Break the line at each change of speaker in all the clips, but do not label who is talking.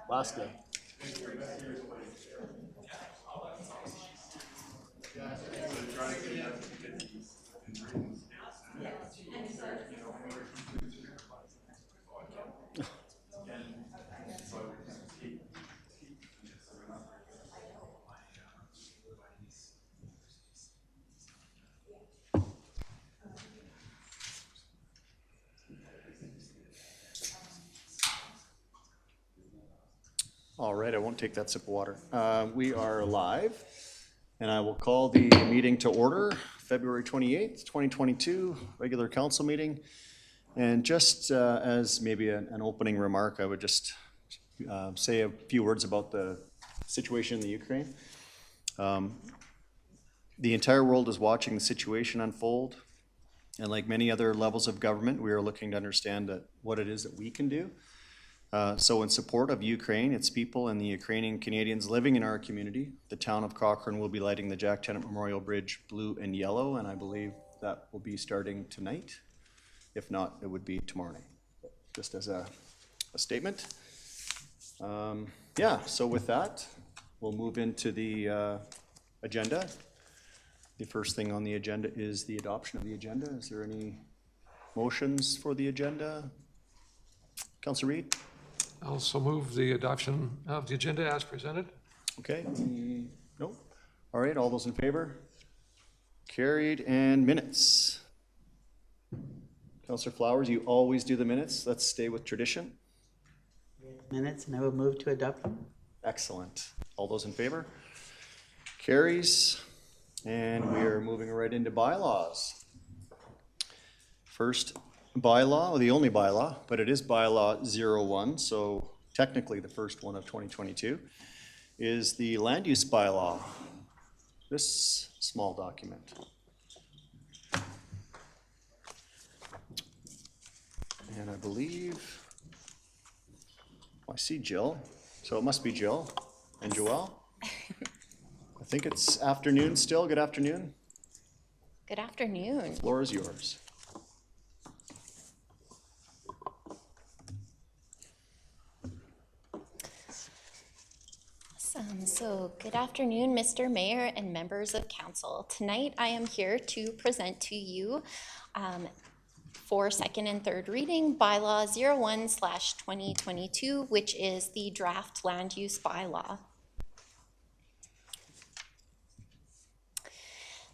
Last day. All right, I won't take that sip of water. We are live, and I will call the meeting to order, February 28th, 2022, regular council meeting. And just as maybe an opening remark, I would just say a few words about the situation in the Ukraine. The entire world is watching the situation unfold, and like many other levels of government, we are looking to understand what it is that we can do. So in support of Ukraine, its people, and the Ukrainian Canadians living in our community, the town of Cochrane will be lighting the Jack Tennant Memorial Bridge blue and yellow, and I believe that will be starting tonight. If not, it would be tomorrow night, just as a statement. Yeah, so with that, we'll move into the agenda. The first thing on the agenda is the adoption of the agenda. Is there any motions for the agenda? Councillor Reid?
I'll also move the adoption of the agenda as presented.
Okay, no. All right, all those in favor? Carried. And minutes. Councillor Flowers, you always do the minutes. Let's stay with tradition.
Minutes, and I will move to adopt them.
Excellent. All those in favor? Carries. And we are moving right into bylaws. First bylaw, the only bylaw, but it is bylaw 01, so technically the first one of 2022, is the land use bylaw. This small document. And I believe, I see Jill, so it must be Jill and Joelle. I think it's afternoon still. Good afternoon.
Good afternoon.
The floor is yours.
Awesome. So good afternoon, Mr. Mayor and members of council. Tonight I am here to present to you for second and third reading bylaw 01/2022, which is the draft land use bylaw.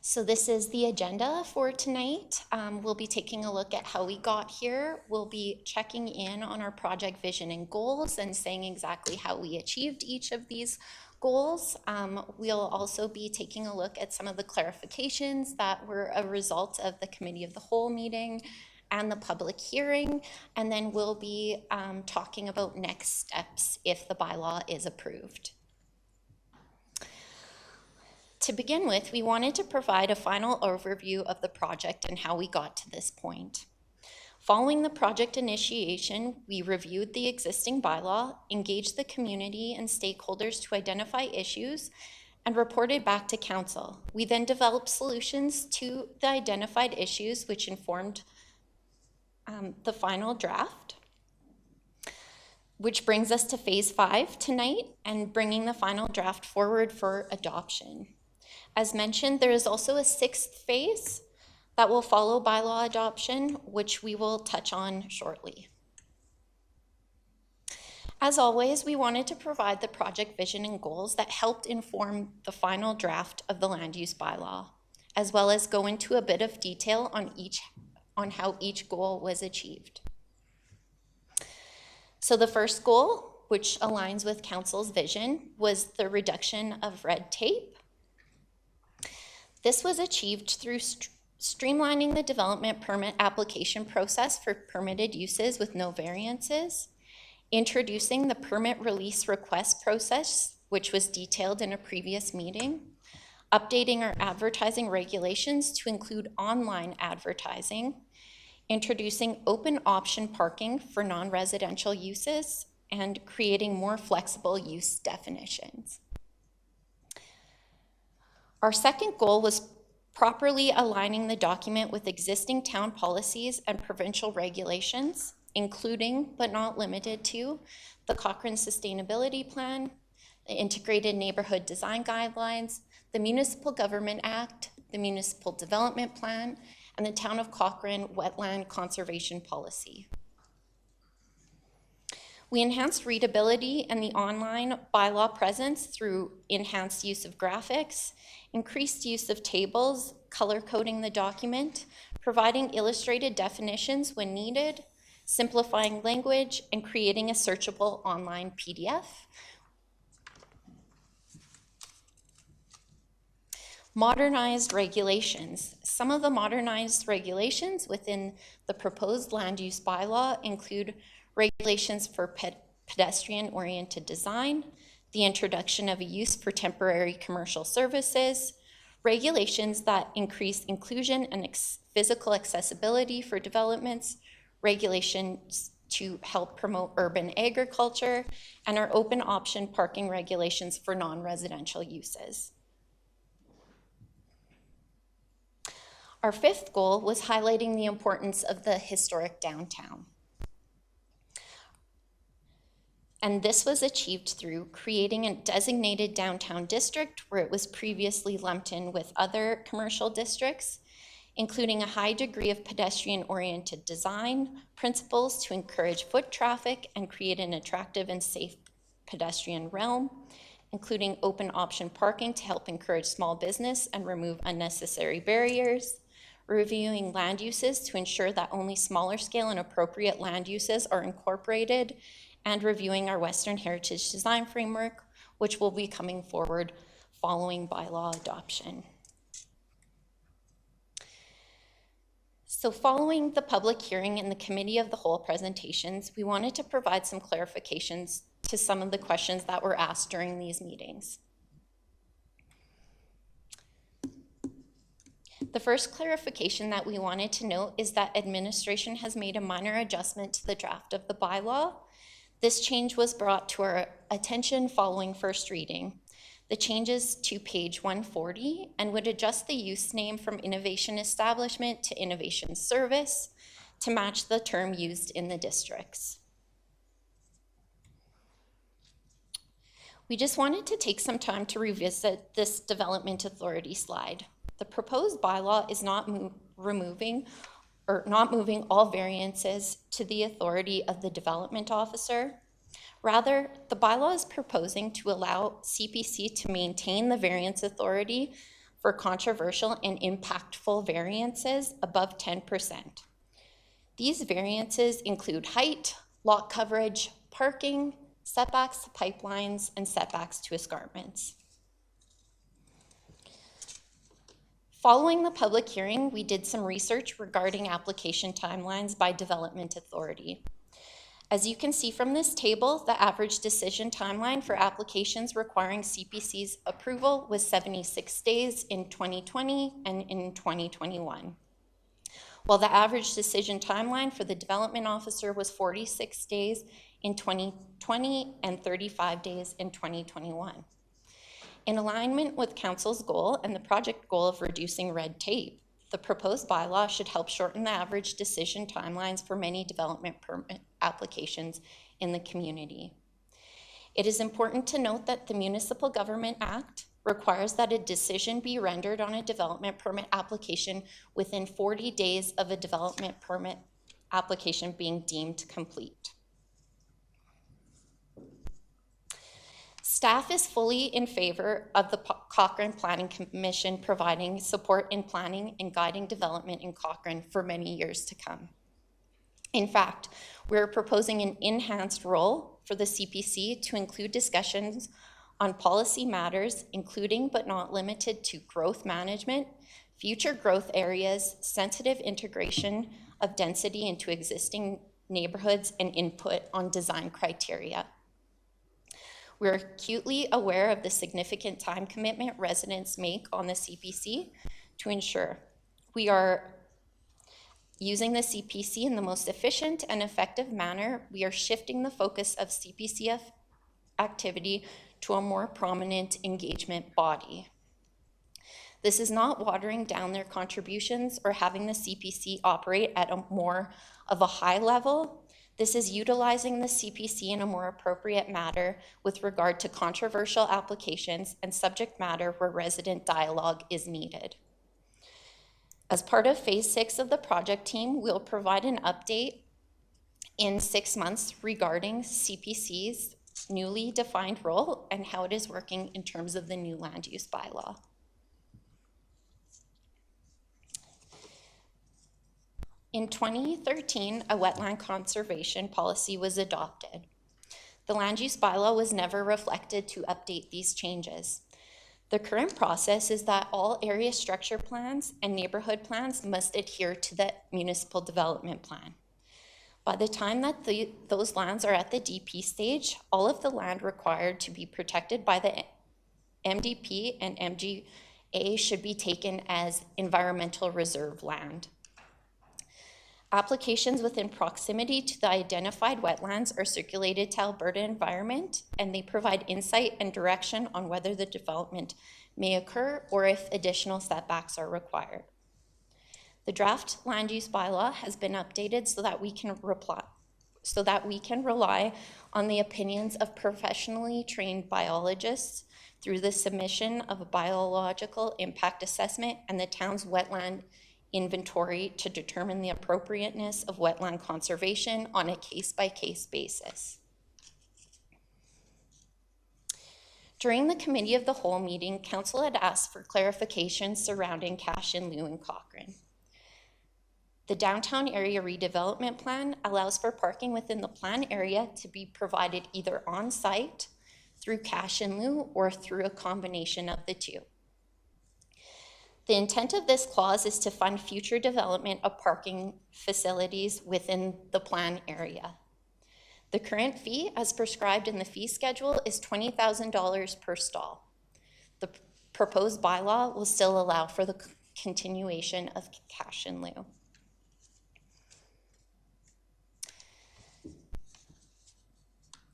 So this is the agenda for tonight. We'll be taking a look at how we got here. We'll be checking in on our project vision and goals and saying exactly how we achieved each of these goals. We'll also be taking a look at some of the clarifications that were a result of the Committee of the Whole meeting and the public hearing. And then we'll be talking about next steps if the bylaw is approved. To begin with, we wanted to provide a final overview of the project and how we got to this point. Following the project initiation, we reviewed the existing bylaw, engaged the community and stakeholders to identify issues, and reported back to council. We then developed solutions to the identified issues, which informed the final draft, which brings us to phase 5 tonight and bringing the final draft forward for adoption. As mentioned, there is also a 6th phase that will follow bylaw adoption, which we will touch on shortly. As always, we wanted to provide the project vision and goals that helped inform the final draft of the land use bylaw, as well as go into a bit of detail on how each goal was achieved. So the first goal, which aligns with council's vision, was the reduction of red tape. This was achieved through streamlining the development permit application process for permitted uses with no variances, introducing the permit release request process, which was detailed in a previous meeting, updating our advertising regulations to include online advertising, introducing open option parking for non-residential uses, and creating more flexible use definitions. Our second goal was properly aligning the document with existing town policies and provincial regulations, including but not limited to the Cochrane Sustainability Plan, the Integrated Neighborhood Design Guidelines, the Municipal Government Act, the Municipal Development Plan, and the Town of Cochrane Wetland Conservation Policy. We enhanced readability and the online bylaw presence through enhanced use of graphics, increased use of tables, color coding the document, providing illustrated definitions when needed, simplifying language, and creating a searchable online PDF. Modernized regulations. Some of the modernized regulations within the proposed land use bylaw include regulations for pedestrian-oriented design, the introduction of a use for temporary commercial services, regulations that increase inclusion and physical accessibility for developments, regulations to help promote urban agriculture, and our open option parking regulations for non-residential uses. Our fifth goal was highlighting the importance of the historic downtown. And this was achieved through creating a designated downtown district where it was previously lumped in with other commercial districts, including a high degree of pedestrian-oriented design, principles to encourage foot traffic and create an attractive and safe pedestrian realm, including open option parking to help encourage small business and remove unnecessary barriers, reviewing land uses to ensure that only smaller scale and appropriate land uses are incorporated, and reviewing our Western Heritage Design Framework, which will be coming forward following bylaw adoption. So following the public hearing and the Committee of the Whole presentations, we wanted to provide some clarifications to some of the questions that were asked during these meetings. The first clarification that we wanted to note is that administration has made a minor adjustment to the draft of the bylaw. This change was brought to our attention following first reading. The changes to page 140 and would adjust the use name from Innovation Establishment to Innovation Service to match the term used in the districts. We just wanted to take some time to revisit this development authority slide. The proposed bylaw is not moving all variances to the authority of the development officer. Rather, the bylaw is proposing to allow CPC to maintain the variance authority for controversial and impactful variances above 10%. These variances include height, lot coverage, parking, setbacks to pipelines, and setbacks to escarpments. Following the public hearing, we did some research regarding application timelines by development authority. As you can see from this table, the average decision timeline for applications requiring CPC's approval was 76 days in 2020 and in 2021. While the average decision timeline for the development officer was 46 days in 2020 and 35 days in 2021. In alignment with Council's goal and the project goal of reducing red tape, the proposed bylaw should help shorten the average decision timelines for many development permit applications in the community. It is important to note that the Municipal Government Act requires that a decision be rendered on a development permit application within 40 days of a development permit application being deemed complete. Staff is fully in favor of the Cochrane Planning Commission providing support in planning and guiding development in Cochrane for many years to come. In fact, we're proposing an enhanced role for the CPC to include discussions on policy matters, including but not limited to growth management, future growth areas, sensitive integration of density into existing neighborhoods, and input on design criteria. We're acutely aware of the significant time commitment residents make on the CPC to ensure we are using the CPC in the most efficient and effective manner. We are shifting the focus of CPCF activity to a more prominent engagement body. This is not watering down their contributions or having the CPC operate at a more of a high level. This is utilizing the CPC in a more appropriate manner with regard to controversial applications and subject matter where resident dialogue is needed. As part of phase 6 of the project team, we'll provide an update in 6 months regarding CPC's newly defined role and how it is working in terms of the new land use bylaw. In 2013, a wetland conservation policy was adopted. The land use bylaw was never reflected to update these changes. The current process is that all area structure plans and neighborhood plans must adhere to the municipal development plan. By the time that those lands are at the DP stage, all of the land required to be protected by the MDP and MGA should be taken as environmental reserve land. Applications within proximity to the identified wetlands are circulated to Alberta Environment, and they provide insight and direction on whether the development may occur or if additional setbacks are required. The draft land use bylaw has been updated so that we can rely on the opinions of professionally trained biologists through the submission of a biological impact assessment and the town's wetland inventory to determine the appropriateness of wetland conservation on a case-by-case basis. During the Committee of the Whole meeting, Council had asked for clarifications surrounding cash in lieu in Cochrane. The downtown area redevelopment plan allows for parking within the plan area to be provided either on-site, through cash in lieu, or through a combination of the two. The intent of this clause is to fund future development of parking facilities within the plan area. The current fee, as prescribed in the fee schedule, is $20,000 per stall. The proposed bylaw will still allow for the continuation of cash in lieu.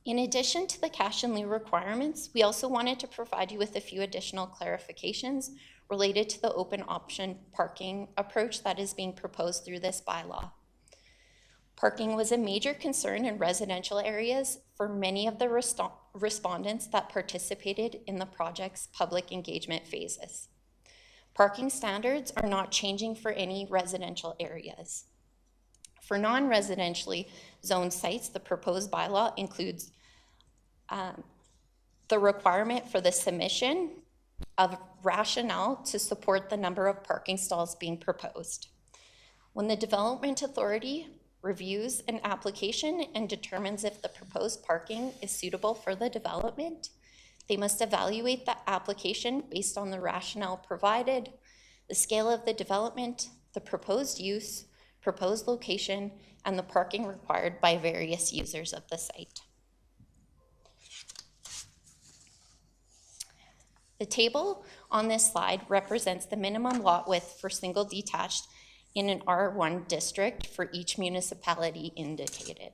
In addition to the cash in lieu requirements, we also wanted to provide you with a few additional clarifications related to the open option parking approach that is being proposed through this bylaw. Parking was a major concern in residential areas for many of the respondents that participated in the project's public engagement phases. Parking standards are not changing for any residential areas. For non-residentially zoned sites, the proposed bylaw includes the requirement for the submission of rationale to support the number of parking stalls being proposed. When the Development Authority reviews an application and determines if the proposed parking is suitable for the development, they must evaluate the application based on the rationale provided, the scale of the development, the proposed use, proposed location, and the parking required by various users of the site. The table on this slide represents the minimum lot width for single detached in an R1 district for each municipality indicated.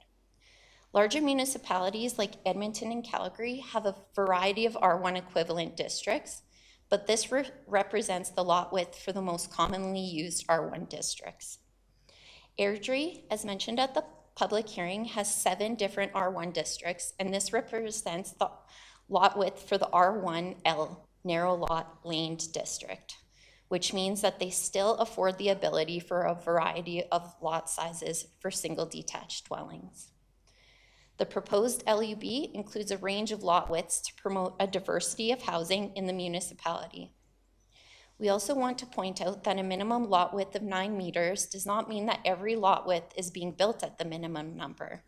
Larger municipalities like Edmonton and Calgary have a variety of R1 equivalent districts, but this represents the lot width for the most commonly used R1 districts. Airdrie, as mentioned at the public hearing, has 7 different R1 districts, and this represents the lot width for the R1L, narrow lot laned district, which means that they still afford the ability for a variety of lot sizes for single detached dwellings. The proposed LUB includes a range of lot widths to promote a diversity of housing in the municipality. We also want to point out that a minimum lot width of 9 meters does not mean that every lot width is being built at the minimum number.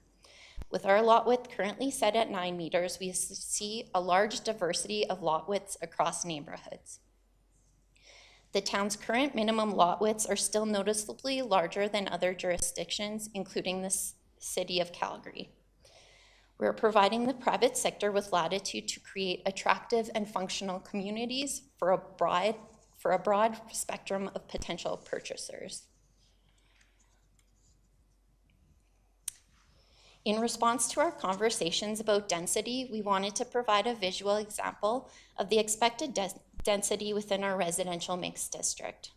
With our lot width currently set at 9 meters, we see a large diversity of lot widths across neighborhoods. The town's current minimum lot widths are still noticeably larger than other jurisdictions, including the City of Calgary. We're providing the private sector with latitude to create attractive and functional communities for a broad spectrum of potential purchasers. In response to our conversations about density, we wanted to provide a visual example of the expected density within our residential mixed district.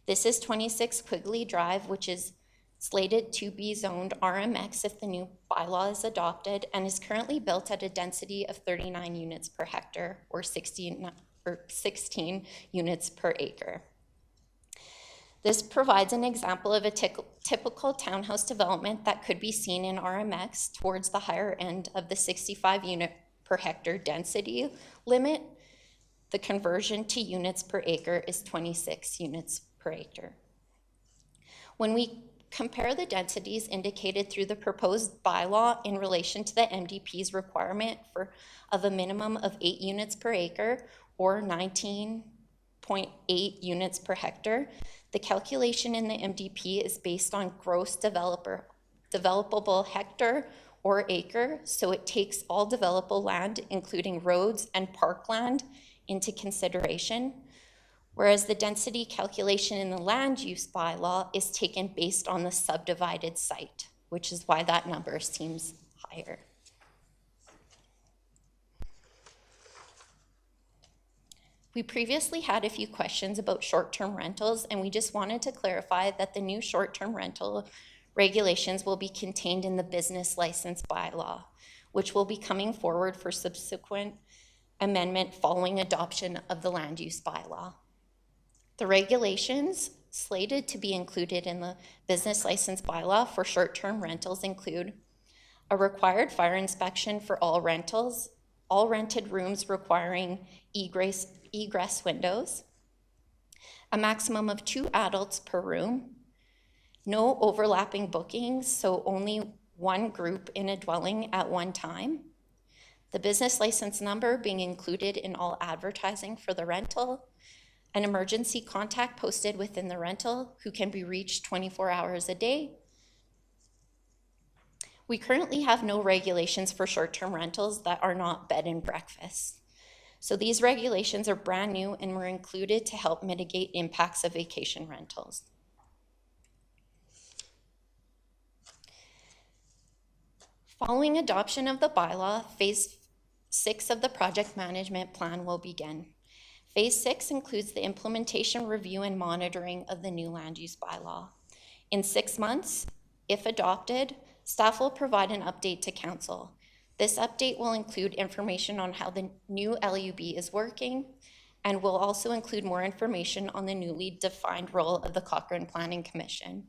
This is 26 Quigley Drive, which is slated to be zoned RMX if the new bylaw is adopted, and is currently built at a density of 39 units per hectare, or 16 units per acre. This provides an example of a typical townhouse development that could be seen in RMX towards the higher end of the 65 unit per hectare density limit. The conversion to units per acre is 26 units per acre. When we compare the densities indicated through the proposed bylaw in relation to the MDP's requirement of a minimum of 8 units per acre, or 19.8 units per hectare, the calculation in the MDP is based on gross developable hectare or acre, so it takes all developable land, including roads and parkland, into consideration, whereas the density calculation in the land use bylaw is taken based on the subdivided site, which is why that number seems higher. We previously had a few questions about short-term rentals, and we just wanted to clarify that the new short-term rental regulations will be contained in the business license bylaw, which will be coming forward for subsequent amendment following adoption of the land use bylaw. The regulations slated to be included in the business license bylaw for short-term rentals include a required fire inspection for all rentals, all rented rooms requiring egress windows, a maximum of 2 adults per room, no overlapping bookings, so only one group in a dwelling at one time, the business license number being included in all advertising for the rental, an emergency contact posted within the rental who can be reached 24 hours a day. We currently have no regulations for short-term rentals that are not bed and breakfast. So these regulations are brand new and were included to help mitigate impacts of vacation rentals. Following adoption of the bylaw, phase 6 of the project management plan will begin. Phase 6 includes the implementation, review, and monitoring of the new land use bylaw. In 6 months, if adopted, staff will provide an update to council. This update will include information on how the new LUB is working, and will also include more information on the newly defined role of the Cochrane Planning Commission.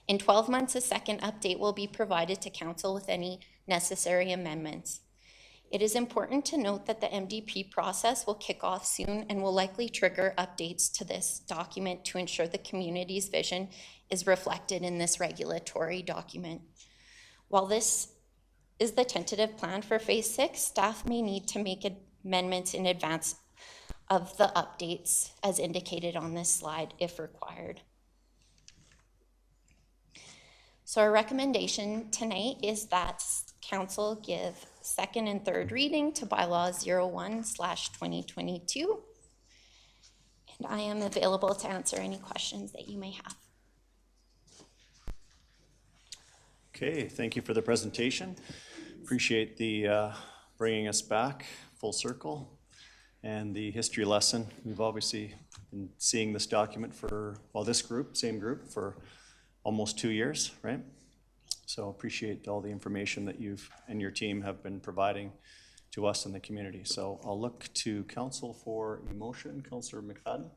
In 12 months, a second update will be provided to council with any necessary amendments. It is important to note that the MDP process will kick off soon and will likely trigger updates to this document to ensure the community's vision is reflected in this regulatory document. While this is the tentative plan for phase 6, staff may need to make amendments in advance of the updates as indicated on this slide if required. So our recommendation tonight is that council give second and third reading to bylaw 01/2022. And I am available to answer any questions that you may have.
Okay, thank you for the presentation. Appreciate the bringing us back full circle and the history lesson. We've obviously been seeing this document for, well, this group, same group, for almost 2 years, right? So appreciate all the information that you've and your team have been providing to us in the community. So I'll look to council for a motion. Councillor McFadden.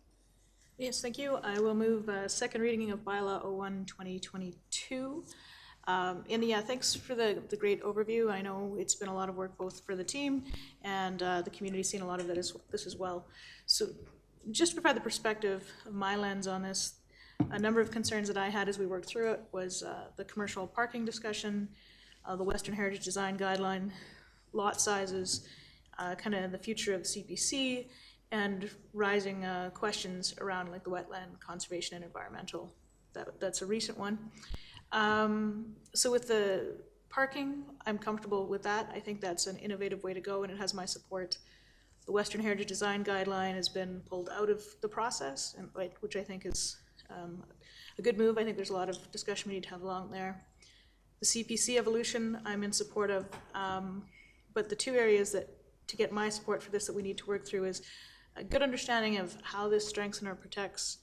Yes, thank you. I will move second reading of bylaw 01/2022. Thanks for the great overview. I know it's been a lot of work both for the team and the community seen a lot of this as well. So just to provide the perspective of my lens on this, a number of concerns that I had as we worked through it was the commercial parking discussion, the Western Heritage Design Guideline, lot sizes, kind of the future of the CPC, and rising questions around like the wetland conservation and environmental. That's a recent one. So with the parking, I'm comfortable with that. I think that's an innovative way to go and it has my support. The Western Heritage Design Guideline has been pulled out of the process, and which I think is a good move. I think there's a lot of discussion we need to have along there. The CPC evolution, I'm in support of, but the two areas that, to get my support for this, that we need to work through is a good understanding of how this strengthens or protects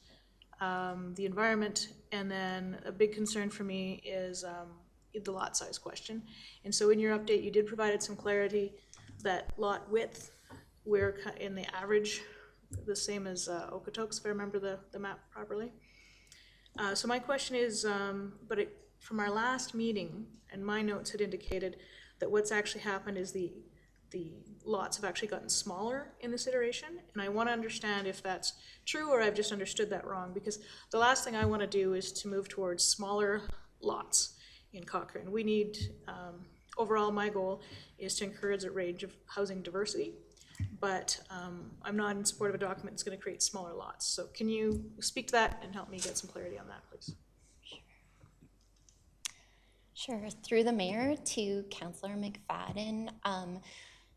the environment, and then a big concern for me is the lot size question. And so in your update, you did provide some clarity that lot width, we're in the average, the same as Okotoks, if I remember the map properly. So my question is, from our last meeting, and my notes had indicated that what's actually happened is the lots have actually gotten smaller in this iteration, and I want to understand if that's true or I've just understood that wrong, because the last thing I want to do is to move towards smaller lots in Cochrane. We need, overall my goal is to encourage a range of housing diversity, but I'm not in support of a document that's going to create smaller lots. So can you speak to that and help me get some clarity on that, please?
Sure. Through the mayor to Councillor McFadden.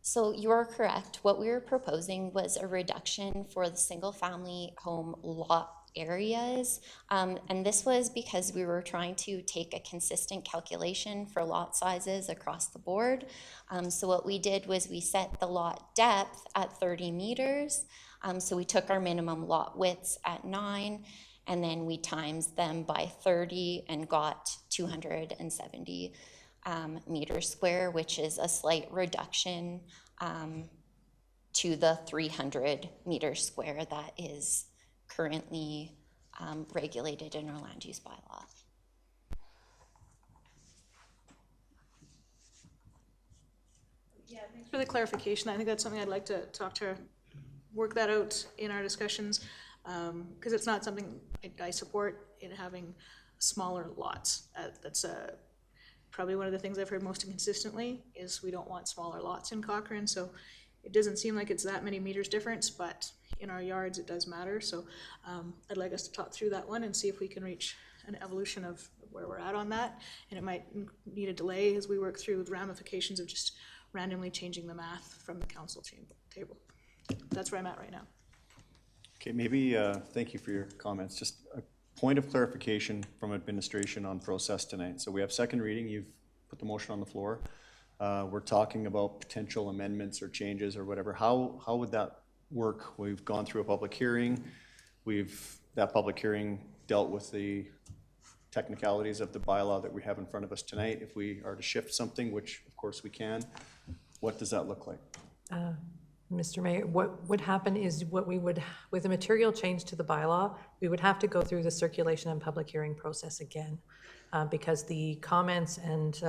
So you're correct. What we were proposing was a reduction for the single family home lot areas. And this was because we were trying to take a consistent calculation for lot sizes across the board. So what we did was we set the lot depth at 30 meters. So we took our minimum lot widths at 9, and then we times them by 30 and got 270 meters square, which is a slight reduction to the 300 meters square that is currently regulated in our land use bylaw.
Yeah, thanks for the clarification. I think that's something I'd like to work that out in our discussions, because it's not something I support in having smaller lots. That's probably one of the things I've heard most consistently is we don't want smaller lots in Cochrane. So it doesn't seem like it's that many meters difference, but in our yards it does matter. So I'd like us to talk through that one and see if we can reach an evolution of where we're at on that. And it might need a delay as we work through the ramifications of just randomly changing the math from the council table. That's where I'm at right now.
Okay, maybe, thank you for your comments. Just a point of clarification from administration on process tonight. So we have second reading, you've put the motion on the floor. We're talking about potential amendments or changes or whatever. How would that work? We've gone through a public hearing. That public hearing dealt with the technicalities of the bylaw that we have in front of us tonight. If we are to shift something, which of course we can, what does that look like?
Mr. Mayor, what would happen is with a material change to the bylaw, we would have to go through the circulation and public hearing process again, because the comments and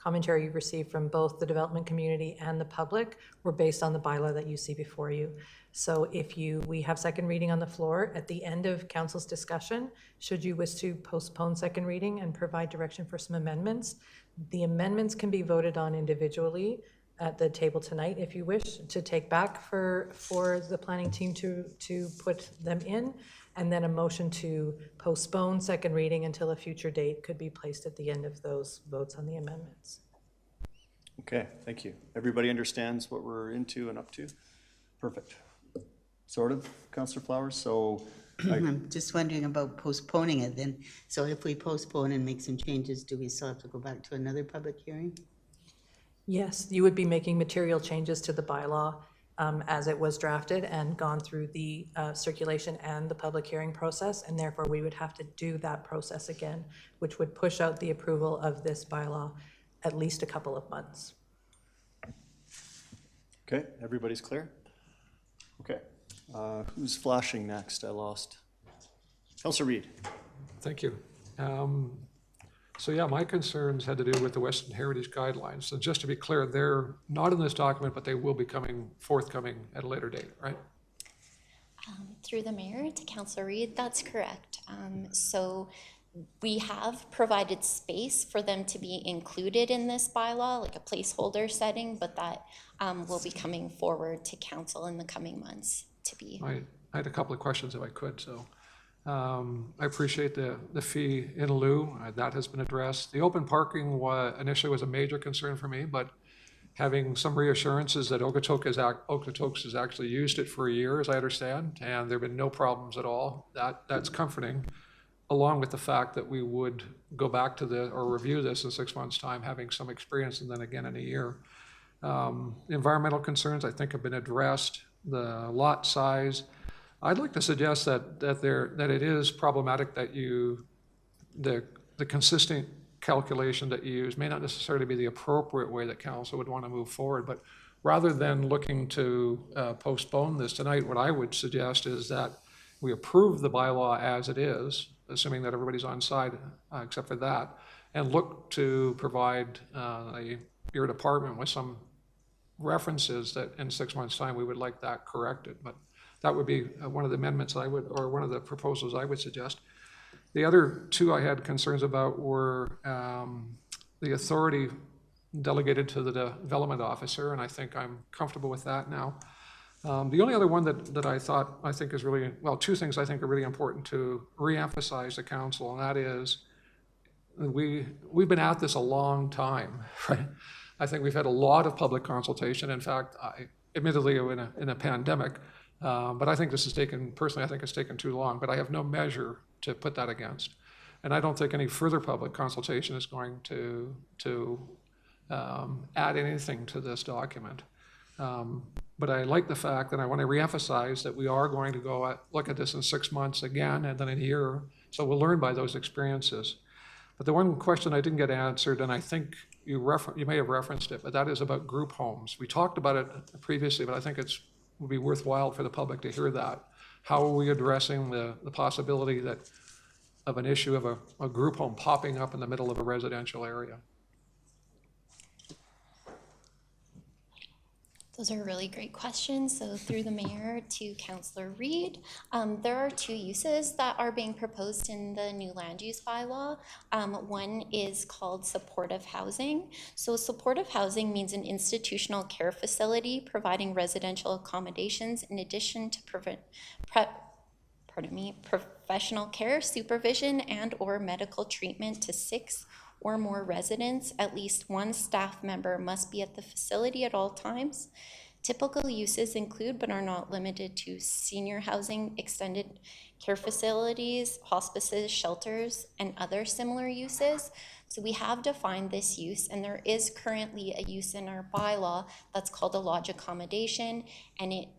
commentary you received from both the development community and the public were based on the bylaw that you see before you. So we have second reading on the floor. At the end of council's discussion, should you wish to postpone second reading and provide direction for some amendments, the amendments can be voted on individually at the table tonight if you wish to take back for the planning team to put them in, and then a motion to postpone second reading until a future date could be placed at the end of those votes on the amendments.
Okay, thank you. Everybody understands what we're into and up to? Perfect. Sort of, Councillor Flowers, so.
I'm just wondering about postponing it then. So if we postpone and make some changes, do we still have to go back to another public hearing?
Yes, you would be making material changes to the bylaw as it was drafted and gone through the circulation and the public hearing process, and therefore we would have to do that process again, which would push out the approval of this bylaw at least a couple of months.
Okay, everybody's clear? Okay, who's flashing next? I lost. Councillor Reid.
Thank you. So yeah, my concerns had to do with the Western Heritage Guidelines. So just to be clear, they're not in this document, but they will be forthcoming at a later date, right?
Through the mayor to Councillor Reid, that's correct. So we have provided space for them to be included in this bylaw, like a placeholder setting, but that will be coming forward to council in the coming months to be.
I had a couple of questions if I could. So I appreciate the fee in lieu. That has been addressed. The open parking initially was a major concern for me, but having some reassurances that Okotoks has actually used it for a year, as I understand, and there have been no problems at all. That's comforting. along with the fact that we would go back to or review this in 6 months' time, having some experience, and then again in a year. Environmental concerns, I think, have been addressed. The lot size, I'd like to suggest that it is problematic that the consistent calculation that you use may not necessarily be the appropriate way that council would want to move forward, but rather than looking to postpone this tonight, what I would suggest is that we approve the bylaw as it is, assuming that everybody's on side except for that, and look to provide your department with some references that in 6 months' time we would like that corrected. But that would be one of the amendments or one of the proposals I would suggest. The other two I had concerns about were the authority delegated to the development officer, and I think I'm comfortable with that now. The only other one that I think is really, well, two things I think are really important to reemphasize to council, and that is we've been at this a long time, right? I think we've had a lot of public consultation. In fact, admittedly in a pandemic, but I think this has taken, personally, I think it's taken too long, but I have no measure to put that against. And I don't think any further public consultation is going to add anything to this document. But I like the fact that I want to reemphasize that we are going to look at this in 6 months again, and then in a year. So we'll learn by those experiences. But the one question I didn't get answered, and I think you may have referenced it, but that is about group homes. We talked about it previously, but I think would be worthwhile for the public to hear that. How are we addressing the possibility of an issue of a group home popping up in the middle of a residential area?
Those are really great questions. So through the mayor to Councillor Reid, there are two uses that are being proposed in the new land use bylaw. One is called supportive housing. So supportive housing means an institutional care facility providing residential accommodations in addition to professional care, supervision, and or medical treatment to 6 or more residents. At least one staff member must be at the facility at all times. Typical uses include, but are not limited to, senior housing, extended care facilities, hospices, shelters, and other similar uses. So we have defined this use, and there is currently a use in our bylaw that's called a lodge accommodation, and it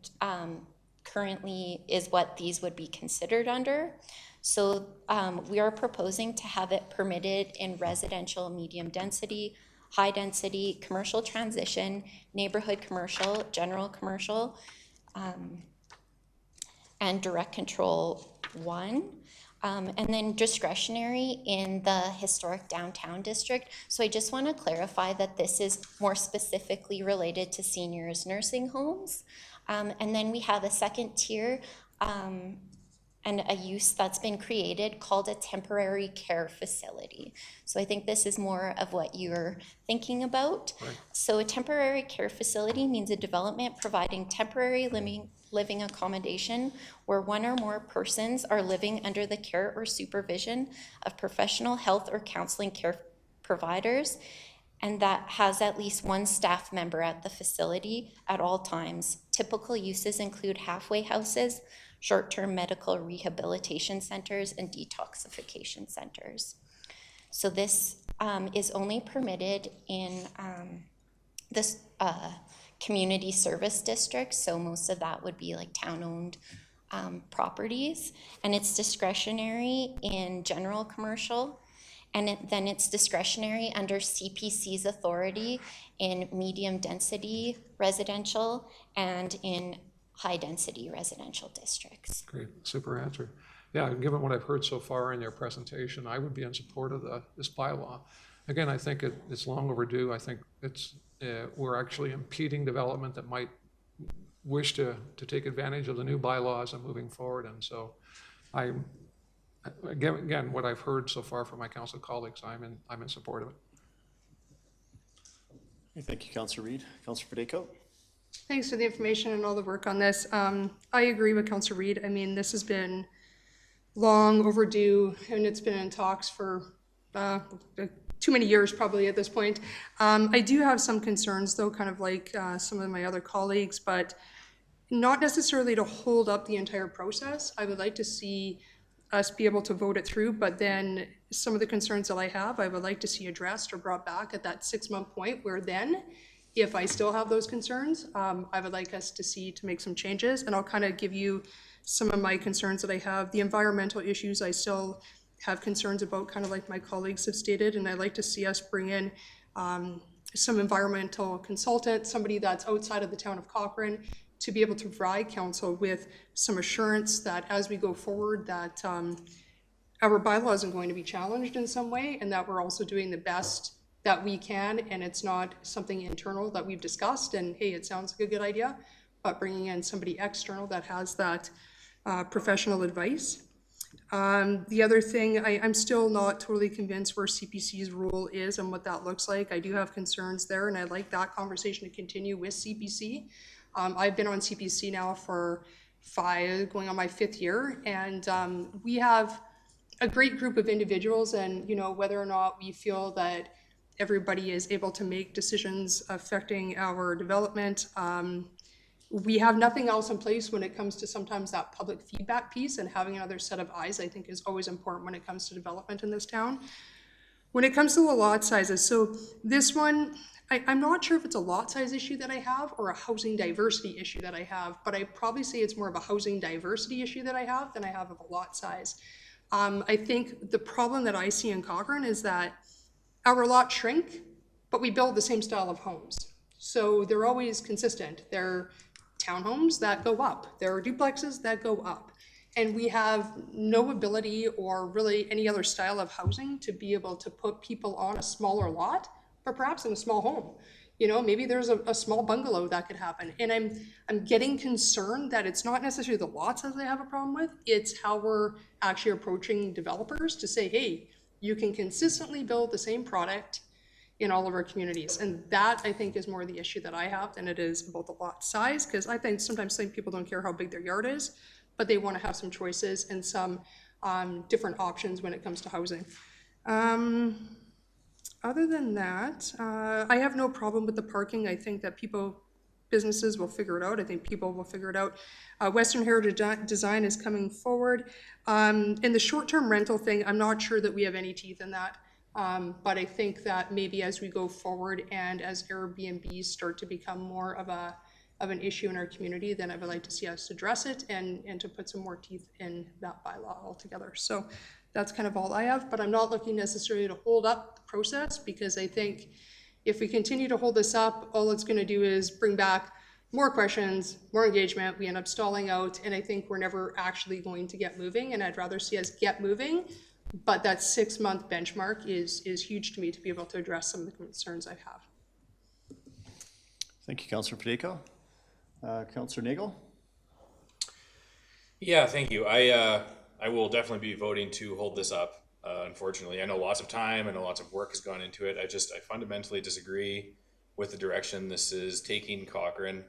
currently is what these would be considered under. So we are proposing to have it permitted in residential, medium density, high density, commercial transition, neighborhood commercial, general commercial, and direct control 1. And then discretionary in the historic downtown district. So I just want to clarify that this is more specifically related to seniors nursing homes. And then we have a second tier and a use that's been created called a temporary care facility. So I think this is more of what you're thinking about. Right. So a temporary care facility means a development providing temporary living accommodation where one or more persons are living under the care or supervision of professional health or counseling care providers, and that has at least one staff member at the facility at all times. Typical uses include halfway houses, short-term medical rehabilitation centers, and detoxification centers. So this is only permitted in this community service district, so most of that would be like town-owned properties, and it's discretionary in general commercial, and then it's discretionary under CPC's authority in medium density residential and in high density residential districts.
Great, super answer. Yeah, given what I've heard so far in your presentation, I would be in support of this bylaw. Again, I think it's long overdue. I think we're actually impeding development that might wish to take advantage of the new bylaws and moving forward. And so again, what I've heard so far from my council colleagues, I'm in support of it.
Okay, thank you, Councillor Reid. Councillor Federico?
Thanks for the information and all the work on this. I agree with Councillor Reid. I mean, this has been long overdue, and it's been in talks for too many years probably at this point. I do have some concerns though, kind of like some of my other colleagues, but not necessarily to hold up the entire process. I would like to see us be able to vote it through, but then some of the concerns that I have, I would like to see addressed or brought back at that 6-month point, where then, if I still have those concerns, I would like us to make some changes, and I'll kind of give you some of my concerns that I have. The environmental issues, I still have concerns about, kind of like my colleagues have stated, and I'd like to see us bring in some environmental consultant, somebody that's outside of the town of Cochrane, to be able to provide council with some assurance that as we go forward, that our bylaw isn't going to be challenged in some way, and that we're also doing the best that we can, and it's not something internal that we've discussed, and hey, it sounds like a good idea, but bringing in somebody external that has that professional advice. The other thing, I'm still not totally convinced where CPC's role is and what that looks like. I do have concerns there, and I'd like that conversation to continue with CPC. I've been on CPC now for going on my 5th year, and we have a great group of individuals, and whether or not we feel that everybody is able to make decisions affecting our development, we have nothing else in place when it comes to sometimes that public feedback piece, and having another set of eyes, I think, is always important when it comes to development in this town. When it comes to the lot sizes, so this one, I'm not sure if it's a lot size issue that I have or a housing diversity issue that I have, but I probably say it's more of a housing diversity issue that I have than I have of a lot size. I think the problem that I see in Cochrane is that our lots shrink, but we build the same style of homes. So they're always consistent. They're townhomes that go up. There are duplexes that go up. And we have no ability or really any other style of housing to be able to put people on a smaller lot, but perhaps in a small home. Maybe there's a small bungalow that could happen. And I'm getting concerned that it's not necessarily the lot size I have a problem with, it's how we're actually approaching developers to say, hey, you can consistently build the same product in all of our communities. And that, I think, is more the issue that I have than it is about the lot size, because I think sometimes some people don't care how big their yard is, but they want to have some choices and some different options when it comes to housing. Other than that, I have no problem with the parking. I think that businesses will figure it out. I think people will figure it out. Western Heritage Design is coming forward. In the short-term rental thing, I'm not sure that we have any teeth in that. But I think that maybe as we go forward and as Airbnbs start to become more of an issue in our community, then I would like to see us address it and to put some more teeth in that bylaw altogether. So that's kind of all I have, but I'm not looking necessarily to hold up the process, because I think if we continue to hold this up, all it's going to do is bring back more questions, more engagement. We end up stalling out, and I think we're never actually going to get moving, and I'd rather see us get moving. But that 6-month benchmark is huge to me to be able to address some of the concerns I have.
Thank you, Councillor Padeco. Councillor Nagel?
Yeah, thank you. I will definitely be voting to hold this up. Unfortunately, I know lots of time and lots of work has gone into it. I fundamentally disagree with the direction this is taking Cochrane.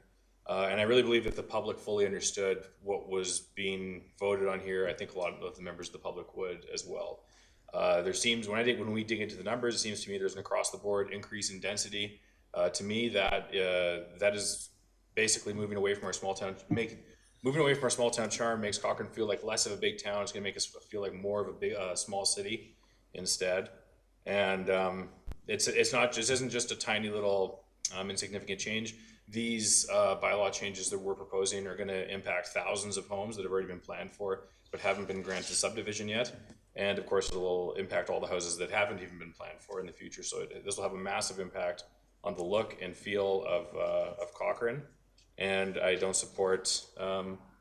And I really believe that the public fully understood what was being voted on here. I think a lot of the members of the public would as well. There seems, when we dig into the numbers, it seems to me there's an across the board increase in density. To me, that is basically moving away from our small town, moving away from our small town charm makes Cochrane feel like less of a big town. It's going to make us feel like more of a big, small city instead. And it's not just isn't just a tiny little insignificant change. These bylaw changes that we're proposing are going to impact thousands of homes that have already been planned for but haven't been granted subdivision yet. And of course, it will impact all the houses that haven't even been planned for in the future. So this will have a massive impact on the look and feel of Cochrane. And I don't support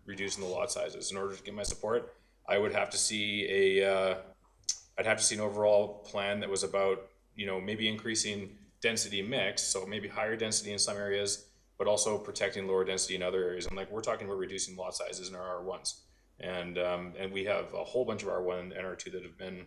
reducing the lot sizes. In order to get my support, I would have to see I'd have to see an overall plan that was about, maybe increasing density mix, so maybe higher density in some areas, but also protecting lower density in other areas. And we're talking about reducing lot sizes in our R1s. And we have a whole bunch of R1 and R2 that have been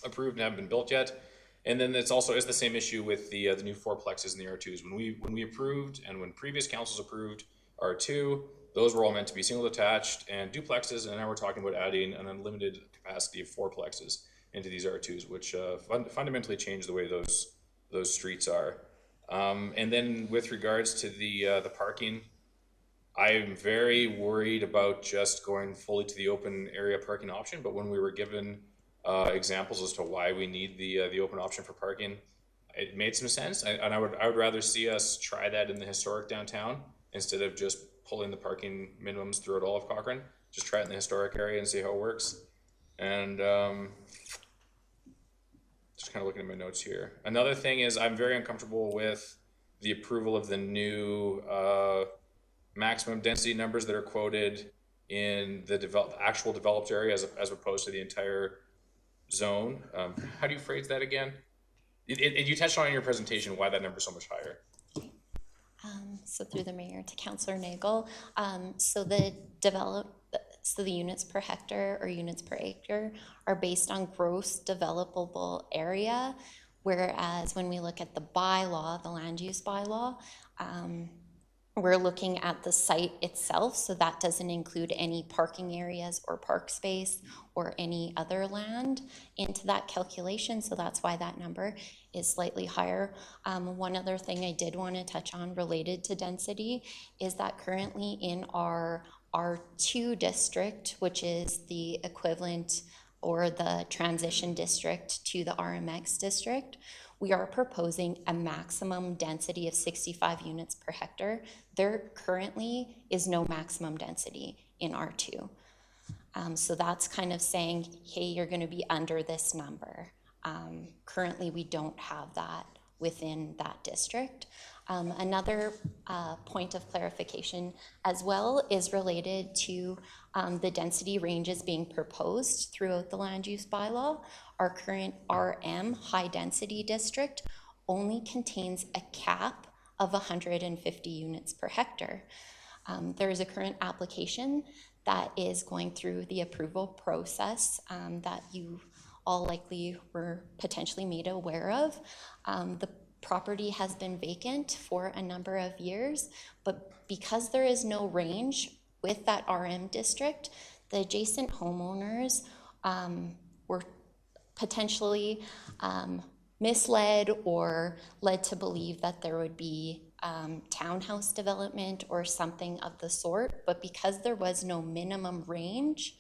approved and haven't been built yet. And then it's the same issue with the new fourplexes and the R2s. When we approved and when previous councils approved R2, those were all meant to be single detached and duplexes, and now we're talking about adding an unlimited capacity of fourplexes into these R2s, which fundamentally change the way those streets are. And then with regards to the parking, I'm very worried about just going fully to the open area parking option, but when we were given examples as to why we need the open option for parking, it made some sense, and I would rather see us try that in the historic downtown instead of just pulling the parking minimums throughout all of Cochrane. Just try it in the historic area and see how it works. And just kind of looking at my notes here. Another thing is I'm very uncomfortable with the approval of the new maximum density numbers that are quoted in the actual developed area as opposed to the entire zone. How do you phrase that again? You touched on in your presentation why that number is so much higher.
So through the mayor to Councillor Nagel, so the units per hectare or units per acre are based on gross developable area, whereas when we look at the bylaw, the land use bylaw, we're looking at the site itself, so that doesn't include any parking areas or park space or any other land into that calculation, so that's why that number is slightly higher. One other thing I did want to touch on related to density is that currently in our R2 district, which is the equivalent or the transition district to the RMX district, we are proposing a maximum density of 65 units per hectare. There currently is no maximum density in R2. So that's kind of saying, hey, you're going to be under this number. Currently, we don't have that within that district. Another point of clarification as well is related to the density ranges being proposed throughout the land use bylaw. Our current RM high density district only contains a cap of 150 units per hectare. There is a current application that is going through the approval process that you all likely were potentially made aware of. The property has been vacant for a number of years, but because there is no range with that RM district, the adjacent homeowners were potentially misled or led to believe that there would be townhouse development or something of the sort, but because there was no minimum range,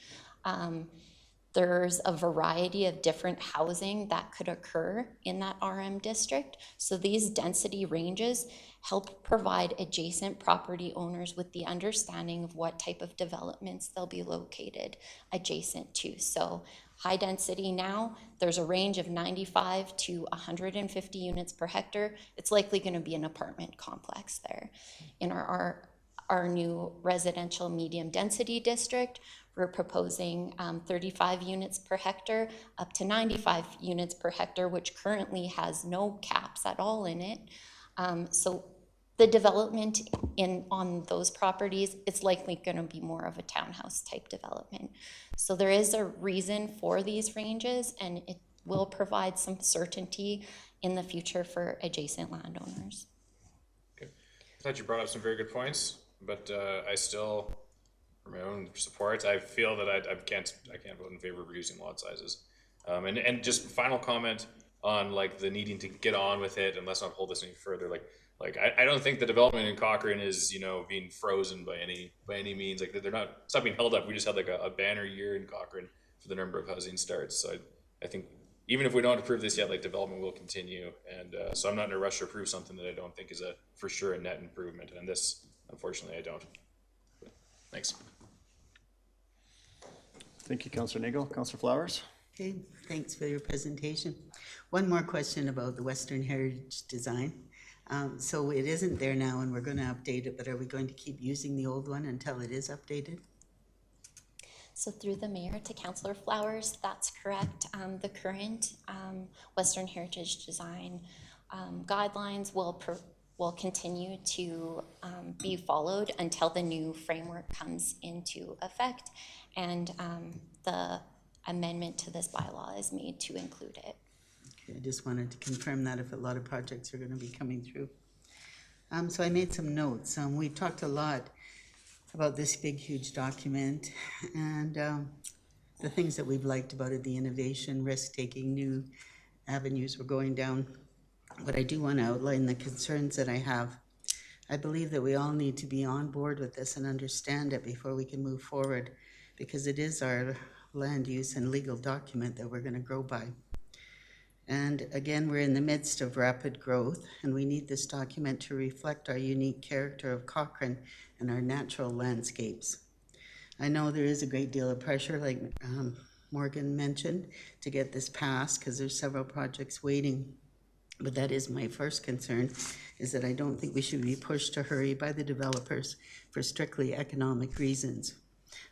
there's a variety of different housing that could occur in that RM district. So these density ranges help provide adjacent property owners with the understanding of what type of developments they'll be located adjacent to. So high density now, there's a range of 95 to 150 units per hectare. It's likely going to be an apartment complex there. In our new residential medium density district, we're proposing 35 units per hectare up to 95 units per hectare, which currently has no caps at all in it. So the development on those properties, it's likely going to be more of a townhouse type development. So there is a reason for these ranges, and it will provide some certainty in the future for adjacent landowners.
Okay. I thought you brought up some very good points, but I still, for my own support, I feel that I can't vote in favor of reducing lot sizes. And just final comment on like the needing to get on with it, and let's not hold this any further. Like I don't think the development in Cochrane is, being frozen by any means. Like it's not being held up. We just had like a banner year in Cochrane for the number of housing starts. So I think even if we don't approve this yet, like development will continue. And so I'm not in a rush to approve something that I don't think is for sure a net improvement. And this, unfortunately, I don't. But thanks.
Thank you, Councillor Nagel. Councillor Flowers?
Okay, thanks for your presentation. One more question about the Western Heritage design. So it isn't there now and we're going to update it, but are we going to keep using the old one until it is updated?
So through the mayor to Councillor Flowers, that's correct. The current Western Heritage design guidelines will continue to be followed until the new framework comes into effect, and the amendment to this bylaw is made to include it.
Okay, I just wanted to confirm that if a lot of projects are going to be coming through. So I made some notes. We talked a lot about this big, huge document and the things that we've liked about it, the innovation, risk-taking, new avenues we're going down. But I do want to outline the concerns that I have. I believe that we all need to be on board with this and understand it before we can move forward, because it is our land use and legal document that we're going to grow by. And again, we're in the midst of rapid growth, and we need this document to reflect our unique character of Cochrane and our natural landscapes. I know there is a great deal of pressure, like Morgan mentioned, to get this passed, because there's several projects waiting. But that is my first concern, is that I don't think we should be pushed to hurry by the developers for strictly economic reasons.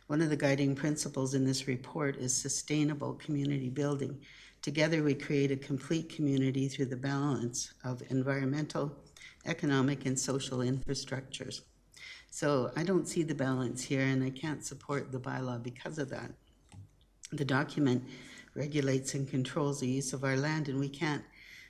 One of the guiding principles in this report is sustainable community building. Together we create a complete community through the balance of environmental, economic, and social infrastructures. So I don't see the balance here, and I can't support the bylaw because of that. The document regulates and controls the use of our land, and we can't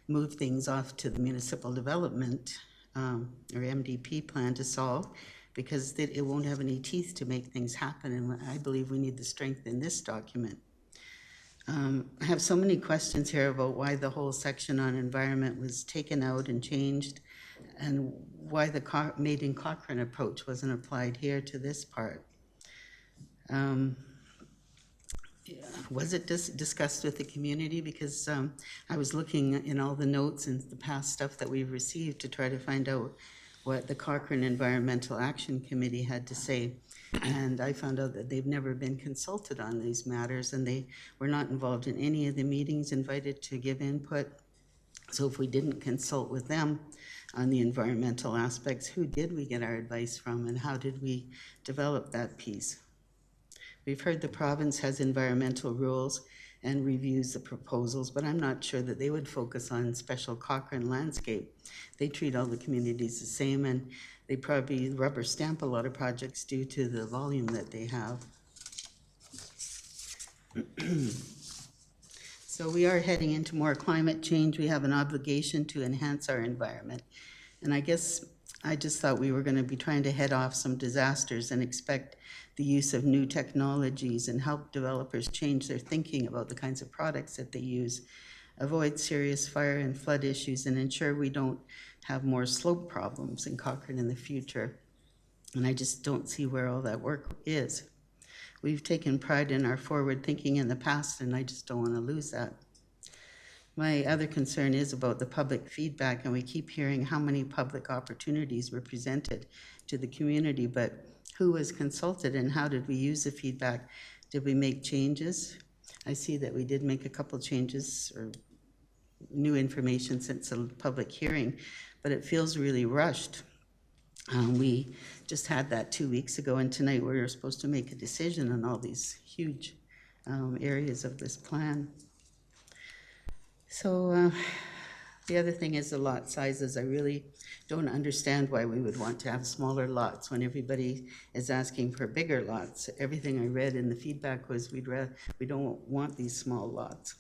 move things off to the municipal development or MDP plan to solve, because it won't have any teeth to make things happen, and I believe we need the strength in this document. I have so many questions here about why the whole section on environment was taken out and changed, and why the Made in Cochrane approach wasn't applied here to this part. Was it discussed with the community? Because I was looking in all the notes and the past stuff that we've received to try to find out what the Cochrane Environmental Action Committee had to say. And I found out that they've never been consulted on these matters, and they were not involved in any of the meetings invited to give input. So if we didn't consult with them on the environmental aspects, who did we get our advice from, and how did we develop that piece? We've heard the province has environmental rules and reviews the proposals, but I'm not sure that they would focus on special Cochrane landscape. They treat all the communities the same, and they probably rubber stamp a lot of projects due to the volume that they have. So we are heading into more climate change. We have an obligation to enhance our environment. And I guess I just thought we were going to be trying to head off some disasters and expect the use of new technologies and help developers change their thinking about the kinds of products that they use, avoid serious fire and flood issues, and ensure we don't have more slope problems in Cochrane in the future. And I just don't see where all that work is. We've taken pride in our forward thinking in the past, and I just don't want to lose that. My other concern is about the public feedback, and we keep hearing how many public opportunities were presented to the community, but who was consulted and how did we use the feedback? Did we make changes? I see that we did make a couple changes or new information since the public hearing, but it feels really rushed. We just had that 2 weeks ago, and tonight we were supposed to make a decision on all these huge areas of this plan. So the other thing is the lot sizes. I really don't understand why we would want to have smaller lots when everybody is asking for bigger lots. Everything I read in the feedback was we don't want these small lots.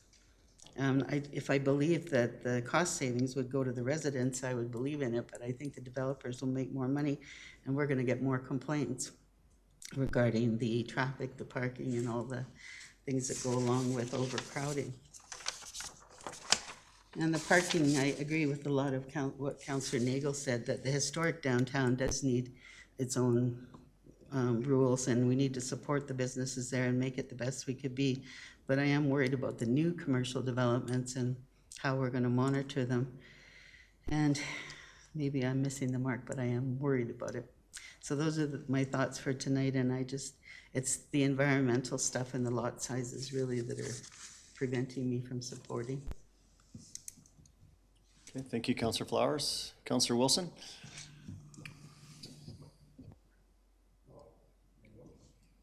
If I believe that the cost savings would go to the residents, I would believe in it, but I think the developers will make more money, and we're going to get more complaints regarding the traffic, the parking, and all the things that go along with overcrowding. And the parking, I agree with a lot of what Councillor Nagel said, that the historic downtown does need its own rules, and we need to support the businesses there and make it the best we could be. But I am worried about the new commercial developments and how we're going to monitor them. And maybe I'm missing the mark, but I am worried about it. So those are my thoughts for tonight, and it's the environmental stuff and the lot sizes really that are preventing me from supporting.
Okay, thank you, Councillor Flowers. Councillor Wilson?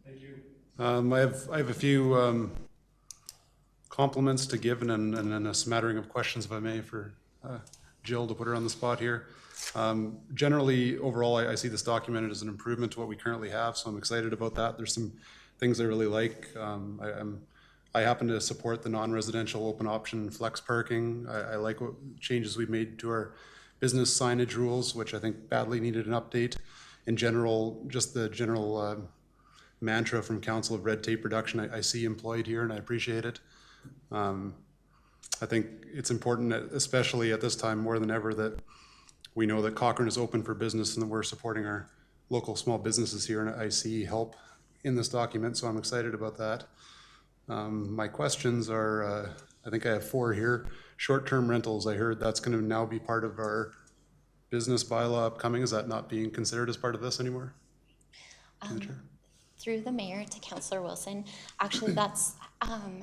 Thank you. I have a few compliments to give and then a smattering of questions, if I may, for Jill, to put her on the spot here. Generally, overall, I see this documented as an improvement to what we currently have, so I'm excited about that. There's some things I really like. I happen to support the non-residential open option flex parking. I like what changes we've made to our business signage rules, which I think badly needed an update. In general, just the general mantra from Council of Red Tape Reduction I see employed here, and I appreciate it. I think it's important, especially at this time more than ever, that we know that Cochrane is open for business and that we're supporting our local small businesses here, and I see help in this document, so I'm excited about that. My questions are, I think I have 4 here. Short-term rentals, I heard that's going to now be part of our business bylaw upcoming. Is that not being considered as part of this anymore?
Through the mayor to Councillor Wilson, actually that's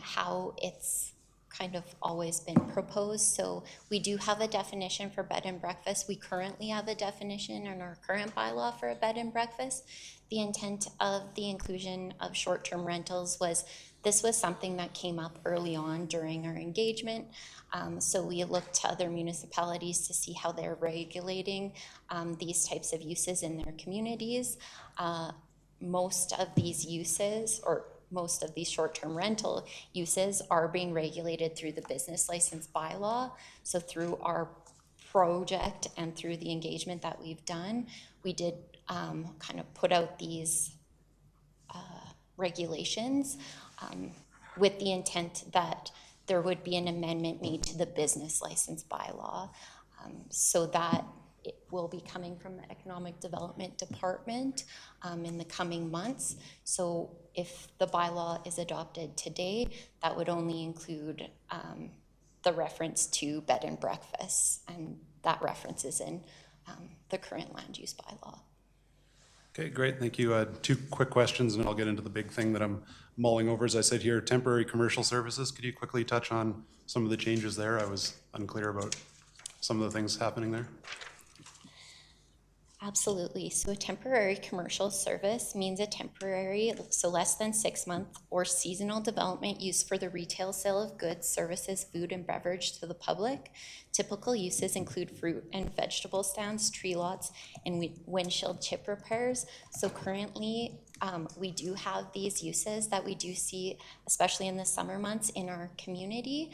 how it's kind of always been proposed. So we do have a definition for bed and breakfast. We currently have a definition in our current bylaw for a bed and breakfast. The intent of the inclusion of short-term rentals was this was something that came up early on during our engagement. So we looked to other municipalities to see how they're regulating these types of uses in their communities. Most of these uses, or most of these short-term rental uses, are being regulated through the business license bylaw. So through our project and through the engagement that we've done, we did kind of put out these regulations with the intent that there would be an amendment made to the business license bylaw, so that it will be coming from the Economic Development Department in the coming months. So if the bylaw is adopted today, that would only include the reference to bed and breakfasts, and that reference is in the current land use bylaw.
Okay, great, thank you. 2 quick questions, and then I'll get into the big thing that I'm mulling over. As I said here, temporary commercial services, could you quickly touch on some of the changes there? I was unclear about some of the things happening there.
Absolutely. So a temporary commercial service means a temporary, so less than 6 month or seasonal development used for the retail sale of goods, services, food, and beverage to the public. Typical uses include fruit and vegetable stands, tree lots, and windshield chip repairs. So currently, we do have these uses that we do see, especially in the summer months in our community.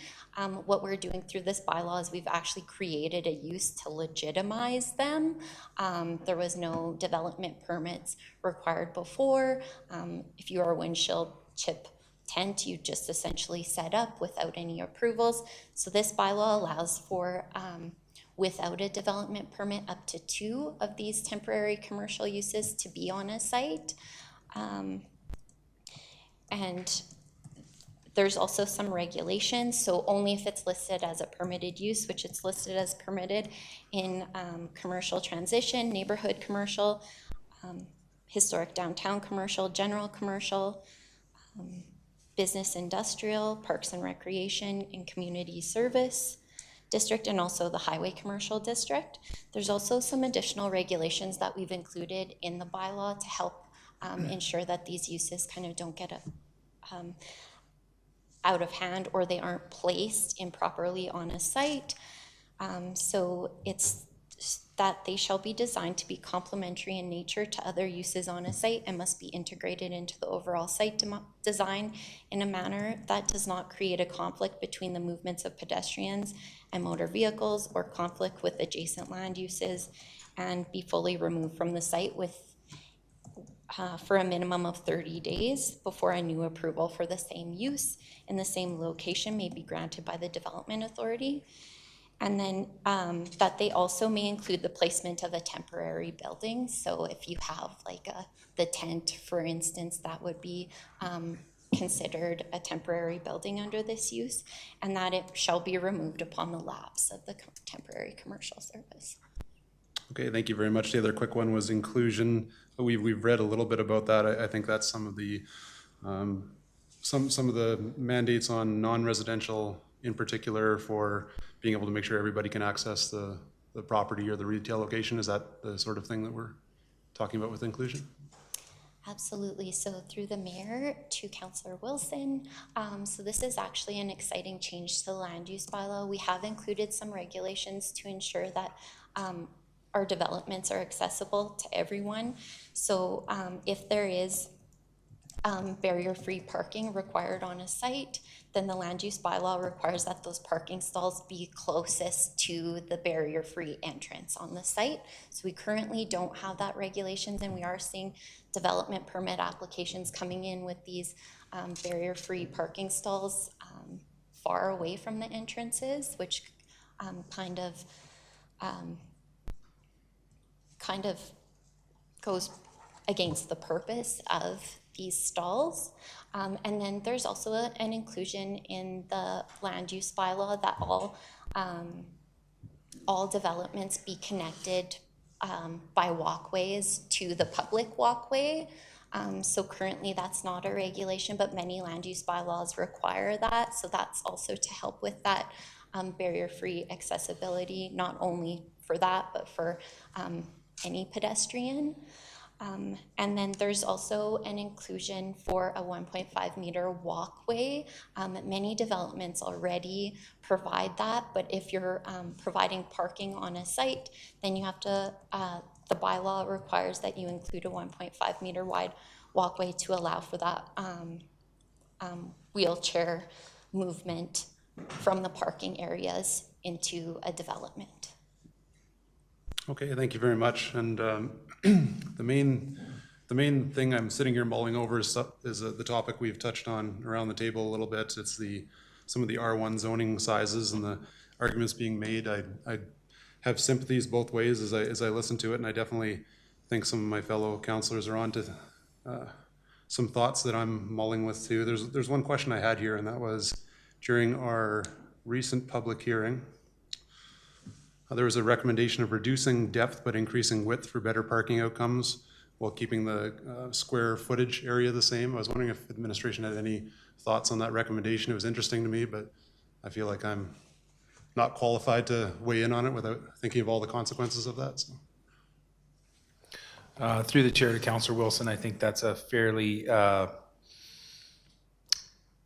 What we're doing through this bylaw is we've actually created a use to legitimize them. There was no development permits required before. If you are a windshield chip tent, you just essentially set up without any approvals. So this bylaw allows for, without a development permit, up to 2 of these temporary commercial uses to be on a site. And there's also some regulations, so only if it's listed as a permitted use, which it's listed as permitted in commercial transition, neighborhood commercial, historic downtown commercial, general commercial, business industrial, parks and recreation, and community service district, and also the highway commercial district. There's also some additional regulations that we've included in the bylaw to help ensure that these uses kind of don't get out of hand, or they aren't placed improperly on a site. So it's that they shall be designed to be complementary in nature to other uses on a site and must be integrated into the overall site design in a manner that does not create a conflict between the movements of pedestrians and motor vehicles or conflict with adjacent land uses, and be fully removed from the site for a minimum of 30 days before a new approval for the same use in the same location may be granted by the development authority. And then that they also may include the placement of a temporary building. So if you have like the tent, for instance, that would be considered a temporary building under this use, and that it shall be removed upon the lapse of the temporary commercial service.
Okay, thank you very much. The other quick one was inclusion. We've read a little bit about that. I think that's some of the some of the mandates on non-residential, in particular, for being able to make sure everybody can access the property or the retail location. Is that the sort of thing that we're talking about with inclusion?
Absolutely. So through the mayor to Councillor Wilson, so this is actually an exciting change to the land use bylaw. We have included some regulations to ensure that our developments are accessible to everyone. So if there is barrier-free parking required on a site, then the land use bylaw requires that those parking stalls be closest to the barrier-free entrance on the site. So we currently don't have that regulations, and we are seeing development permit applications coming in with these barrier-free parking stalls far away from the entrances, which kind of kind of goes against the purpose of these stalls. And then there's also an inclusion in the land use bylaw that all developments be connected by walkways to the public walkway. So currently that's not a regulation, but many land use bylaws require that. So that's also to help with that barrier-free accessibility, not only for that, but for any pedestrian. And then there's also an inclusion for a 1.5 meter walkway. Many developments already provide that, but if you're providing parking on a site, then you have to, the bylaw requires that you include a 1.5 meter wide walkway to allow for that wheelchair movement from the parking areas into a development.
Okay, thank you very much. And the main thing I'm sitting here mulling over is the topic we've touched on around the table a little bit. It's some of the R1 zoning sizes and the arguments being made. I have sympathies both ways as I listen to it, and I definitely think some of my fellow councillors are on to some thoughts that I'm mulling with too. There's one question I had here, and that was during our recent public hearing. There was a recommendation of reducing depth but increasing width for better parking outcomes while keeping the square footage area the same. I was wondering if administration had any thoughts on that recommendation. It was interesting to me, but I feel like I'm not qualified to weigh in on it without thinking of all the consequences of that. So.
Through the chair to Councillor Wilson, I think that's a fairly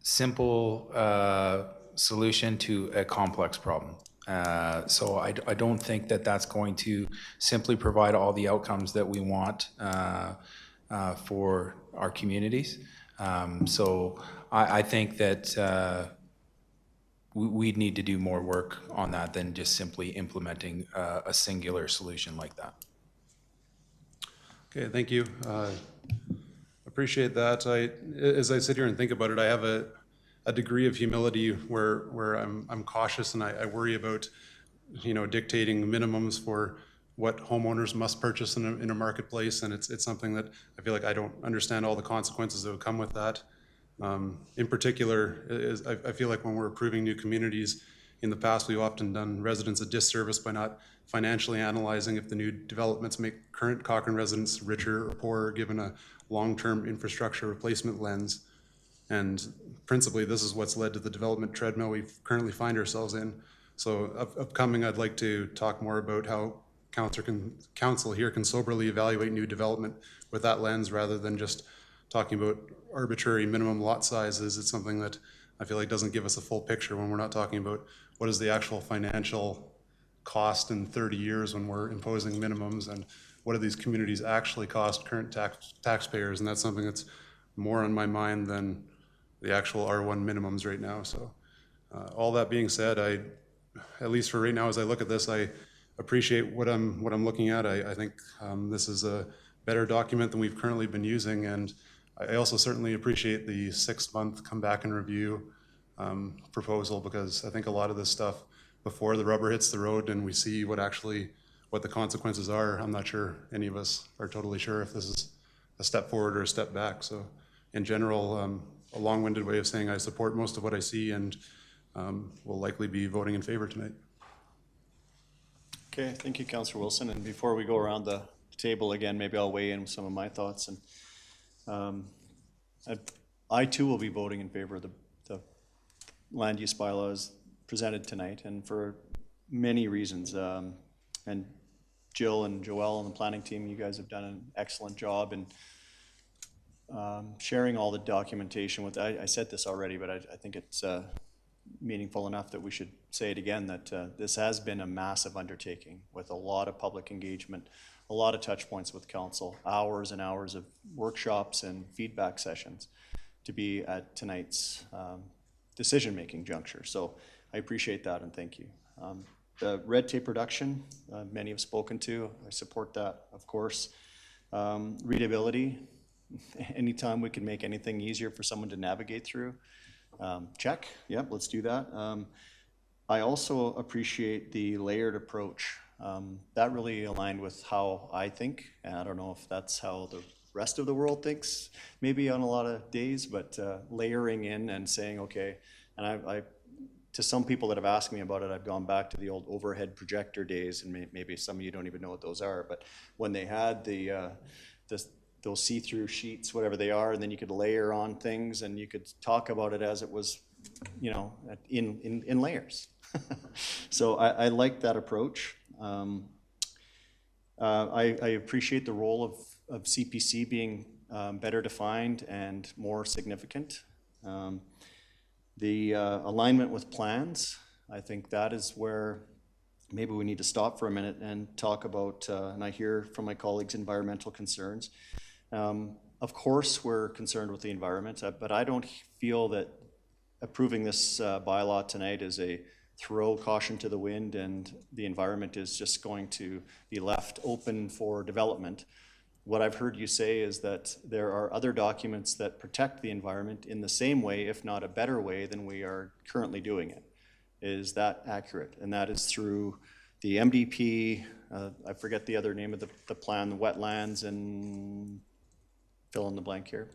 simple solution to a complex problem. So I don't think that that's going to simply provide all the outcomes that we want for our communities. So I think that we'd need to do more work on that than just simply implementing a singular solution like that.
Okay, thank you. Appreciate that. As I sit here and think about it, I have a degree of humility where I'm cautious and I worry about, dictating minimums for what homeowners must purchase in a marketplace, and it's something that I feel like I don't understand all the consequences that would come with that. In particular, I feel like when we're approving new communities, in the past we've often done residents a disservice by not financially analyzing if the new developments make current Cochrane residents richer or poorer, given a long-term infrastructure replacement lens. And principally, this is what's led to the development treadmill we currently find ourselves in. So upcoming, I'd like to talk more about how council here can soberly evaluate new development with that lens rather than just talking about arbitrary minimum lot sizes. It's something that I feel like doesn't give us a full picture when we're not talking about what is the actual financial cost in 30 years when we're imposing minimums, and what do these communities actually cost current taxpayers. And that's something that's more on my mind than the actual R1 minimums right now. So all that being said, at least for right now, as I look at this, I appreciate what I'm looking at. I think this is a better document than we've currently been using, and I also certainly appreciate the 6-month come back and review proposal, because I think a lot of this stuff, before the rubber hits the road and we see what the consequences are, I'm not sure any of us are totally sure if this is a step forward or a step back. So in general, a long-winded way of saying I support most of what I see, and will likely be voting in favor tonight.
Okay, thank you, Councillor Wilson. And before we go around the table again, maybe I'll weigh in with some of my thoughts. And I too will be voting in favor of the land use bylaws presented tonight, and for many reasons. And Jill and Joelle and the planning team, you guys have done an excellent job in sharing all the documentation with, I said this already, but I think it's meaningful enough that we should say it again, that this has been a massive undertaking with a lot of public engagement, a lot of touch points with council, hours and hours of workshops and feedback sessions to be at tonight's decision-making juncture. So I appreciate that and thank you. The red tape reduction, many have spoken to. I support that, of course. Readability, anytime we can make anything easier for someone to navigate through, check. Yep, let's do that. I also appreciate the layered approach That really aligned with how I think, and I don't know if that's how the rest of the world thinks, maybe on a lot of days, but layering in and saying, okay, and I to some people that have asked me about it, I've gone back to the old overhead projector days, and maybe some of you don't even know what those are, but when they had those see-through sheets, whatever they are, and then you could layer on things, and you could talk about it as it was, you know, in layers. So I like that approach. I appreciate the role of CPC being better defined and more significant. The alignment with plans, I think that is where maybe we need to stop for a minute and talk about, and I hear from my colleagues, environmental concerns. Of course, we're concerned with the environment, but I don't feel that approving this bylaw tonight is a throw caution to the wind and the environment is just going to be left open for development. What I've heard you say is that there are other documents that protect the environment in the same way, if not a better way, than we are currently doing it. Is that accurate? And that is through the MDP, I forget the other name of the plan, the wetlands, and fill in the blank here.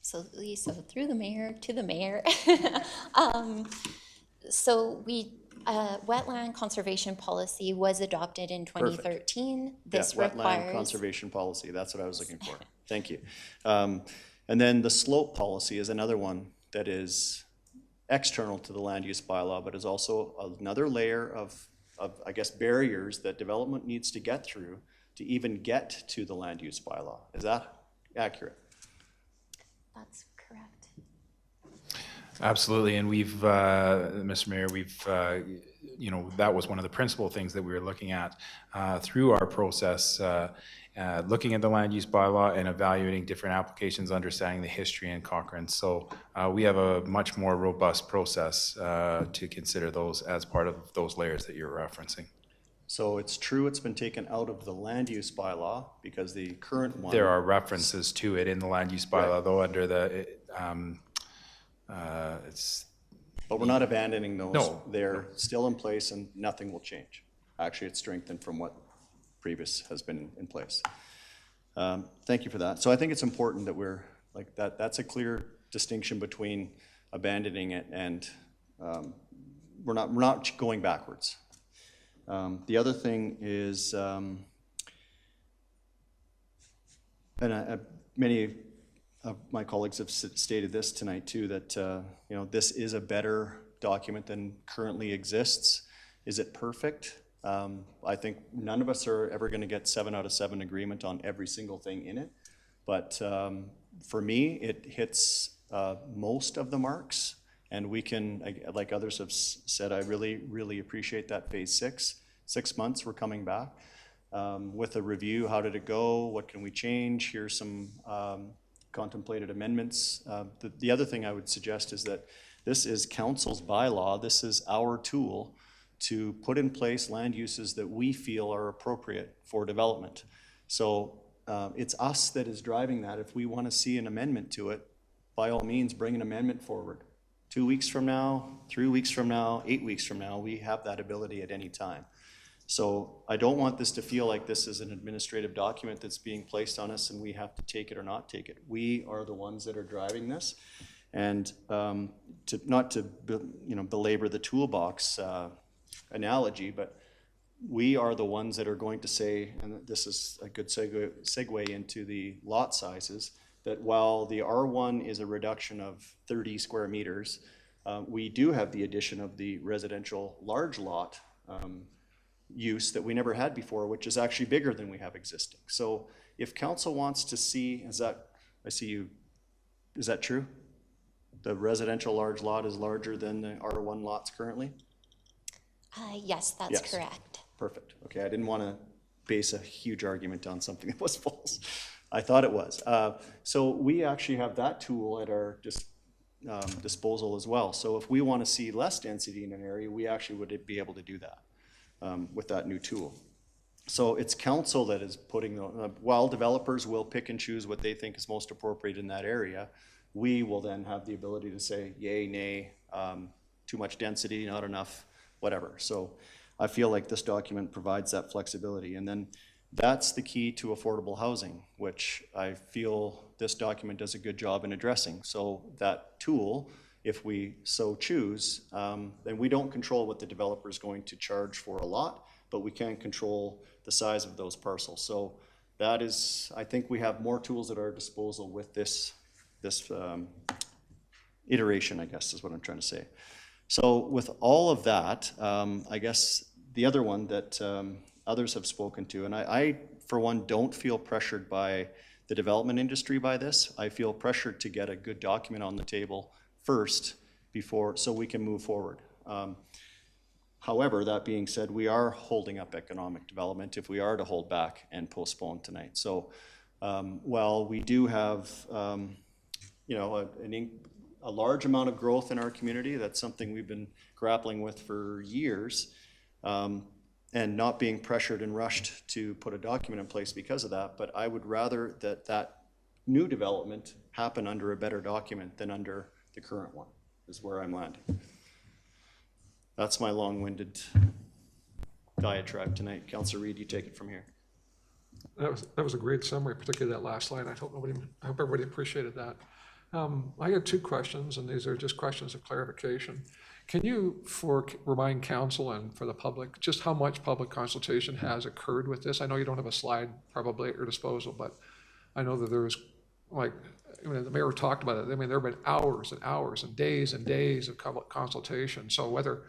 So through the mayor to the mayor. So wetland conservation policy was adopted in 2013. This
yeah,
requires
wetland conservation policy. That's what I was looking for. Thank you. And then the slope policy is another one that is external to the land use bylaw, but is also another layer of I guess, barriers that development needs to get through to even get to the land use bylaw. Is that accurate?
That's correct.
Absolutely, and we've, Mr. Mayor, we've, you know, that was one of the principal things that we were looking at through our process, looking at the land use bylaw and evaluating different applications, understanding the history in Cochrane. So we have a much more robust process to consider those as part of those layers that you're referencing.
So it's true it's been taken out of the land use bylaw because the current one...
There are references to it in the land use bylaw, right, though under the...
But we're not abandoning those.
No.
They're still in place and nothing will change. Actually, it's strengthened from what previous has been in place. Thank you for that. So I think it's important that we're like that. That's a clear distinction between abandoning it and we're not going backwards. The other thing is, and many of my colleagues have stated this tonight too, that you know, this is a better document than currently exists. Is it perfect? I think none of us are ever going to get 7 out of 7 agreement on every single thing in it, but for me, it hits most of the marks, and we can, like others have said, I really appreciate that phase 6 months. We're coming back with a review. How did it go? What can we change? Here's some contemplated amendments. The other thing I would suggest is that this is council's bylaw. This is our tool to put in place land uses that we feel are appropriate for development. So it's us that is driving that. If we want to see an amendment to it, by all means, bring an amendment forward. 2 weeks from now, 3 weeks from now, 8 weeks from now, we have that ability at any time. So I don't want this to feel like this is an administrative document that's being placed on us and we have to take it or not take it. We are the ones that are driving this. And not to belabor the toolbox analogy, but we are the ones that are going to say, and this is a good segue into the lot sizes, that while the R1 is a reduction of 30 square meters, we do have the addition of the residential large lot use that we never had before, which is actually bigger than we have existing. So if council wants to see, is that true? The residential large lot is larger than the R1 lots currently?
Yes, that's correct.
Perfect. Okay, I didn't want to base a huge argument on something that was false. I thought it was. So we actually have that tool at our disposal as well. So if we want to see less density in an area, we actually would be able to do that with that new tool. So it's council that is putting, while developers will pick and choose what they think is most appropriate in that area, we will then have the ability to say yay, nay, too much density, not enough, whatever. So I feel like this document provides that flexibility. And then that's the key to affordable housing, which I feel this document does a good job in addressing. So that tool, if we so choose, then we don't control what the developer is going to charge for a lot, but we can control the size of those parcels. So that is, I think we have more tools at our disposal with this iteration, I guess is what I'm trying to say. So with all of that, I guess the other one that others have spoken to, and I, for one, don't feel pressured by the development industry by this. I feel pressured to get a good document on the table first before, so we can move forward. However, that being said, we are holding up economic development if we are to hold back and postpone tonight. So while we do have, you know, a large amount of growth in our community, that's something we've been grappling with for years, and not being pressured and rushed to put a document in place because of that. But I would rather that that new development happen under a better document than under the current one, is where I'm landing. That's my long-winded diatribe tonight. Councillor Reid, you take it from here.
That was a great summary, particularly that last line. I hope everybody appreciated that. I have two questions, and these are just questions of clarification. Can you remind council and for the public just how much public consultation has occurred with this? I know you don't have a slide probably at your disposal, but I know that there was, like, I mean, the mayor talked about it. I mean, there have been hours and hours and days of public consultation. So whether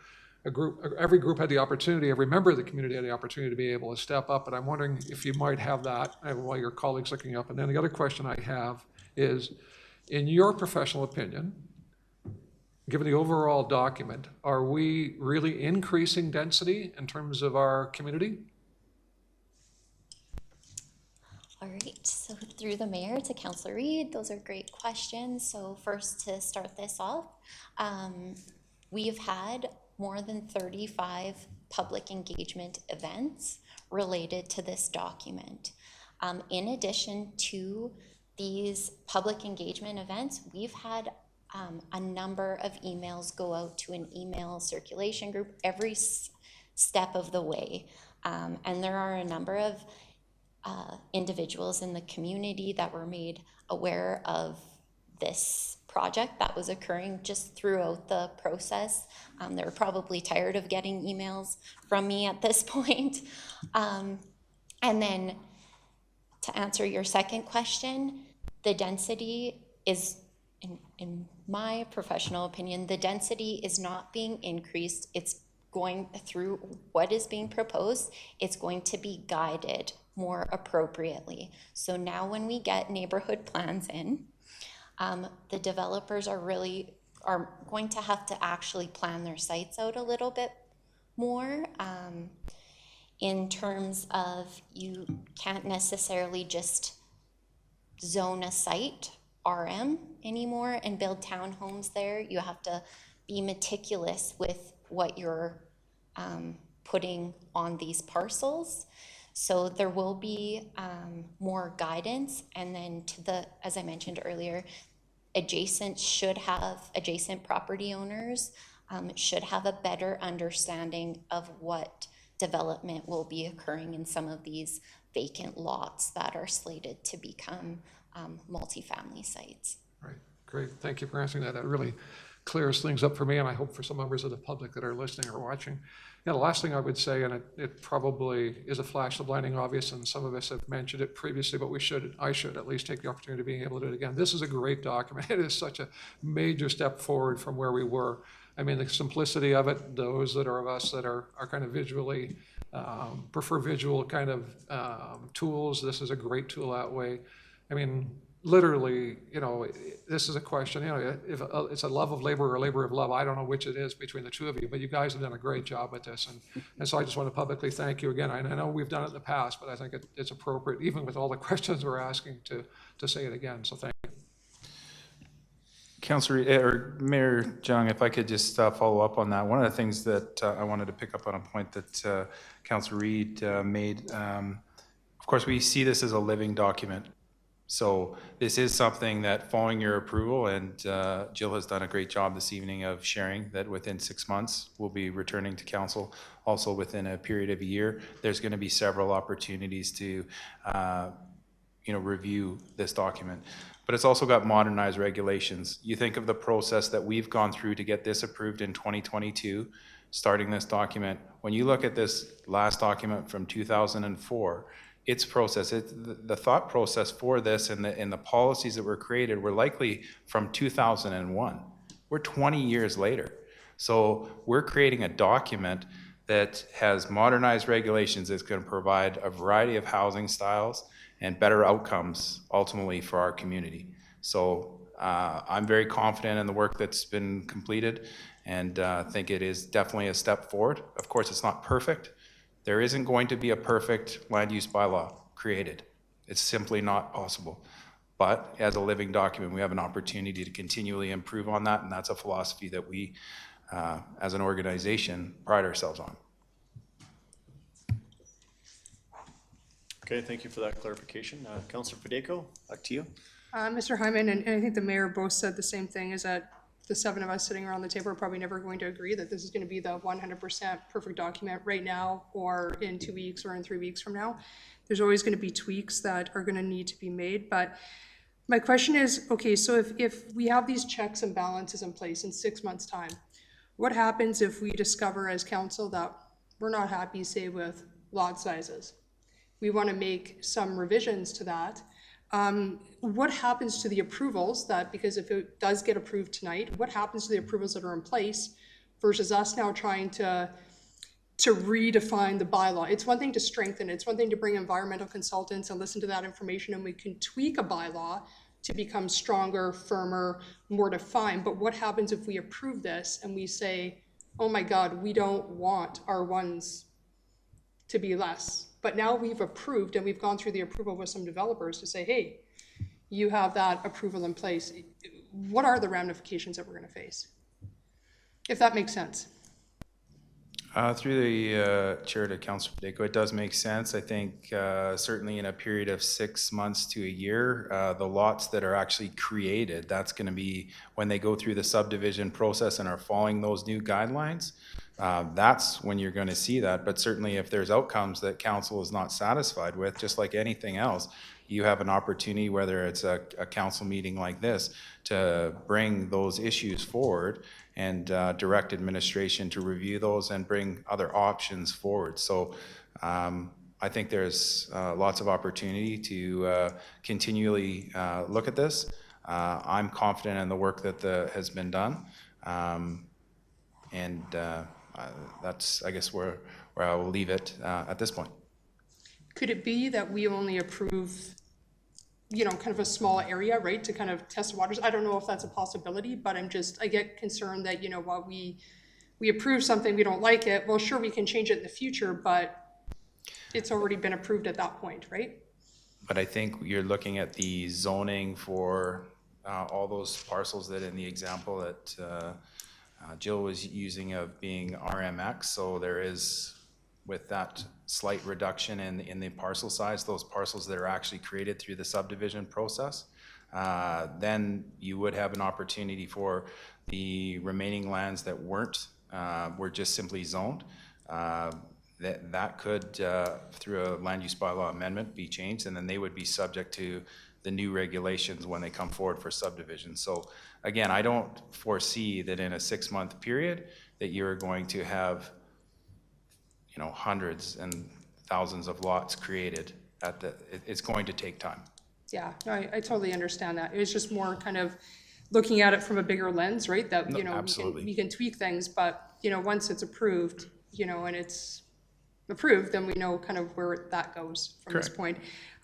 every group had the opportunity, every member of the community had the opportunity to be able to step up, but I'm wondering if you might have that while your colleagues looking up. And then the other question I have is, in your professional opinion, given the overall document, are we really increasing density in terms of our community?
All right, so through the mayor to Councillor Reid, those are great questions. So first, to start this off, we've had more than 35 public engagement events related to this document. In addition to these public engagement events, we've had a number of emails go out to an email circulation group every step of the way. And there are a number of individuals in the community that were made aware of this project that was occurring just throughout the process. They were probably tired of getting emails from me at this point. And then to answer your second question, the density is, in my professional opinion, the density is not being increased. It's going through what is being proposed. It's going to be guided more appropriately. So now when we get neighborhood plans in, the developers are going to have to actually plan their sites out a little bit more, in terms of you can't necessarily just zone a site RM anymore and build townhomes there. You have to be meticulous with what you're putting on these parcels. So there will be more guidance, and then as I mentioned earlier, adjacent property owners should have a better understanding of what development will be occurring in some of these vacant lots that are slated to become multifamily sites.
Right, great. Thank you for answering that. That really clears things up for me, and I hope for some members of the public that are listening or watching. Yeah, the last thing I would say, and it probably is a flash of blinding obvious, and some of us have mentioned it previously, but I should at least take the opportunity of being able to do it again. This is a great document. It is such a major step forward from where we were. I mean, the simplicity of it, those that are of us that are kind of visually, prefer visual kind of tools, this is a great tool that way. I mean, literally, this is a question, if it's a love of labor or a labor of love, I don't know which it is between the two of you, but you guys have done a great job with this. And so I just want to publicly thank you again. I know we've done it in the past, but I think it's appropriate, even with all the questions we're asking, to say it again. So thank you.
Councillor, or Mayor Jung, if I could just follow up on that. One of the things that I wanted to pick up on a point that Councillor Reid made, of course, we see this as a living document. So this is something that, following your approval, and Jill has done a great job this evening of sharing that within 6 months, we'll be returning to council. Also within a period of a year, there's going to be several opportunities to review this document. But it's also got modernized regulations. You think of the process that we've gone through to get this approved in 2022, starting this document. When you look at this last document from 2004, its process, the thought process for this and the policies that were created were likely from 2001. We're 20 years later. So we're creating a document that has modernized regulations that's going to provide a variety of housing styles and better outcomes ultimately for our community. So I'm very confident in the work that's been completed, and think it is definitely a step forward. Of course, it's not perfect. There isn't going to be a perfect land use bylaw created. It's simply not possible. But as a living document, we have an opportunity to continually improve on that, and that's a philosophy that we, as an organization, pride ourselves on.
Okay, thank you for that clarification. Councillor Federico, back to you.
Mr. Hyman, and I think the mayor both said the same thing, is that the 7 of us sitting around the table are probably never going to agree that this is going to be the 100% perfect document right now, or in 2 weeks, or in 3 weeks from now. There's always going to be tweaks that are going to need to be made. But my question is, okay, so if we have these checks and balances in place in 6 months' time, what happens if we discover as council that we're not happy, say, with lot sizes? We want to make some revisions to that. What happens to the approvals that, because if it does get approved tonight, what happens to the approvals that are in place versus us now trying to redefine the bylaw? It's one thing to strengthen it. It's one thing to bring environmental consultants and listen to that information, and we can tweak a bylaw to become stronger, firmer, more defined. But what happens if we approve this and we say, oh my God, we don't want our ones to be less? But now we've approved, and we've gone through the approval with some developers to say, hey, you have that approval in place. What are the ramifications that we're going to face? If that makes sense.
Through the chair to Councillor Federico, it does make sense. I think certainly in a period of 6 months to a year, the lots that are actually created, that's going to be when they go through the subdivision process and are following those new guidelines. That's when you're going to see that. But certainly if there's outcomes that council is not satisfied with, just like anything else, you have an opportunity, whether it's a council meeting like this, to bring those issues forward and direct administration to review those and bring other options forward. So I think there's lots of opportunity to continually look at this. I'm confident in the work that has been done. That's, I guess, where I will leave it at this point.
Could it be that we only approve, kind of a small area, right, to kind of test the waters? I don't know if that's a possibility, but I get concerned that, while we approve something, we don't like it. Well, sure, we can change it in the future, but it's already been approved at that point, right?
But I think you're looking at the zoning for all those parcels that in the example that Jill was using of being RMX. So there is, with that slight reduction in the parcel size, those parcels that are actually created through the subdivision process, then you would have an opportunity for the remaining lands that were just simply zoned. That could, through a land use bylaw amendment, be changed, and then they would be subject to the new regulations when they come forward for subdivision. So again, I don't foresee that in a 6-month period that you're going to have hundreds and thousands of lots created it's going to take time.
Yeah, no, I totally understand that. It was just more kind of looking at it from a bigger lens, right? That,
absolutely.
we can tweak things, but, once it's approved, and it's approved, then we know kind of where that goes from
Correct.
This point.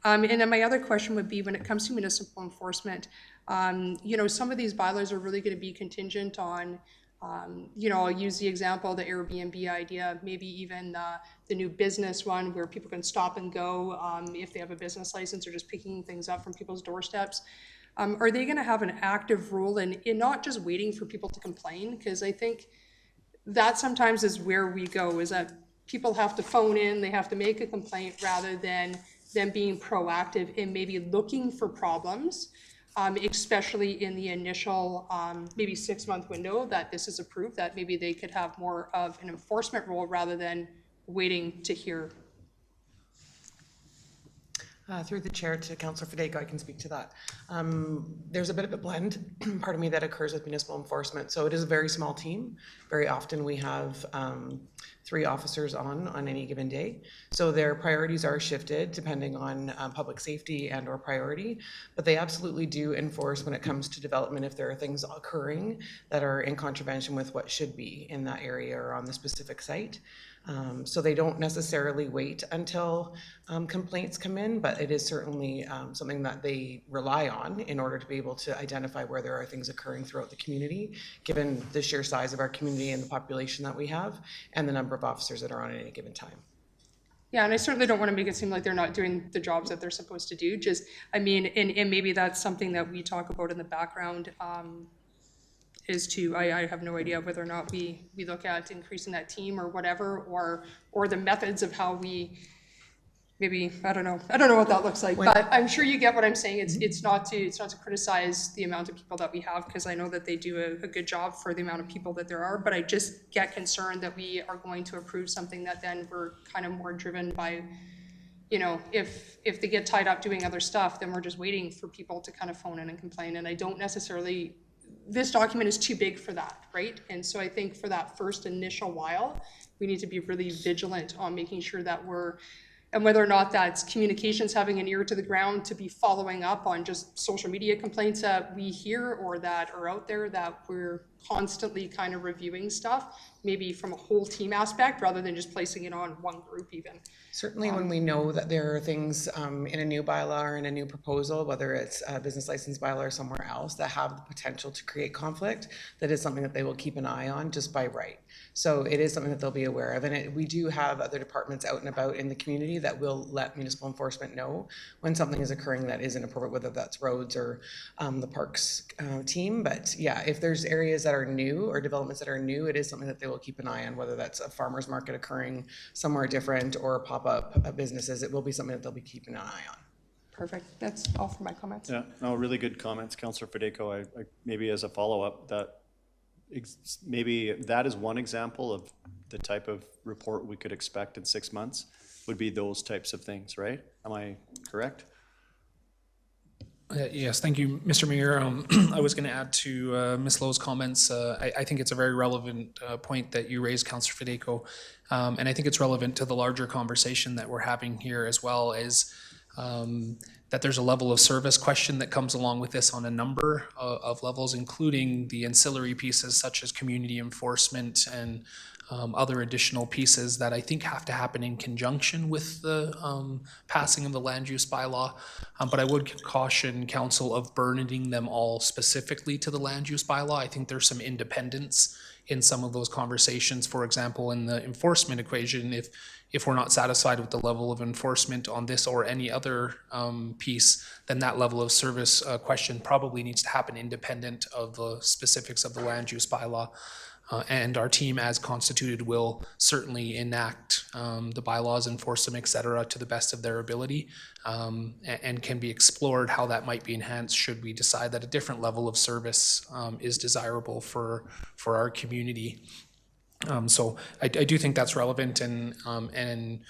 And then my other question would be, when it comes to municipal enforcement, some of these bylaws are really going to be contingent on, I'll use the example, the Airbnb idea, maybe even the new business one where people can stop and go if they have a business license or just picking things up from people's doorsteps. Are they going to have an active role in not just waiting for people to complain? Because I think that sometimes is where we go, is that people have to phone in, they have to make a complaint rather than them being proactive in maybe looking for problems, especially in the initial maybe 6-month window that this is approved, that maybe they could have more of an enforcement role rather than waiting to hear.
Through the chair to Councillor Fideko, I can speak to that. There's a bit of a blend, pardon me, that occurs with municipal enforcement. So it is a very small team. Very often we have 3 officers on any given day. So their priorities are shifted depending on public safety and or priority, but they absolutely do enforce when it comes to development if there are things occurring that are in contravention with what should be in that area or on the specific site. So they don't necessarily wait until complaints come in, but it is certainly something that they rely on in order to be able to identify where there are things occurring throughout the community, given the sheer size of our community and the population that we have and the number of officers that are on at any given time.
Yeah, and I certainly don't want to make it seem like they're not doing the jobs that they're supposed to do. Just, I mean, and maybe that's something that we talk about in the background, is to, I have no idea whether or not we look at increasing that team or whatever, or the methods of how we, maybe, I don't know what that looks like, but I'm sure you get what I'm saying. It's not to criticize the amount of people that we have, because I know that they do a good job for the amount of people that there are, but I just get concerned that we are going to approve something that then we're kind of more driven by, you know, if they get tied up doing other stuff, then we're just waiting for people to kind of phone in and complain. And I don't necessarily, this document is too big for that, right? And so I think for that first initial while, we need to be really vigilant on making sure that and whether or not that's communications having an ear to the ground to be following up on just social media complaints that we hear or that are out there, that we're constantly kind of reviewing stuff, maybe from a whole team aspect rather than just placing it on one group even.
Certainly when we know that there are things in a new bylaw or in a new proposal, whether it's a business license bylaw or somewhere else, that have the potential to create conflict, that is something that they will keep an eye on just by right. So it is something that they'll be aware of. And we do have other departments out and about in the community that will let municipal enforcement know when something is occurring that is inappropriate, whether that's roads or the parks team. But yeah, if there's areas that are new or developments that are new, it is something that they will keep an eye on, whether that's a farmer's market occurring somewhere different or pop-up businesses. It will be something that they'll be keeping an eye on.
Perfect. That's all for my comments.
Yeah, no, really good comments, Councillor Fideko. I maybe as a follow-up, that maybe that is one example of the type of report we could expect in 6 months, would be those types of things, right? Am I correct?
Yes, thank you, Mr. Mayor. I was going to add to Ms. Lowe's comments. I think it's a very relevant point that you raised, Councillor Fideko, and I think it's relevant to the larger conversation that we're having here as well, is that there's a level of service question that comes along with this on a number of levels, including the ancillary pieces such as community enforcement and other additional pieces that I think have to happen in conjunction with the passing of the land use bylaw. But I would caution council of burdening them all specifically to the land use bylaw. I think there's some independence in some of those conversations. For example, in the enforcement equation, if we're not satisfied with the level of enforcement on this or any other piece, then that level of service question probably needs to happen independent of the specifics of the land use bylaw. And our team as constituted will certainly enact the bylaws, enforce them, et cetera, to the best of their ability, and can be explored how that might be enhanced should we decide that a different level of service is desirable for our community. So I do think that's relevant, and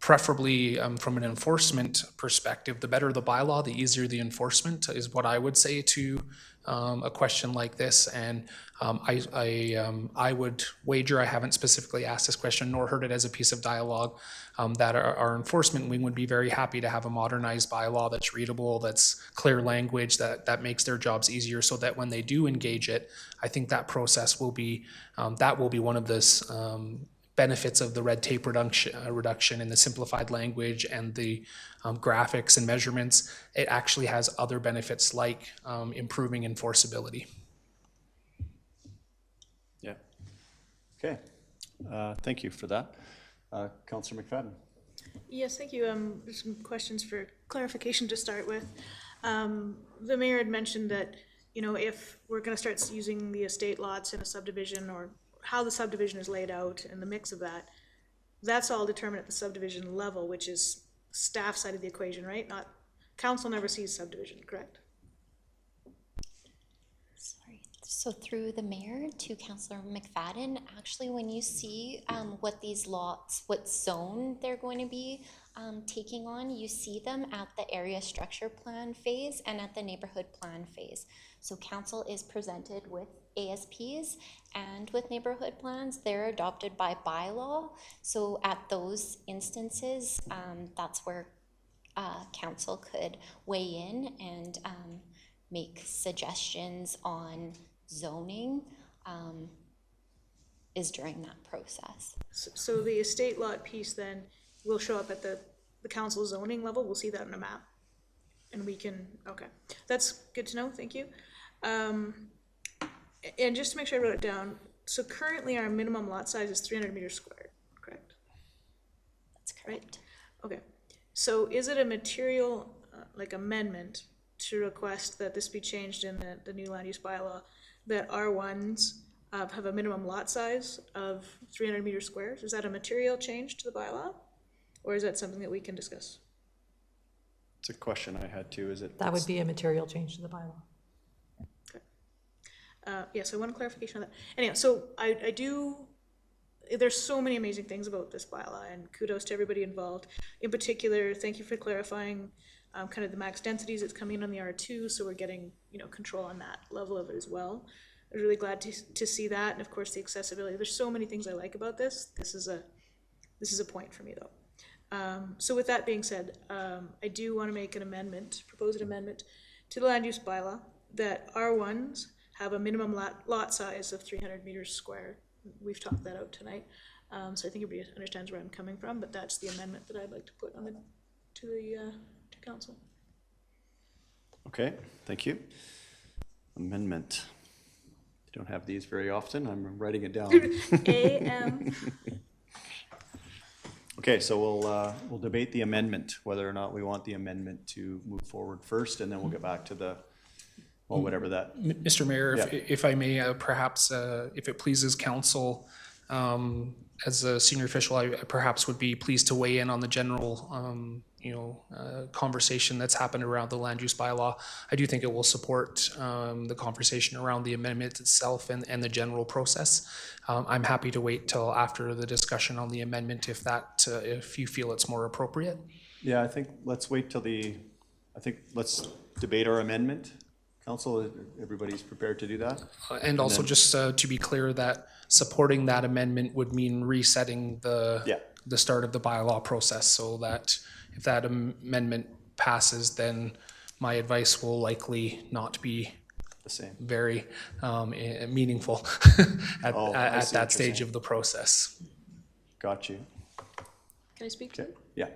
preferably from an enforcement perspective, the better the bylaw, the easier the enforcement is what I would say to a question like this. And I would wager, I haven't specifically asked this question nor heard it as a piece of dialogue, that our enforcement wing would be very happy to have a modernized bylaw that's readable, that's clear language, that makes their jobs easier, so that when they do engage it, I think that process will be, one of the benefits of the red tape reduction and the simplified language and the graphics and measurements. It actually has other benefits like improving enforceability.
Yeah. Okay. Thank you for that. Councillor McFadden.
Yes, thank you. There's some questions for clarification to start with. The mayor had mentioned that, you know, if we're going to start using the estate lots in a subdivision, or how the subdivision is laid out and the mix of that, that's all determined at the subdivision level, which is staff side of the equation, right? Not, council never sees subdivision, correct?
Sorry. So through the mayor to Councillor McFadden, actually, when you see what these lots, what zone they're going to be taking on, you see them at the area structure plan phase and at the neighborhood plan phase. So council is presented with ASPs and with neighborhood plans. They're adopted by bylaw. So at those instances, that's where council could weigh in and make suggestions on zoning is during that process.
So the estate lot piece then will show up at the council zoning level. We'll see that on a map. And we can, okay, that's good to know, thank you. And just to make sure I wrote it down, so currently our minimum lot size is 300 meters squared, correct?
That's correct.
Okay, so is it a material, like amendment to request that this be changed in the new land use bylaw, that R1s have a minimum lot size of 300 meters squared? Is that a material change to the bylaw? Or is that something that we can discuss?
It's a question I had too, is it?
That would be a material change to the bylaw.
Yeah, so I want a clarification on that. Anyhow, so I do, there's so many amazing things about this bylaw, and kudos to everybody involved. In particular, thank you for clarifying kind of the max densities that's coming in on the R2, so we're getting, you know, control on that level of it as well. I was really glad to see that, and of course the accessibility. There's so many things I like about this. This is a point for me though. So with that being said, I do want to make an amendment, propose an amendment to the land use bylaw that R1s have a minimum lot size of 300 meters square. We've talked that out tonight. So I think everybody understands where I'm coming from, but that's the amendment that I'd like to put on to council.
Okay, thank you. Amendment. You don't have these very often. I'm writing it down.
AM.
Okay, so we'll debate the amendment, whether or not we want the amendment to move forward first, and then we'll get back to the, well, whatever that.
Mr. Mayor,
Yeah.
if I may, perhaps if it pleases council, as a senior official, I perhaps would be pleased to weigh in on the general, conversation that's happened around the land use bylaw. I do think it will support the conversation around the amendment itself and the general process. I'm happy to wait till after the discussion on the amendment if you feel it's more appropriate.
Yeah, I think let's wait till let's debate our amendment. Council, everybody's prepared to do that?
And also just to be clear that supporting that amendment would mean resetting the start of the bylaw process, so that if that amendment passes, then my advice will likely not be
the same,
very meaningful at that stage of the process.
Got you.
Can I speak to it?
Yeah,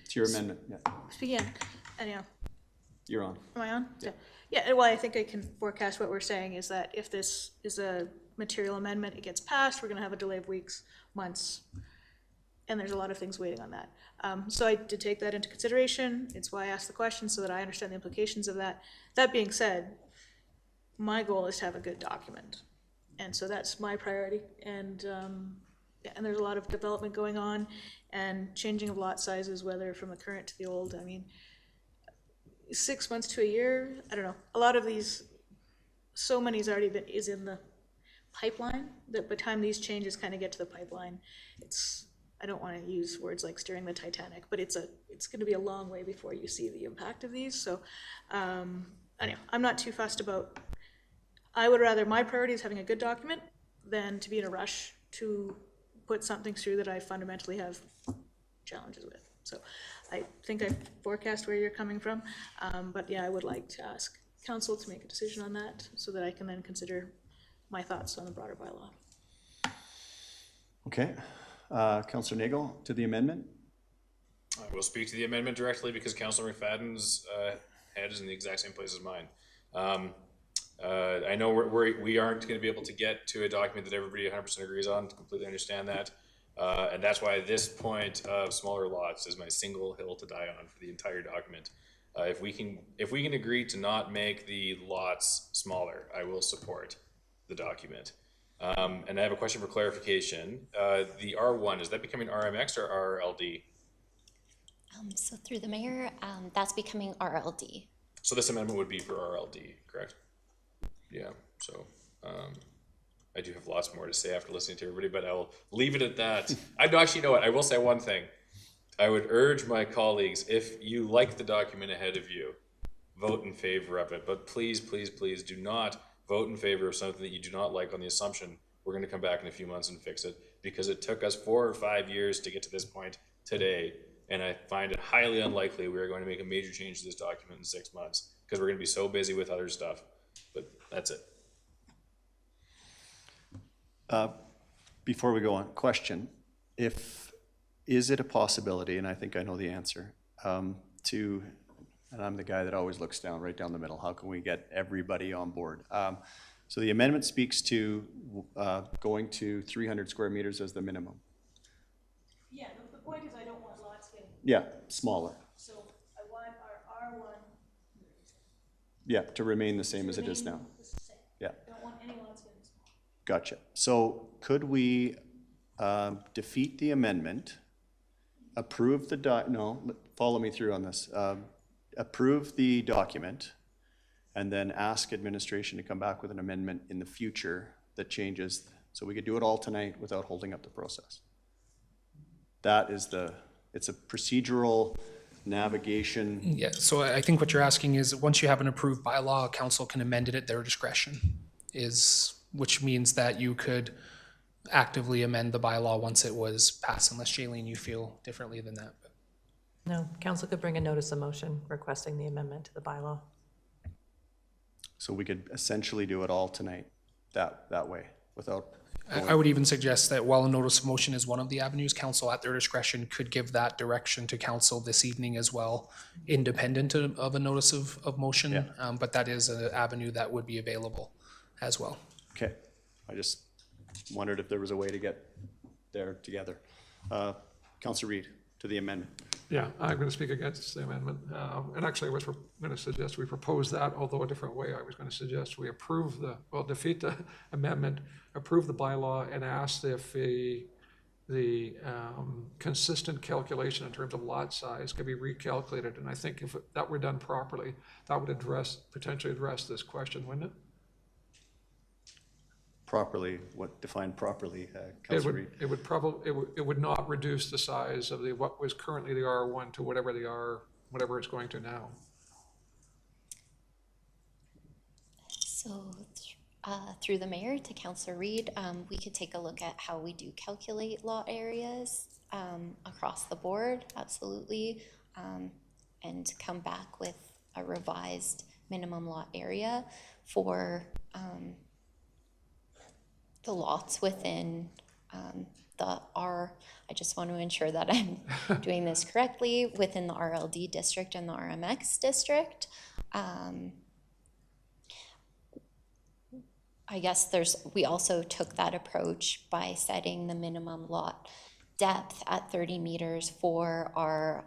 it's your amendment, yeah.
Speak in. Anyhow.
You're on.
Am I on? Yeah. Yeah, well, I think I can forecast what we're saying is that if this is a material amendment, it gets passed, we're gonna have a delay of weeks, months, and there's a lot of things waiting on that. So I did take that into consideration. It's why I asked the question, so that I understand the implications of that. That being said, my goal is to have a good document. And so that's my priority. And there's a lot of development going on and changing of lot sizes, whether from the current to the old. I mean, 6 months to a year, I don't know. A lot of these, so many's already is in the pipeline, that by the time these changes kind of get to the pipeline, I don't want to use words like steering the Titanic, but it's going to be a long way before you see the impact of these. So anyway, I'm not too fussed about, I would rather, my priority is having a good document than to be in a rush to put something through that I fundamentally have challenges with. So I think I forecast where you're coming from, but yeah, I would like to ask council to make a decision on that so that I can then consider my thoughts on the broader bylaw.
Okay, Councillor Nagel to the amendment.
I will speak to the amendment directly because Councillor McFadden's head is in the exact same place as mine. I know we aren't going to be able to get to a document that everybody 100% agrees on. Completely understand that. And that's why this point of smaller lots is my single hill to die on for the entire document. If we can agree to not make the lots smaller, I will support the document. And I have a question for clarification. The R1, is that becoming RMX or RLD?
So through the mayor, that's becoming RLD.
So this amendment would be for RLD, correct? Yeah, so, I do have lots more to say after listening to everybody, but I'll leave it at that. Actually, you know what, I will say one thing. I would urge my colleagues, if you like the document ahead of you, vote in favor of it, but please, please, please do not vote in favor of something that you do not like on the assumption we're gonna come back in a few months and fix it, because it took us 4 or 5 years to get to this point today, and I find it highly unlikely we are going to make a major change to this document in 6 months, because we're gonna be so busy with other stuff, but that's it.
Before we go on, question, is it a possibility, and I think I know the answer, and I'm the guy that always looks down, right down the middle, how can we get everybody on board? So the amendment speaks to going to 300 square meters as the minimum.
Yeah, the point is I don't want lots getting,
Yeah, smaller.
so I want our R1
Yeah, to remain the same as it is now.
the same.
Yeah,
I don't want any lots getting small.
gotcha. So could we defeat the amendment, approve the follow me through on this. Approve the document, and then ask administration to come back with an amendment in the future that changes, so we could do it all tonight without holding up the process. That is it's a procedural navigation.
Yeah, so I think what you're asking is, once you have an approved bylaw, council can amend it at their discretion, which means that you could actively amend the bylaw once it was passed, unless Jaylene, you feel differently than that.
No, council could bring a notice of motion requesting the amendment to the bylaw.
So we could essentially do it all tonight, that way, without.
I would even suggest that while a notice of motion is one of the avenues, council at their discretion could give that direction to council this evening as well, independent of a notice of motion.
Yeah.
But that is an avenue that would be available as well.
Okay, I just wondered if there was a way to get there together. Councillor Reid, to the amendment.
Yeah, I'm going to speak against the amendment. And actually, I was going to suggest we propose that, although a different way. I was going to suggest we defeat the amendment, approve the bylaw, and ask if the consistent calculation in terms of lot size can be recalculated. And I think if that were done properly, that would potentially address this question, wouldn't it?
Properly, define properly, Councillor Reid?
It would not reduce the size of what was currently the R1 to whatever it's going to now.
So through the mayor to Councillor Reid, we could take a look at how we do calculate lot areas across the board, absolutely, and come back with a revised minimum lot area for the lots within I just want to ensure that I'm doing this correctly, within the RLD district and the RMX district. I guess we also took that approach by setting the minimum lot depth at 30 meters for our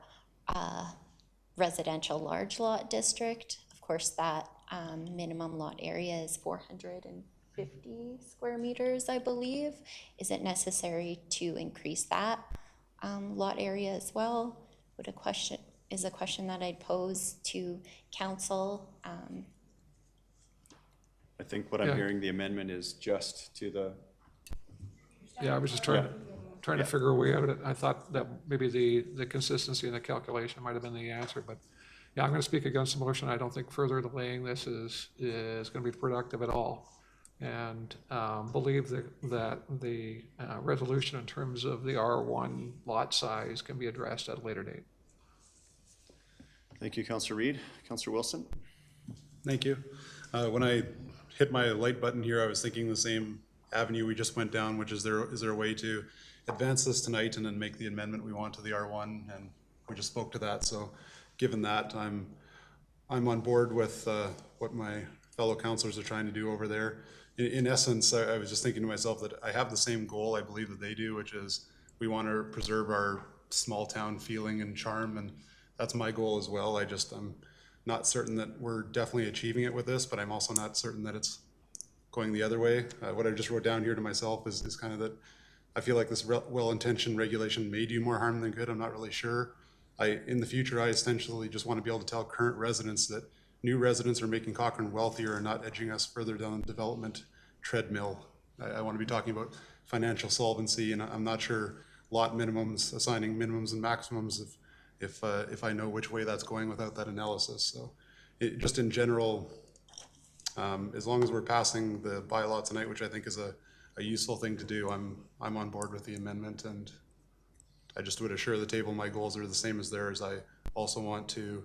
residential large lot district. Of course, that minimum lot area is 450 square meters, I believe. Is it necessary to increase that lot area as well? Is a question that I'd pose to council.
I think what I'm hearing, the amendment is just to the.
Yeah, I was just trying to figure a way out of it. I thought that maybe the consistency in the calculation might have been the answer, but yeah, I'm going to speak against the motion. I don't think further delaying this is going to be productive at all, and believe that the resolution in terms of the R1 lot size can be addressed at a later date.
Thank you, Councillor Reid. Councillor Wilson?
Thank you. When I hit my light button here, I was thinking the same avenue we just went down, which is there a way to advance this tonight and then make the amendment we want to the R1, and we just spoke to that. So given that, I'm on board with what my fellow councillors are trying to do over there. In essence, I was just thinking to myself that I have the same goal I believe that they do, which is we want to preserve our small town feeling and charm, and that's my goal as well. I'm not certain that we're definitely achieving it with this, but I'm also not certain that it's going the other way. What I just wrote down here to myself is kind of that I feel like this well-intentioned regulation may do more harm than good. I'm not really sure. in the future, I essentially just want to be able to tell current residents that new residents are making Cochrane wealthier and not edging us further down the development treadmill. I want to be talking about financial solvency, and I'm not sure lot minimums, assigning minimums and maximums if I know which way that's going without that analysis. So just in general, as long as we're passing the bylaw tonight, which I think is a useful thing to do, I'm on board with the amendment, and I just would assure the table my goals are the same as theirs. I also want to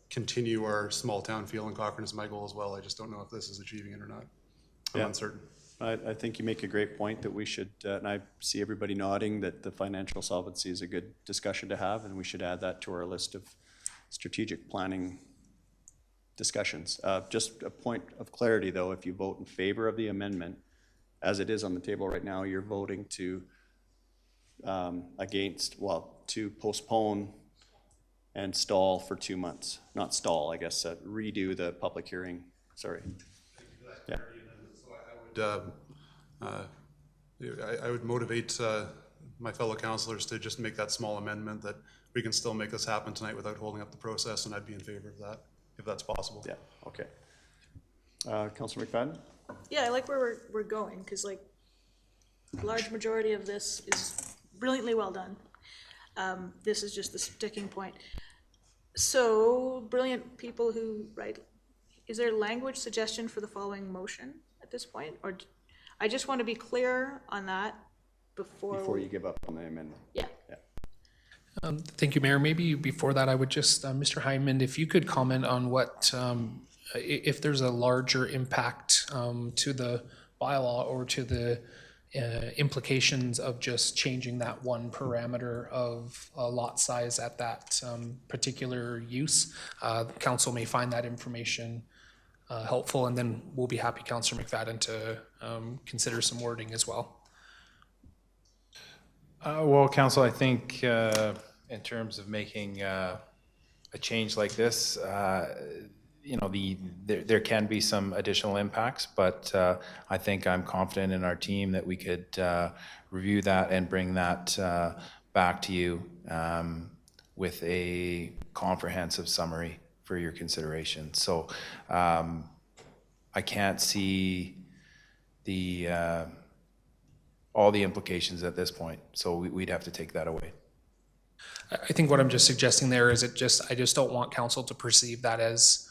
continue our small town feel in Cochrane as my goal as well. I just don't know if this is achieving it or not. I'm uncertain.
I think you make a great point that we should, and I see everybody nodding, that the financial solvency is a good discussion to have, and we should add that to our list of strategic planning discussions. Just a point of clarity though, if you vote in favor of the amendment, as it is on the table right now, you're voting to to postpone and stall for 2 months. Not stall, I guess, redo the public hearing, sorry. Yeah.
I would motivate my fellow councillors to just make that small amendment that we can still make this happen tonight without holding up the process, and I'd be in favor of that, if that's possible.
Yeah, okay. Councillor McFadden?
Yeah, I like where we're going, because like, large majority of this is brilliantly well done. This is just the sticking point. So, brilliant people who write, is there language suggestion for the following motion at this point? Or I just want to be clear on that before
You give up on the amendment.
Yeah.
Thank you, Mayor. Maybe before that, I would just, Mr. Hyman, if you could comment on what, if there's a larger impact to the bylaw or to the implications of just changing that one parameter of lot size at that particular use. Council may find that information helpful, and then we'll be happy, Councillor McFadden, to consider some wording as well.
Well, Council, I think in terms of making a change like this, you know, there can be some additional impacts, but I think I'm confident in our team that we could review that and bring that back to you with a comprehensive summary for your consideration. So I can't see all the implications at this point, so we'd have to take that away.
I think what I'm just suggesting there is I just don't want council to perceive that as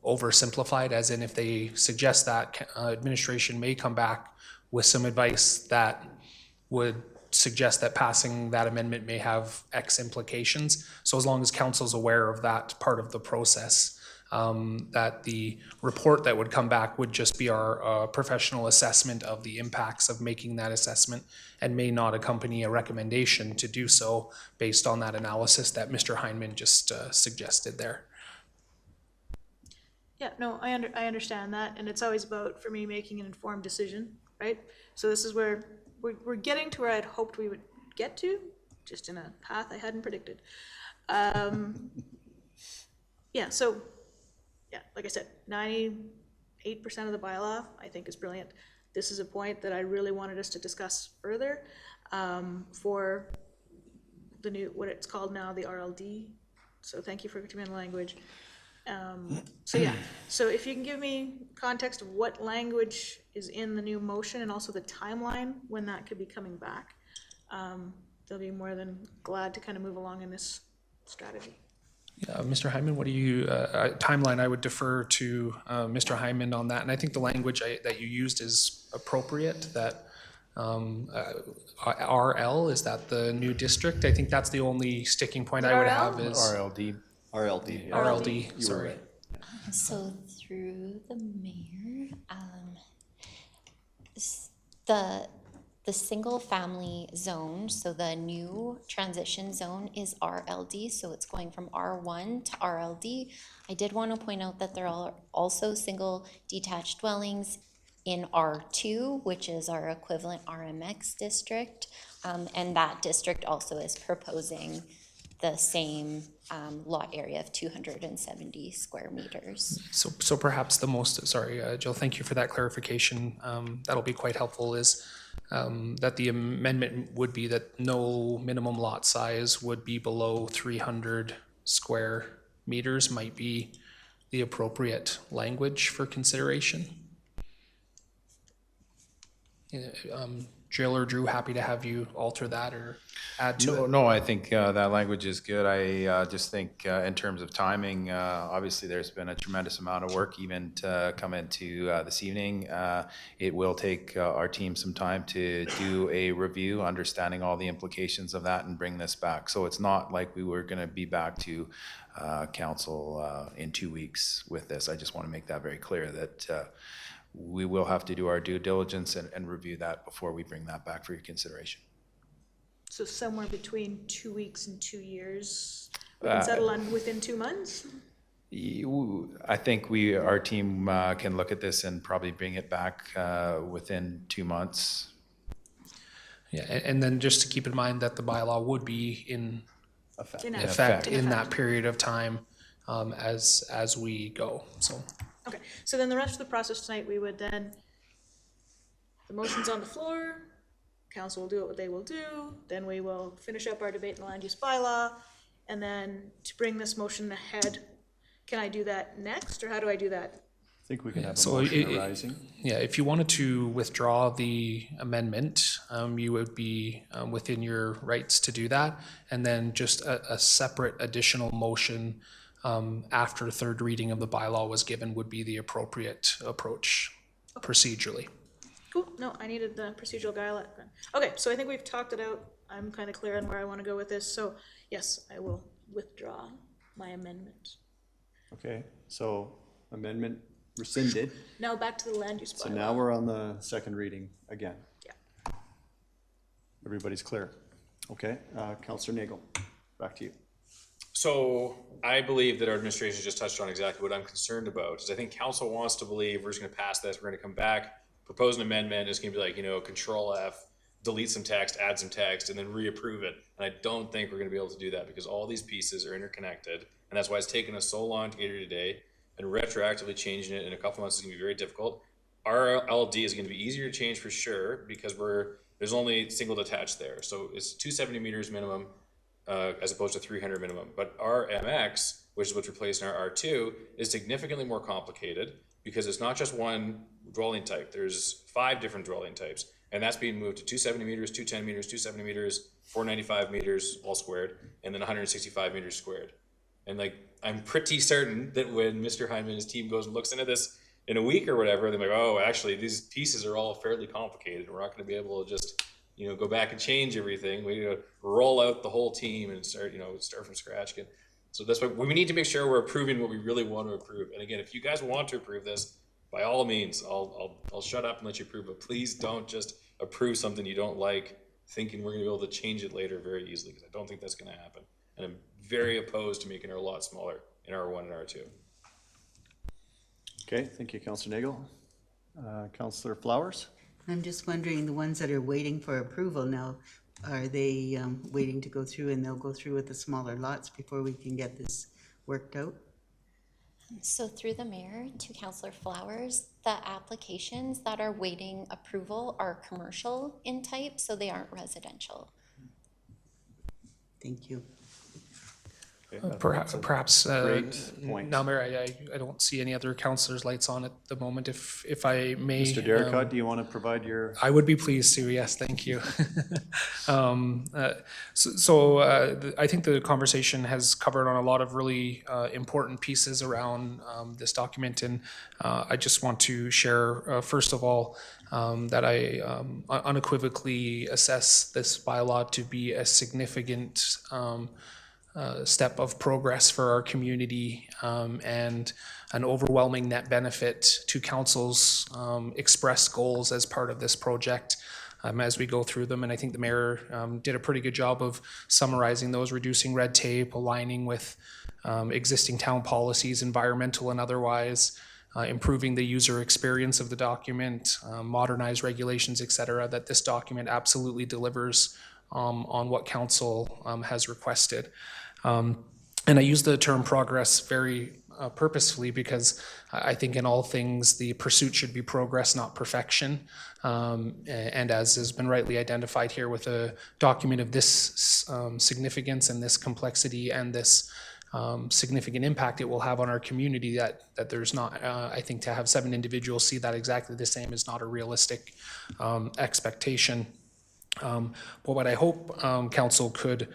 oversimplified, as in if they suggest that, administration may come back with some advice that would suggest that passing that amendment may have X implications. So as long as council's aware of that part of the process, that the report that would come back would just be our professional assessment of the impacts of making that assessment, and may not accompany a recommendation to do so based on that analysis that Mr. Hyman just suggested there.
Yeah, no, I understand that, and it's always about, for me, making an informed decision, right? So this is where we're getting to where I'd hoped we would get to, just in a path I hadn't predicted. Yeah, so, yeah, like I said, 98% of the bylaw I think is brilliant. This is a point that I really wanted us to discuss further for the new, what it's called now, the RLD. So thank you for giving me the language. So yeah, so if you can give me context of what language is in the new motion and also the timeline when that could be coming back, they'll be more than glad to kind of move along in this strategy.
Yeah, Mr. Hyman, what do you, timeline, I would defer to Mr. Hyman on that. And I think the language that you used is appropriate, that RL, is that the new district? I think that's the only sticking point I would have is
RLD.
RLD.
RLD, sorry.
So through the mayor, the single family zone, so the new transition zone is RLD, so it's going from R1 to RLD. I did want to point out that there are also single detached dwellings in R2, which is our equivalent RMX district, and that district also is proposing the same lot area of 270 square meters.
So perhaps the most, sorry, Jill, thank you for that clarification. That'll be quite helpful, is that the amendment would be that no minimum lot size would be below 300 square meters might be the appropriate language for consideration. Jill or Drew, happy to have you alter that or add to it.
No, I think that language is good. I just think in terms of timing, obviously there's been a tremendous amount of work even to come into this evening. It will take our team some time to do a review, understanding all the implications of that and bring this back. So it's not like we were going to be back to council in 2 weeks with this. I just want to make that very clear that we will have to do our due diligence and review that before we bring that back for your consideration.
So somewhere between 2 weeks and 2 years, we can settle on within 2 months?
I think our team can look at this and probably bring it back within 2 months.
Yeah, and then just to keep in mind that the bylaw would be in
In
effect in that period of time as we go, so.
Okay, so then the rest of the process tonight, we would then, the motion's on the floor, council will do what they will do, then we will finish up our debate in the land use bylaw, and then to bring this motion ahead, can I do that next, or how do I do that?
I think we can have a
So
motion arising.
Yeah, if you wanted to withdraw the amendment, you would be within your rights to do that, and then just a separate additional motion after third reading of the bylaw was given would be the appropriate approach procedurally.
Cool, no, I needed the procedural guideline. Okay, so I think we've talked it out, I'm kind of clear on where I want to go with this, so yes, I will withdraw my amendment.
Okay, so amendment rescinded.
Now back to the land use bylaw.
So now we're on the second reading again.
Yeah.
Everybody's clear. Okay, Councillor Nagel, back to you.
So I believe that our administration just touched on exactly what I'm concerned about, is I think council wants to believe we're just gonna pass this, we're gonna come back, propose an amendment, it's gonna be like, Control F, delete some text, add some text, and then reapprove it. And I don't think we're gonna be able to do that because all these pieces are interconnected. And that's why it's taken us so long to get here today, and retroactively changing it in a couple months is gonna be very difficult. Our LD is gonna be easier to change for sure because there's only single detached there. So it's 270 meters minimum, as opposed to 300 minimum. But our MX, which is what's replaced in our R2, is significantly more complicated because it's not just one dwelling type. There's 5 different dwelling types, and that's being moved to 270 meters, 210 meters, 270 meters, 495 meters, all squared, and then 165 meters squared. And I'm pretty certain that when Mr. Hyman and his team goes and looks into this in a week or whatever, they're like, oh, actually, these pieces are all fairly complicated. We're not going to be able to just go back and change everything. We need to roll out the whole team and start from scratch again. So that's why we need to make sure we're approving what we really want to approve. And again, if you guys want to approve this, by all means, I'll shut up and let you approve. But please don't just approve something you don't like, thinking we're going to be able to change it later very easily, because I don't think that's going to happen. And I'm very opposed to making our lot smaller in R1 and R2.
Okay, thank you, Councillor Nagel. Councillor Flowers?
I'm just wondering, the ones that are waiting for approval now, are they waiting to go through and they'll go through with the smaller lots before we can get this worked out?
So through the mayor to Councillor Flowers, the applications that are waiting approval are commercial in type, so they aren't residential.
Thank you.
Perhaps
great point.
now, Mayor, I don't see any other councillors' lights on at the moment. If I may,
Mr. Derricott, do you want to provide your?
I would be pleased to. Yes, thank you. I think the conversation has covered on a lot of really important pieces around this document, and I just want to share first of all that I unequivocally assess this bylaw to be a significant step of progress for our community and an overwhelming net benefit to council's expressed goals as part of this project as we go through them. And I think the mayor did a pretty good job of summarizing those, reducing red tape, aligning with existing town policies, environmental and otherwise, improving the user experience of the document, modernize regulations, et cetera, that this document absolutely delivers on what council has requested. And I use the term progress very purposefully, because I think in all things, the pursuit should be progress, not perfection. And as has been rightly identified here, with a document of this significance and this complexity and this significant impact it will have on our community, that there's not, I think to have 7 individuals see that exactly the same is not a realistic expectation. But what I hope council could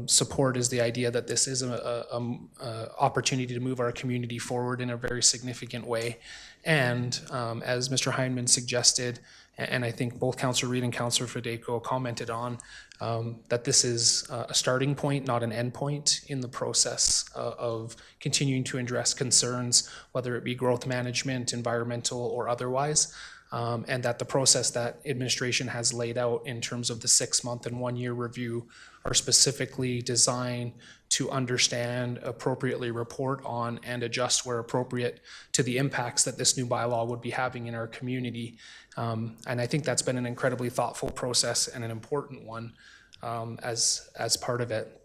support is the idea that this is a opportunity to move our community forward in a very significant way. And as Mr. Heineman suggested, and I think both Councillor Reid and Councillor Federico commented on, that this is a starting point, not an end point in the process of continuing to address concerns, whether it be growth management, environmental, or otherwise. And that the process that administration has laid out in terms of the 6-month and 1-year review are specifically designed to understand, appropriately report on, and adjust where appropriate to the impacts that this new bylaw would be having in our community. And I think that's been an incredibly thoughtful process and an important one as part of it.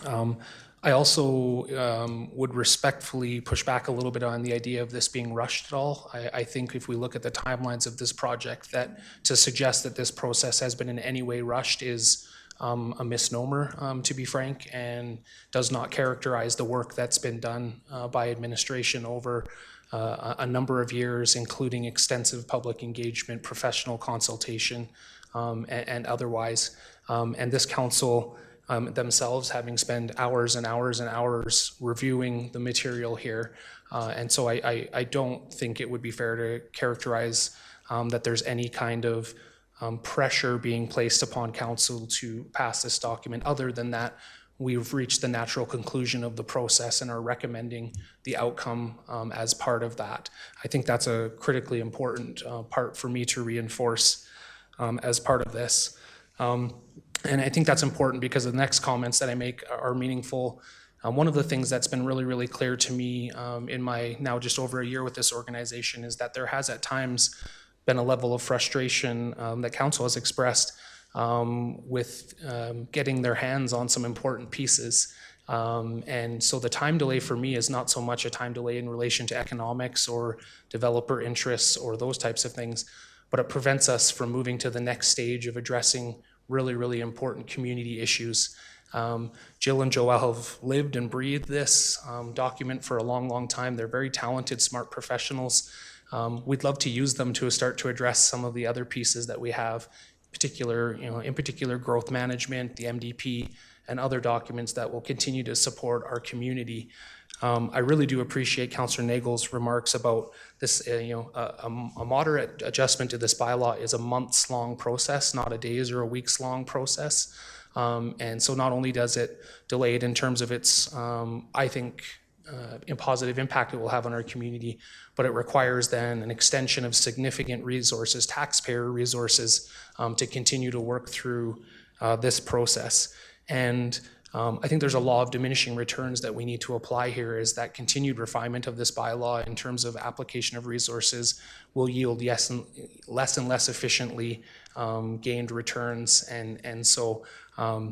I also would respectfully push back a little bit on the idea of this being rushed at all. I think if we look at the timelines of this project, that to suggest that this process has been in any way rushed is a misnomer, to be frank, and does not characterize the work that's been done by administration over a number of years, including extensive public engagement, professional consultation, and otherwise. And this council themselves having spent hours and hours and hours reviewing the material here. And so I don't think it would be fair to characterize that there's any kind of pressure being placed upon council to pass this document. Other than that, we've reached the natural conclusion of the process and are recommending the outcome as part of that. I think that's a critically important part for me to reinforce as part of this. And I think that's important because the next comments that I make are meaningful. One of the things that's been really, really clear to me in my now just over a year with this organization is that there has at times been a level of frustration that council has expressed with getting their hands on some important pieces. And so the time delay for me is not so much a time delay in relation to economics or developer interests or those types of things, but it prevents us from moving to the next stage of addressing really, really important community issues. Jill and Joelle have lived and breathed this document for a long, long time. They're very talented, smart professionals. We'd love to use them to start to address some of the other pieces that we have, in particular growth management, the MDP, and other documents that will continue to support our community. I really do appreciate Councillor Nagel's remarks about this, a moderate adjustment to this bylaw is a months-long process, not a days or a weeks-long process. And so not only does it delay it in terms of its, I think, positive impact it will have on our community, but it requires then an extension of significant resources, taxpayer resources, to continue to work through this process. And I think there's a law of diminishing returns that we need to apply here, is that continued refinement of this bylaw in terms of application of resources will yield less and less efficiently gained returns. And so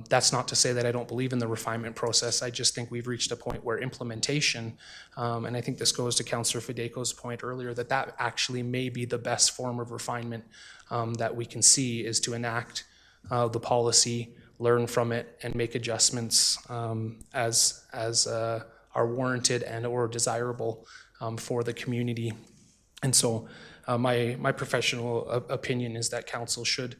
that's not to say that I don't believe in the refinement process. I just think we've reached a point where implementation, and I think this goes to Councillor Federico's point earlier, that actually may be the best form of refinement that we can see, is to enact the policy, learn from it, and make adjustments as are warranted and or desirable for the community. And so my professional opinion is that council should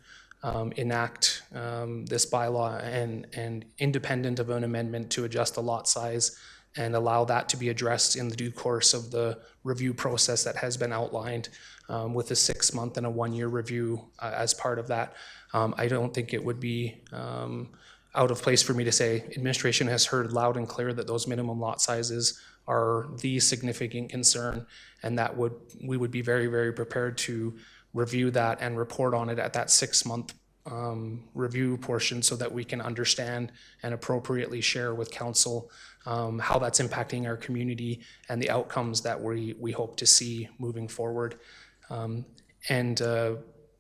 enact this bylaw and independent of an amendment to adjust the lot size, and allow that to be addressed in the due course of the review process that has been outlined with a 6-month and a 1-year review as part of that. I don't think it would be out of place for me to say administration has heard loud and clear that those minimum lot sizes are the significant concern, and that we would be very, very prepared to review that and report on it at that 6-month review portion, so that we can understand and appropriately share with council how that's impacting our community and the outcomes that we hope to see moving forward.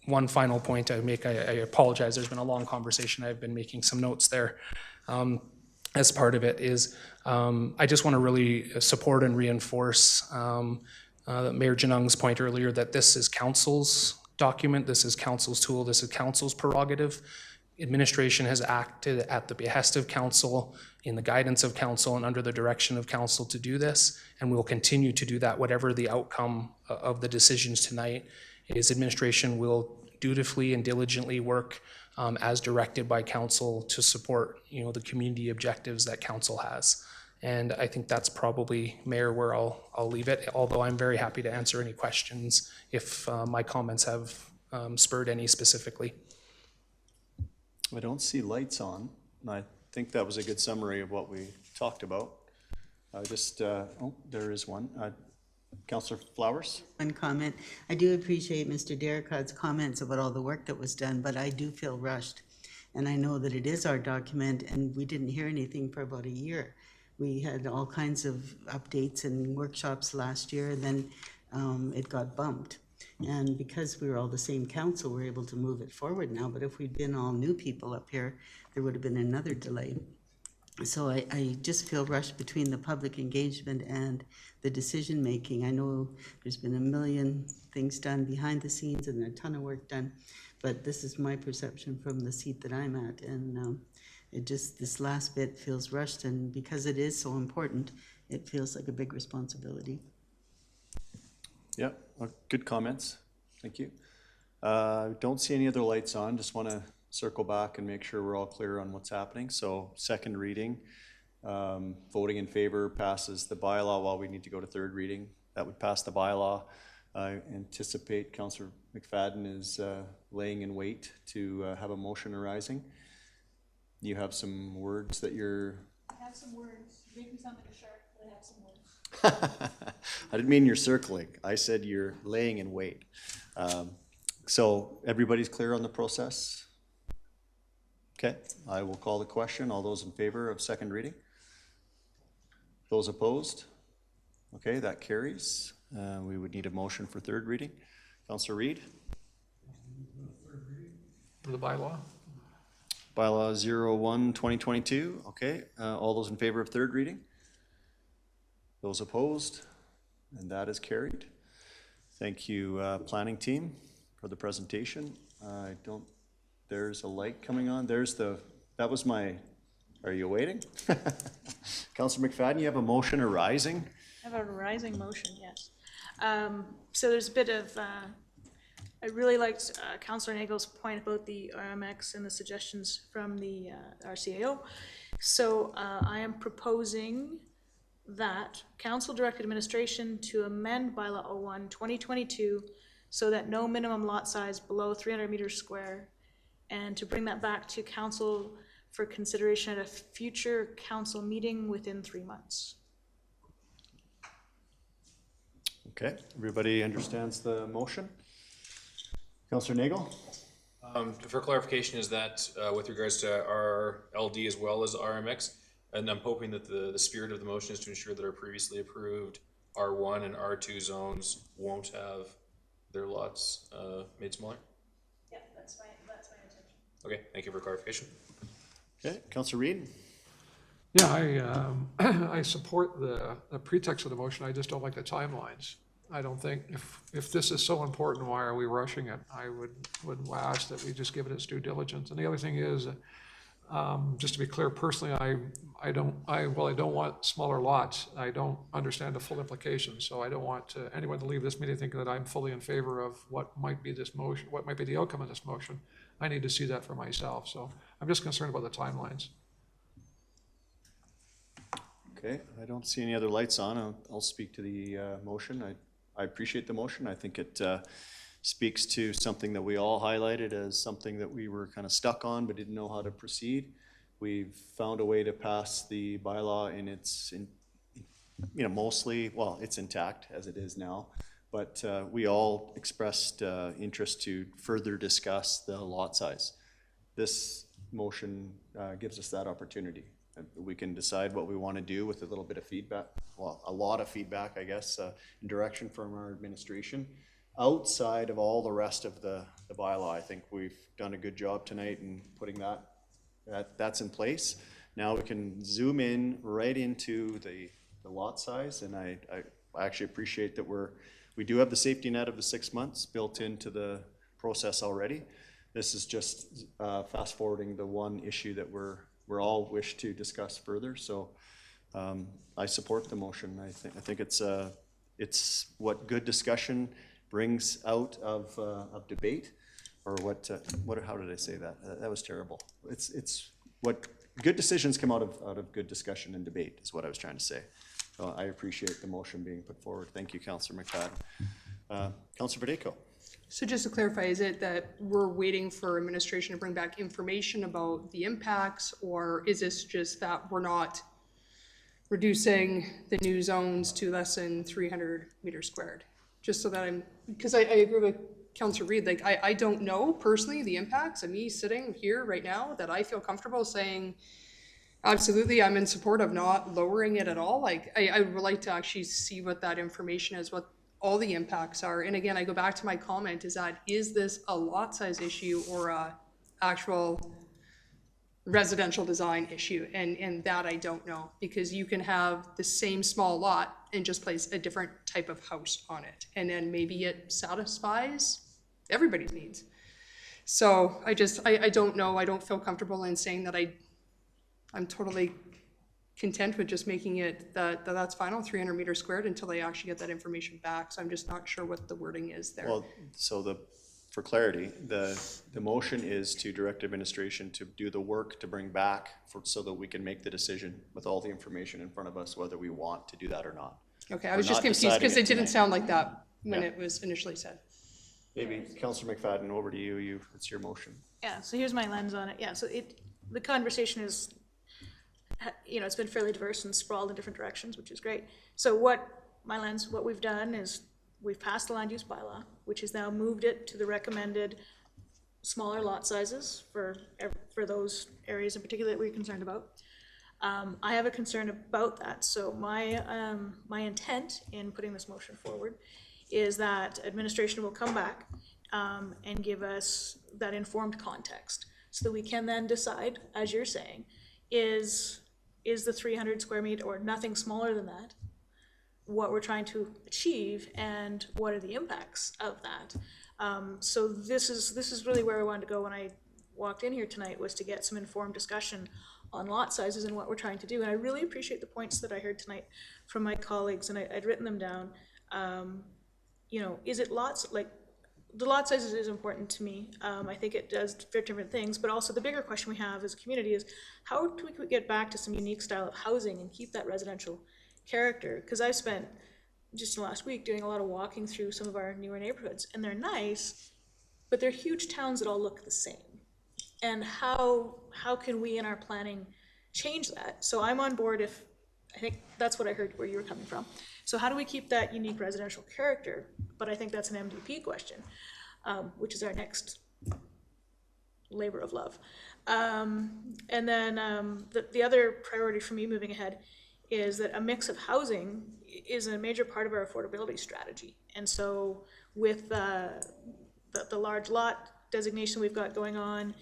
One final point I make, I apologize, there's been a long conversation, I've been making some notes there. as part of it is I just want to really support and reinforce Mayor Janung's point earlier that this is council's document, this is council's tool, this is council's prerogative. Administration has acted at the behest of council, in the guidance of council, and under the direction of council to do this, and we will continue to do that, whatever the outcome of the decisions tonight is. Administration will dutifully and diligently work as directed by council to support, the community objectives that council has. And I think that's probably, Mayor, where I'll leave it, although I'm very happy to answer any questions if my comments have spurred any specifically.
I don't see lights on. I think that was a good summary of what we talked about. Oh, there is one. Councillor Flowers?
One comment. I do appreciate Mr. Derricott's comments about all the work that was done, but I do feel rushed. And I know that it is our document, and we didn't hear anything for about a year. We had all kinds of updates and workshops last year, and then it got bumped. And because we were all the same council, we're able to move it forward now. But if we'd been all new people up here, there would have been another delay. So I just feel rushed between the public engagement and the decision making. I know there's been a million things done behind the scenes and a ton of work done, but this is my perception from the seat that I'm at. And this last bit feels rushed, and because it is so important, it feels like a big responsibility.
Yeah, good comments. Thank you. Don't see any other lights on. Just want to circle back and make sure we're all clear on what's happening. So second reading, voting in favor passes the bylaw while we need to go to third reading. That would pass the bylaw. I anticipate Councillor McFadden is laying in wait to have a motion arising. You have some words that you're...
I have some words. You make me sound like a shark, but I have some words.
I didn't mean you're circling. I said you're laying in wait. So everybody's clear on the process? Okay, I will call the question. All those in favor of second reading? Those opposed? Okay, that carries. We would need a motion for third reading. Councillor Reid?
For the bylaw?
Bylaw 01-2022. Okay, all those in favor of third reading? Those opposed? And that is carried. Thank you, planning team, for the presentation. There's a light coming on. That was my, are you waiting? Councillor McFadden, you have a motion arising?
I have a rising motion, yes. So there's a bit of, I really liked Councillor Nagel's point about the RMX and the suggestions from the RCAO. So I am proposing that Council direct administration to amend Bylaw 01-2022 so that no minimum lot size below 300 meters square, and to bring that back to Council for consideration at a future Council meeting within 3 months.
Okay, everybody understands the motion? Councillor Nagel?
For clarification, is that with regards to our LD as well as RMX? And I'm hoping that the spirit of the motion is to ensure that our previously approved R1 and R2 zones won't have their lots made smaller?
Yeah, that's my intention.
Okay, thank you for clarification.
Okay, Councillor Reid?
Yeah, I support the pretext of the motion. I just don't like the timelines. I don't think, if this is so important, why are we rushing it? I would ask that we just give it its due diligence. And the other thing is, just to be clear, personally, I don't want smaller lots. I don't understand the full implications, so I don't want anyone to leave this meeting thinking that I'm fully in favor of what might be this motion, what might be the outcome of this motion. I need to see that for myself, so I'm just concerned about the timelines.
Okay, I don't see any other lights on. I'll speak to the motion. I appreciate the motion. I think it speaks to something that we all highlighted as something that we were kind of stuck on but didn't know how to proceed. We've found a way to pass the bylaw in its, mostly, well, it's intact as it is now, but we all expressed interest to further discuss the lot size. This motion gives us that opportunity. We can decide what we want to do with a little bit of feedback, well, a lot of feedback, I guess, and direction from our administration. Outside of all the rest of the bylaw, I think we've done a good job tonight in putting that's in place. Now we can zoom in right into the lot size, and I actually appreciate that we do have the safety net of the 6 months built into the process already. This is just fast forwarding the one issue that we're all wish to discuss further. So I support the motion. I think it's what good discussion brings out of debate, or how did I say that? That was terrible. It's what good decisions come out of good discussion and debate is what I was trying to say. So I appreciate the motion being put forward. Thank you, Councillor McFadden. Councillor Verdayko.
So just to clarify, is it that we're waiting for administration to bring back information about the impacts, or is this just that we're not reducing the new zones to less than 300 meters squared? Just so that because I agree with Councillor Reid, like I don't know personally the impacts of me sitting here right now that I feel comfortable saying, absolutely, I'm in support of not lowering it at all. Like I would like to actually see what that information is, what all the impacts are. And again, I go back to my comment, is this a lot size issue or a actual residential design issue? And that I don't know, because you can have the same small lot and just place a different type of house on it. And then maybe it satisfies everybody's needs. So I don't know. I don't feel comfortable in saying that I'm totally content with just making it that's final, 300 meters squared, until they actually get that information back. So I'm just not sure what the wording is there.
Well, so for clarity, the motion is to direct administration to do the work to bring back so that we can make the decision with all the information in front of us, whether we want to do that or not.
Okay, I was just confused because it didn't sound like that when it was initially said.
Maybe Councillor McFadden, over to you. It's your motion.
Yeah, so here's my lens on it. Yeah, so the conversation is, it's been fairly diverse and sprawled in different directions, which is great. So what we've done is we've passed the land use bylaw, which has now moved it to the recommended smaller lot sizes for those areas in particular that we're concerned about. I have a concern about that. So my intent in putting this motion forward is that administration will come back and give us that informed context so that we can then decide, as you're saying, is the 300 square meter or nothing smaller than that what we're trying to achieve, and what are the impacts of that. So this is really where I wanted to go when I walked in here tonight, was to get some informed discussion on lot sizes and what we're trying to do. And I really appreciate the points that I heard tonight from my colleagues, and I'd written them down. Is it lots, like the lot sizes is important to me. I think it does different things, but also the bigger question we have as a community is how do we get back to some unique style of housing and keep that residential character? Because I spent just the last week doing a lot of walking through some of our newer neighborhoods, and they're nice, but they're huge towns that all look the same. And how can we in our planning change that? So I'm on board I think that's what I heard where you were coming from. So how do we keep that unique residential character? But I think that's an MDP question, which is our next labor of love. And then the other priority for me moving ahead is that a mix of housing is a major part of our affordability strategy. And so with the large lot designation we've got going on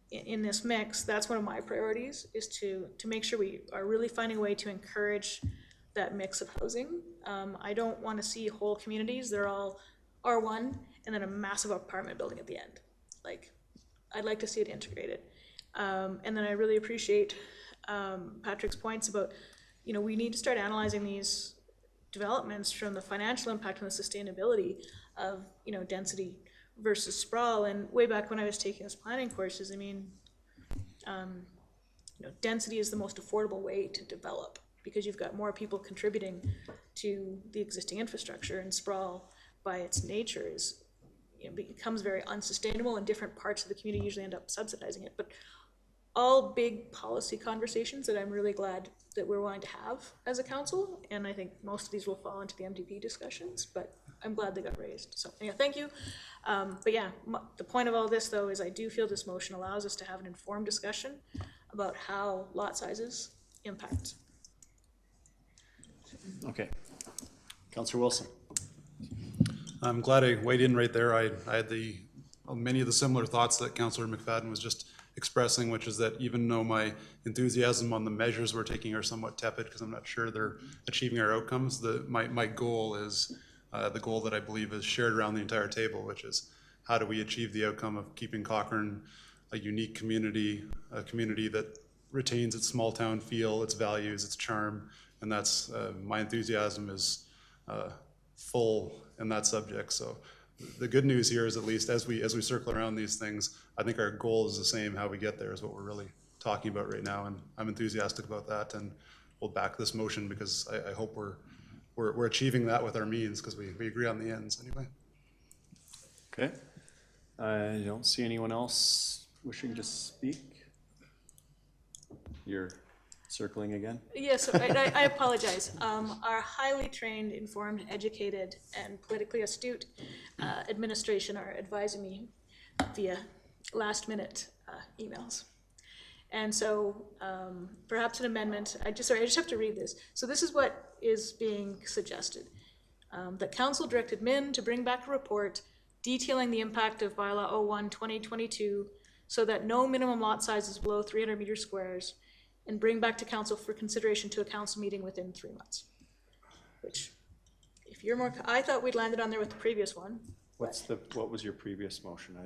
in this mix, that's one of my priorities, is to make sure we are really finding a way to encourage that mix of housing. I don't want to see whole communities that are all R1 and then a massive apartment building at the end. Like, I'd like to see it integrated. And then I really appreciate Patrick's points about, we need to start analyzing these developments from the financial impact and the sustainability of, density versus sprawl. And way back when I was taking those planning courses, density is the most affordable way to develop, because you've got more people contributing to the existing infrastructure, and sprawl by its nature is, becomes very unsustainable, and different parts of the community usually end up subsidizing it. But all big policy conversations that I'm really glad that we're wanting to have as a council, and I think most of these will fall into the MDP discussions, but I'm glad they got raised. So yeah, thank you. But yeah, the point of all this though is I do feel this motion allows us to have an informed discussion about how lot sizes impact.
Okay. Councillor Wilson.
I'm glad I weighed in right there. I had many of the similar thoughts that Councillor McFadden was just expressing, which is that even though my enthusiasm on the measures we're taking are somewhat tepid, because I'm not sure they're achieving our outcomes, my goal is the goal that I believe is shared around the entire table, which is how do we achieve the outcome of keeping Cochrane a unique community, a community that retains its small town feel, its values, its charm, and that's my enthusiasm is full in that subject. So the good news here is, at least as we circle around these things, I think our goal is the same. How we get there is what we're really talking about right now, and I'm enthusiastic about that, and we'll back this motion because I hope we're achieving that with our means, because we agree on the ends anyway.
Okay. I don't see anyone else wishing to speak. You're circling again?
Yes, I apologize. Our highly trained, informed, educated, and politically astute administration are advising me via last-minute emails. And so perhaps an amendment, I just have to read this. So this is what is being suggested. That Council directed Min to bring back a report detailing the impact of Bylaw 01/2022 so that no minimum lot size is below 300 meter squares, and bring back to Council for consideration to a Council meeting within 3 months. Which, if you're more, I thought we'd landed on there with the previous one.
What was your previous motion?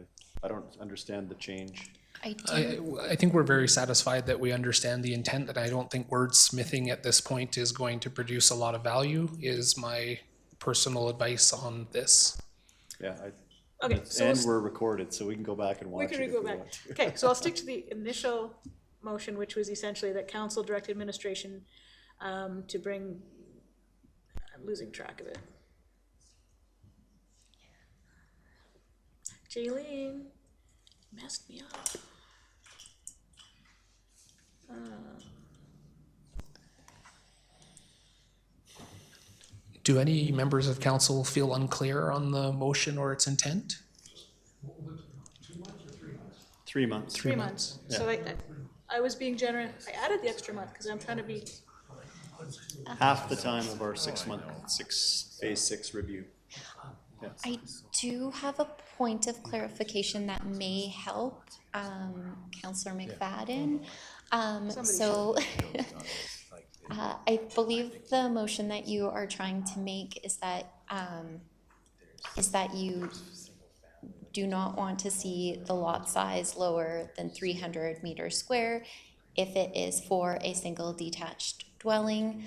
I don't understand the change.
I think we're very satisfied that we understand the intent, that I don't think wordsmithing at this point is going to produce a lot of value, is my personal advice on this.
Yeah,
Okay, so
and we're recorded, so we can go back and watch
we
it
can
if
go
we
back.
want to.
Okay, so I'll stick to the initial motion, which was essentially that Council direct administration to bring, I'm losing track of it. Jaylene messed me up.
Do any members of council feel unclear on the motion or its intent?
3 months.
3 months. So I was being generous. I added the extra month because I'm trying to be.
Half the time of our phase 6 review. Yeah.
I do have a point of clarification that may help Councillor McFadden. I believe the motion that you are trying to make is that you do not want to see the lot size lower than 300 meters square if it is for a single detached dwelling,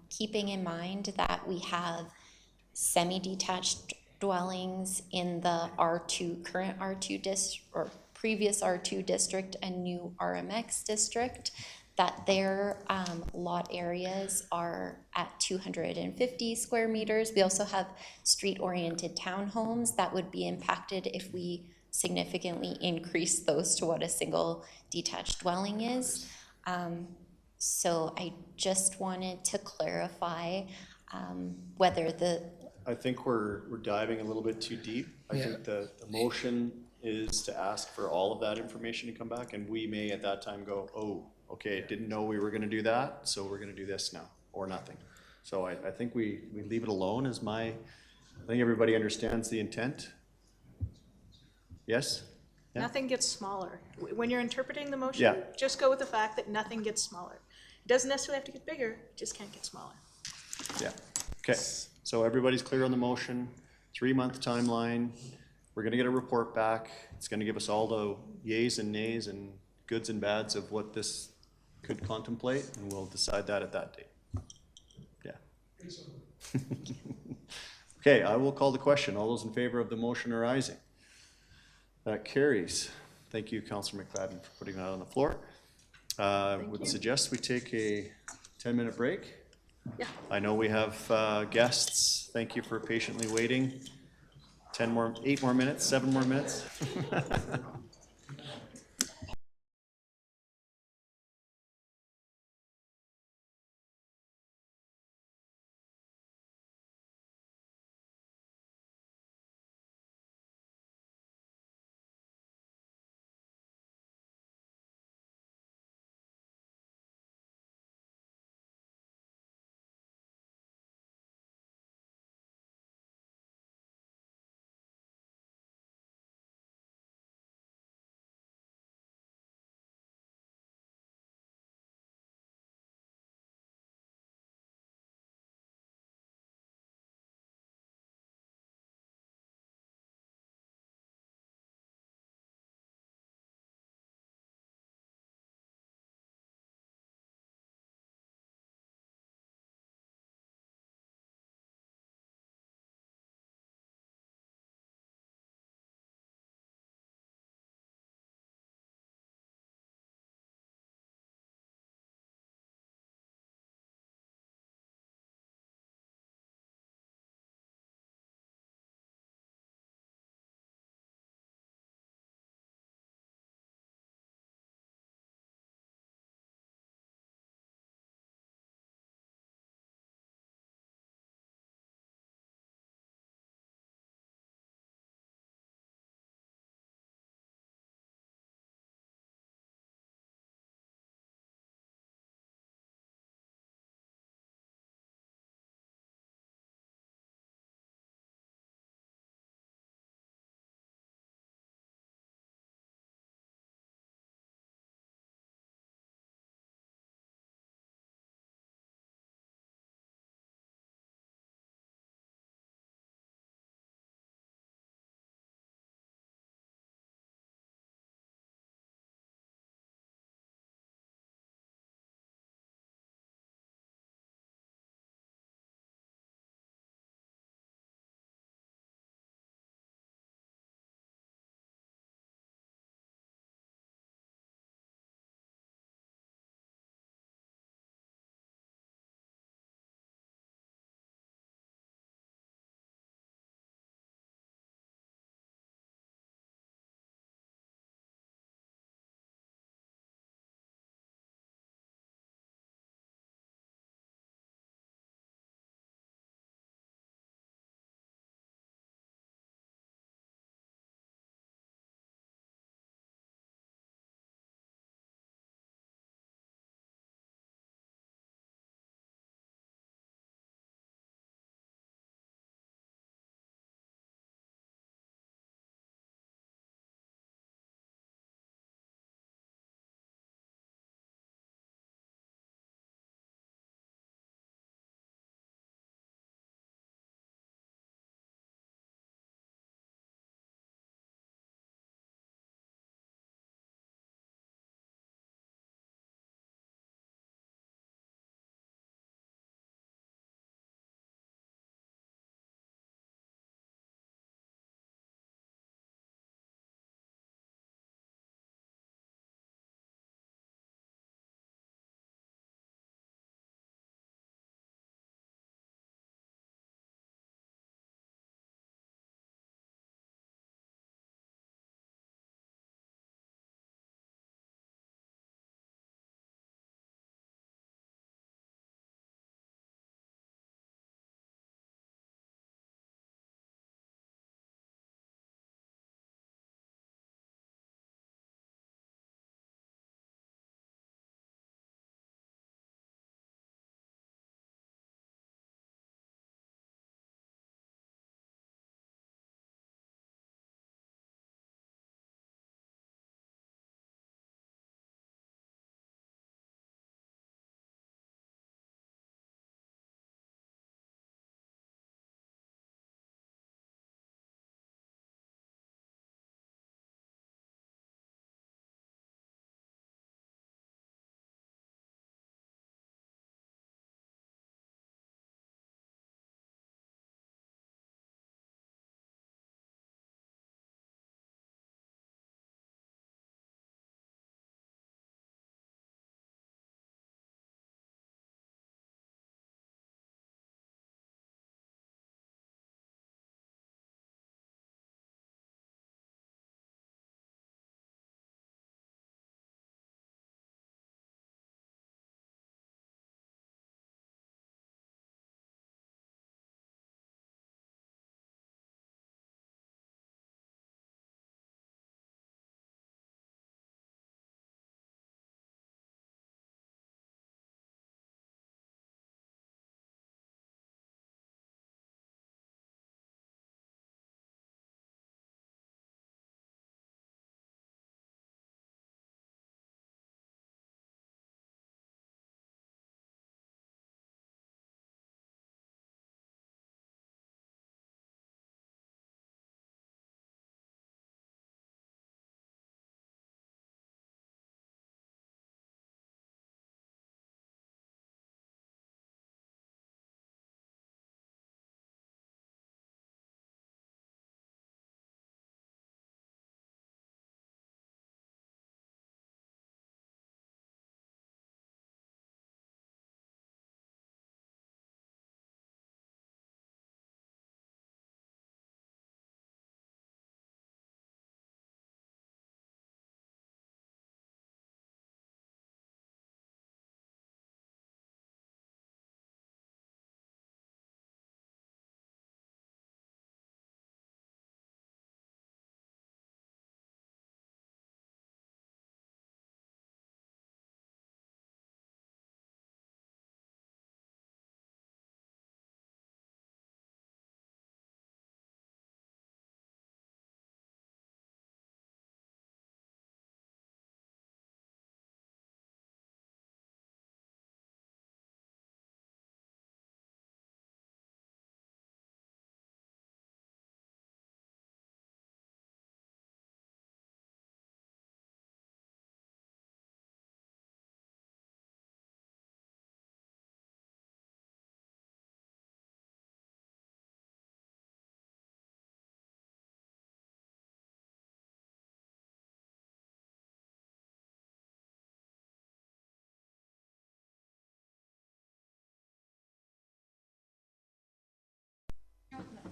keeping in mind that we have semi-detached dwellings in the R2, current R2 district, or previous R2 district and new RMX district, that their lot areas are at 250 square meters. We also have street-oriented townhomes that would be impacted if we significantly increase those to what a single detached dwelling is. So I just wanted to clarify whether
I think we're diving a little bit too deep. I think the motion is to ask for all of that information to come back, and we may at that time go, oh, okay, didn't know we were gonna do that, so we're gonna do this now, or nothing. So I think we leave it alone as I think everybody understands the intent. Yes? Yeah.
Nothing gets smaller. When you're interpreting the motion,
Yeah.
just go with the fact that nothing gets smaller. It doesn't necessarily have to get bigger, it just can't get smaller.
Yeah, okay, so everybody's clear on the motion, 3-month timeline. We're gonna get a report back. It's gonna give us all the yays and nays and goods and bads of what this could contemplate, and we'll decide that at that date. Yeah. Okay, I will call the question. All those in favor of the motion are arising. That carries. Thank you, Councillor McFadden, for putting that on the floor. Would suggest we take a 10-minute break.
Yeah.
I know we have guests. Thank you for patiently waiting. 8 more minutes, 7 more minutes.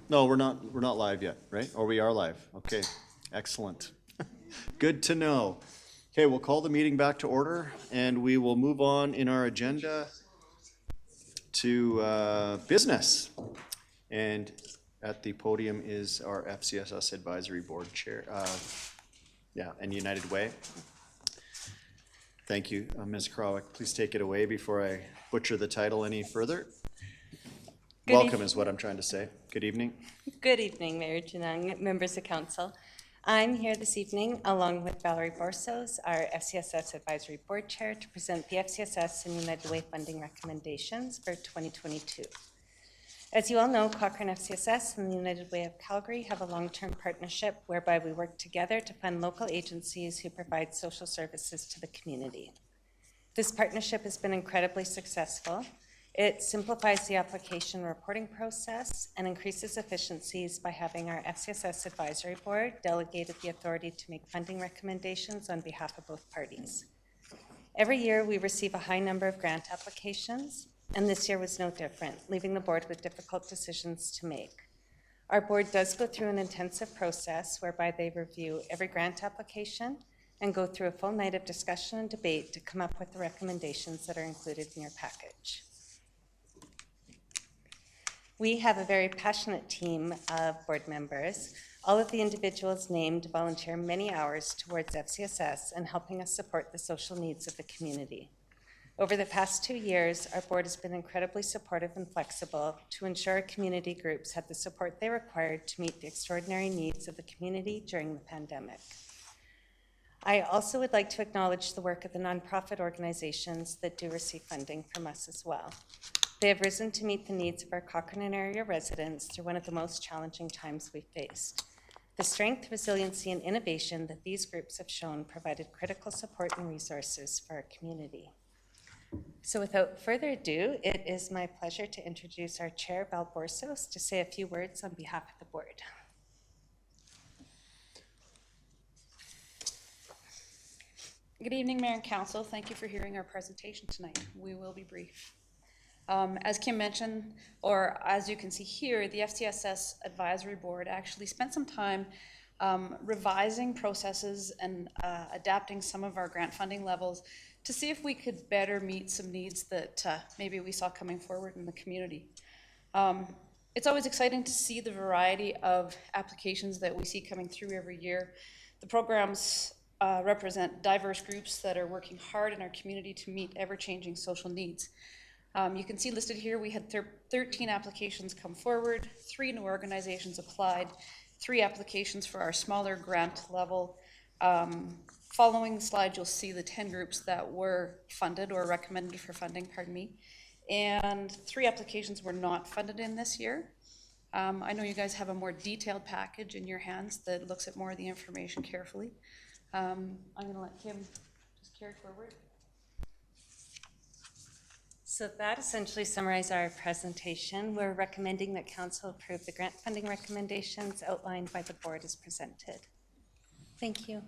No, we're not live yet, right? Or we are live? Okay, excellent. Good to know. Okay, we'll call the meeting back to order and we will move on in our agenda to business. And at the podium is our FCSS Advisory Board Chair, and United Way. Thank you, Ms. Krawick. Please take it away before I butcher the title any further. Welcome is what I'm trying to say. Good evening.
Good evening, Mayor Janang, members of council. I'm here this evening along with Valerie Borsos, our FCSS Advisory Board Chair, to present the FCSS and United Way funding recommendations for 2022. As you all know, Cochrane FCSS and the United Way of Calgary have a long-term partnership whereby we work together to fund local agencies who provide social services to the community. This partnership has been incredibly successful. It simplifies the application reporting process and increases efficiencies by having our FCSS Advisory Board delegated the authority to make funding recommendations on behalf of both parties. Every year we receive a high number of grant applications, and this year was no different, leaving the board with difficult decisions to make. Our board does go through an intensive process whereby they review every grant application and go through a full night of discussion and debate to come up with the recommendations that are included in your package. We have a very passionate team of board members. All of the individuals named volunteer many hours towards FCSS and helping us support the social needs of the community. Over the past 2 years, our board has been incredibly supportive and flexible to ensure our community groups had the support they required to meet the extraordinary needs of the community during the pandemic. I also would like to acknowledge the work of the nonprofit organizations that do receive funding from us as well. They have risen to meet the needs of our Cochrane area residents through one of the most challenging times we've faced. The strength, resiliency, and innovation that these groups have shown provided critical support and resources for our community. So without further ado, it is my pleasure to introduce our Chair, Val Borsos, to say a few words on behalf of the board.
Good evening, Mayor and Council. Thank you for hearing our presentation tonight. We will be brief. As Kim mentioned, or as you can see here, the FCSS Advisory Board actually spent some time revising processes and adapting some of our grant funding levels to see if we could better meet some needs that maybe we saw coming forward in the community. It's always exciting to see the variety of applications that we see coming through every year. The programs represent diverse groups that are working hard in our community to meet ever-changing social needs. You can see listed here, we had 13 applications come forward, 3 new organizations applied, 3 applications for our smaller grant level. Following the slide, you'll see the 10 groups that were funded or recommended for funding, and 3 applications were not funded in this year. I know you guys have a more detailed package in your hands that looks at more of the information carefully. I'm gonna let Kim just carry forward.
So that essentially summarizes our presentation. We're recommending that council approve the grant funding recommendations outlined by the board as presented. Thank you.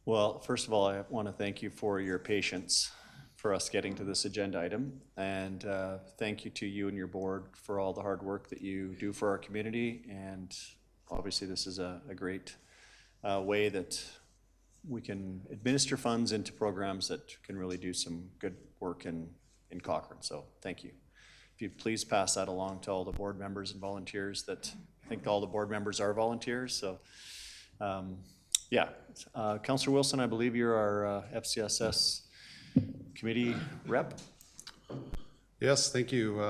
Well, first of all, I want to thank you for your patience for us getting to this agenda item. And thank you to you and your board for all the hard work that you do for our community. And obviously this is a great way that we can administer funds into programs that can really do some good work in Cochrane. So thank you. If you'd please pass that along to all the board members and volunteers that I think all the board members are volunteers. So yeah, Councillor Wilson, I believe you're our FCSS committee rep.
Yes, thank you.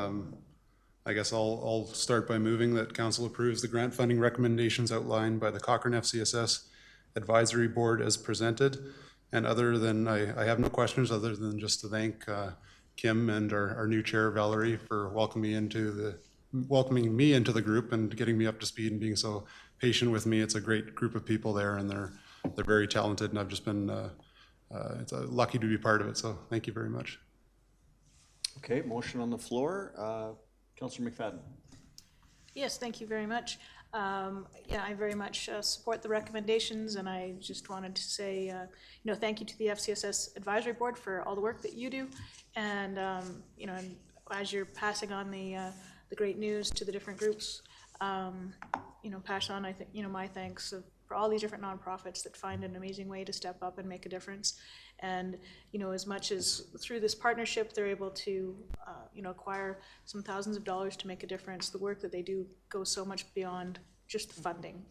I guess I'll start by moving that council approves the grant funding recommendations outlined by the Cochrane FCSS Advisory Board as presented. And other than, I have no questions other than just to thank Kim and our new chair, Valerie, for welcoming me into the group and getting me up to speed and being so patient with me. It's a great group of people there, and they're very talented, and I've just been lucky to be part of it. So thank you very much.
Okay, motion on the floor. Councillor McFadden.
Yes, thank you very much. Yeah, I very much support the recommendations, and I just wanted to say, thank you to the FCSS Advisory Board for all the work that you do, and and as you're passing on the the great news to the different groups. Pass on, I think, my thanks for all these different nonprofits that find an amazing way to step up and make a difference. And, as much as through this partnership, they're able to, acquire some thousands of dollars to make a difference, the work that they do goes so much beyond just the funding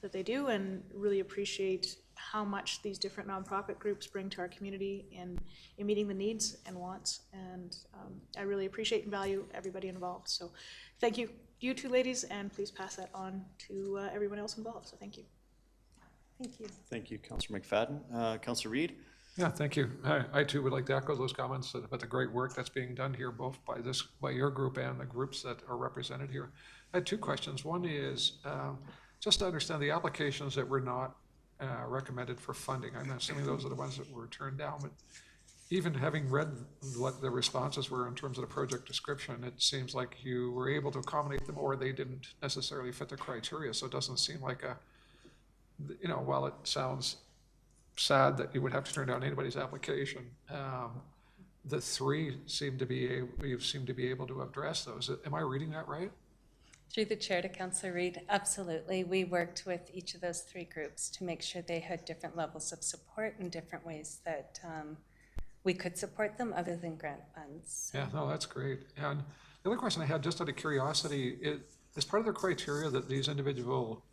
that they do, and really appreciate how much these different nonprofit groups bring to our community in meeting the needs and wants. And I really appreciate and value everybody involved. So thank you, you two ladies, and please pass that on to everyone else involved. So thank you.
Thank you.
Thank you, Councillor McFadden. Councillor Reid?
Yeah, thank you. I too would like to echo those comments about the great work that's being done here, both by your group and the groups that are represented here. I had two questions. One is just to understand the applications that were not recommended for funding. I'm assuming those are the ones that were turned down, but even having read what the responses were in terms of the project description, it seems like you were able to accommodate them, or they didn't necessarily fit the criteria. So it doesn't seem like while it sounds sad that you would have to turn down anybody's application, the three seem to be able to address those. Am I reading that right?
Through the chair to Councillor Reid, absolutely. We worked with each of those three groups to make sure they had different levels of support and different ways that we could support them other than grant funds.
Yeah, no, that's great. And the other question I had, just out of curiosity, is part of the criteria that these individual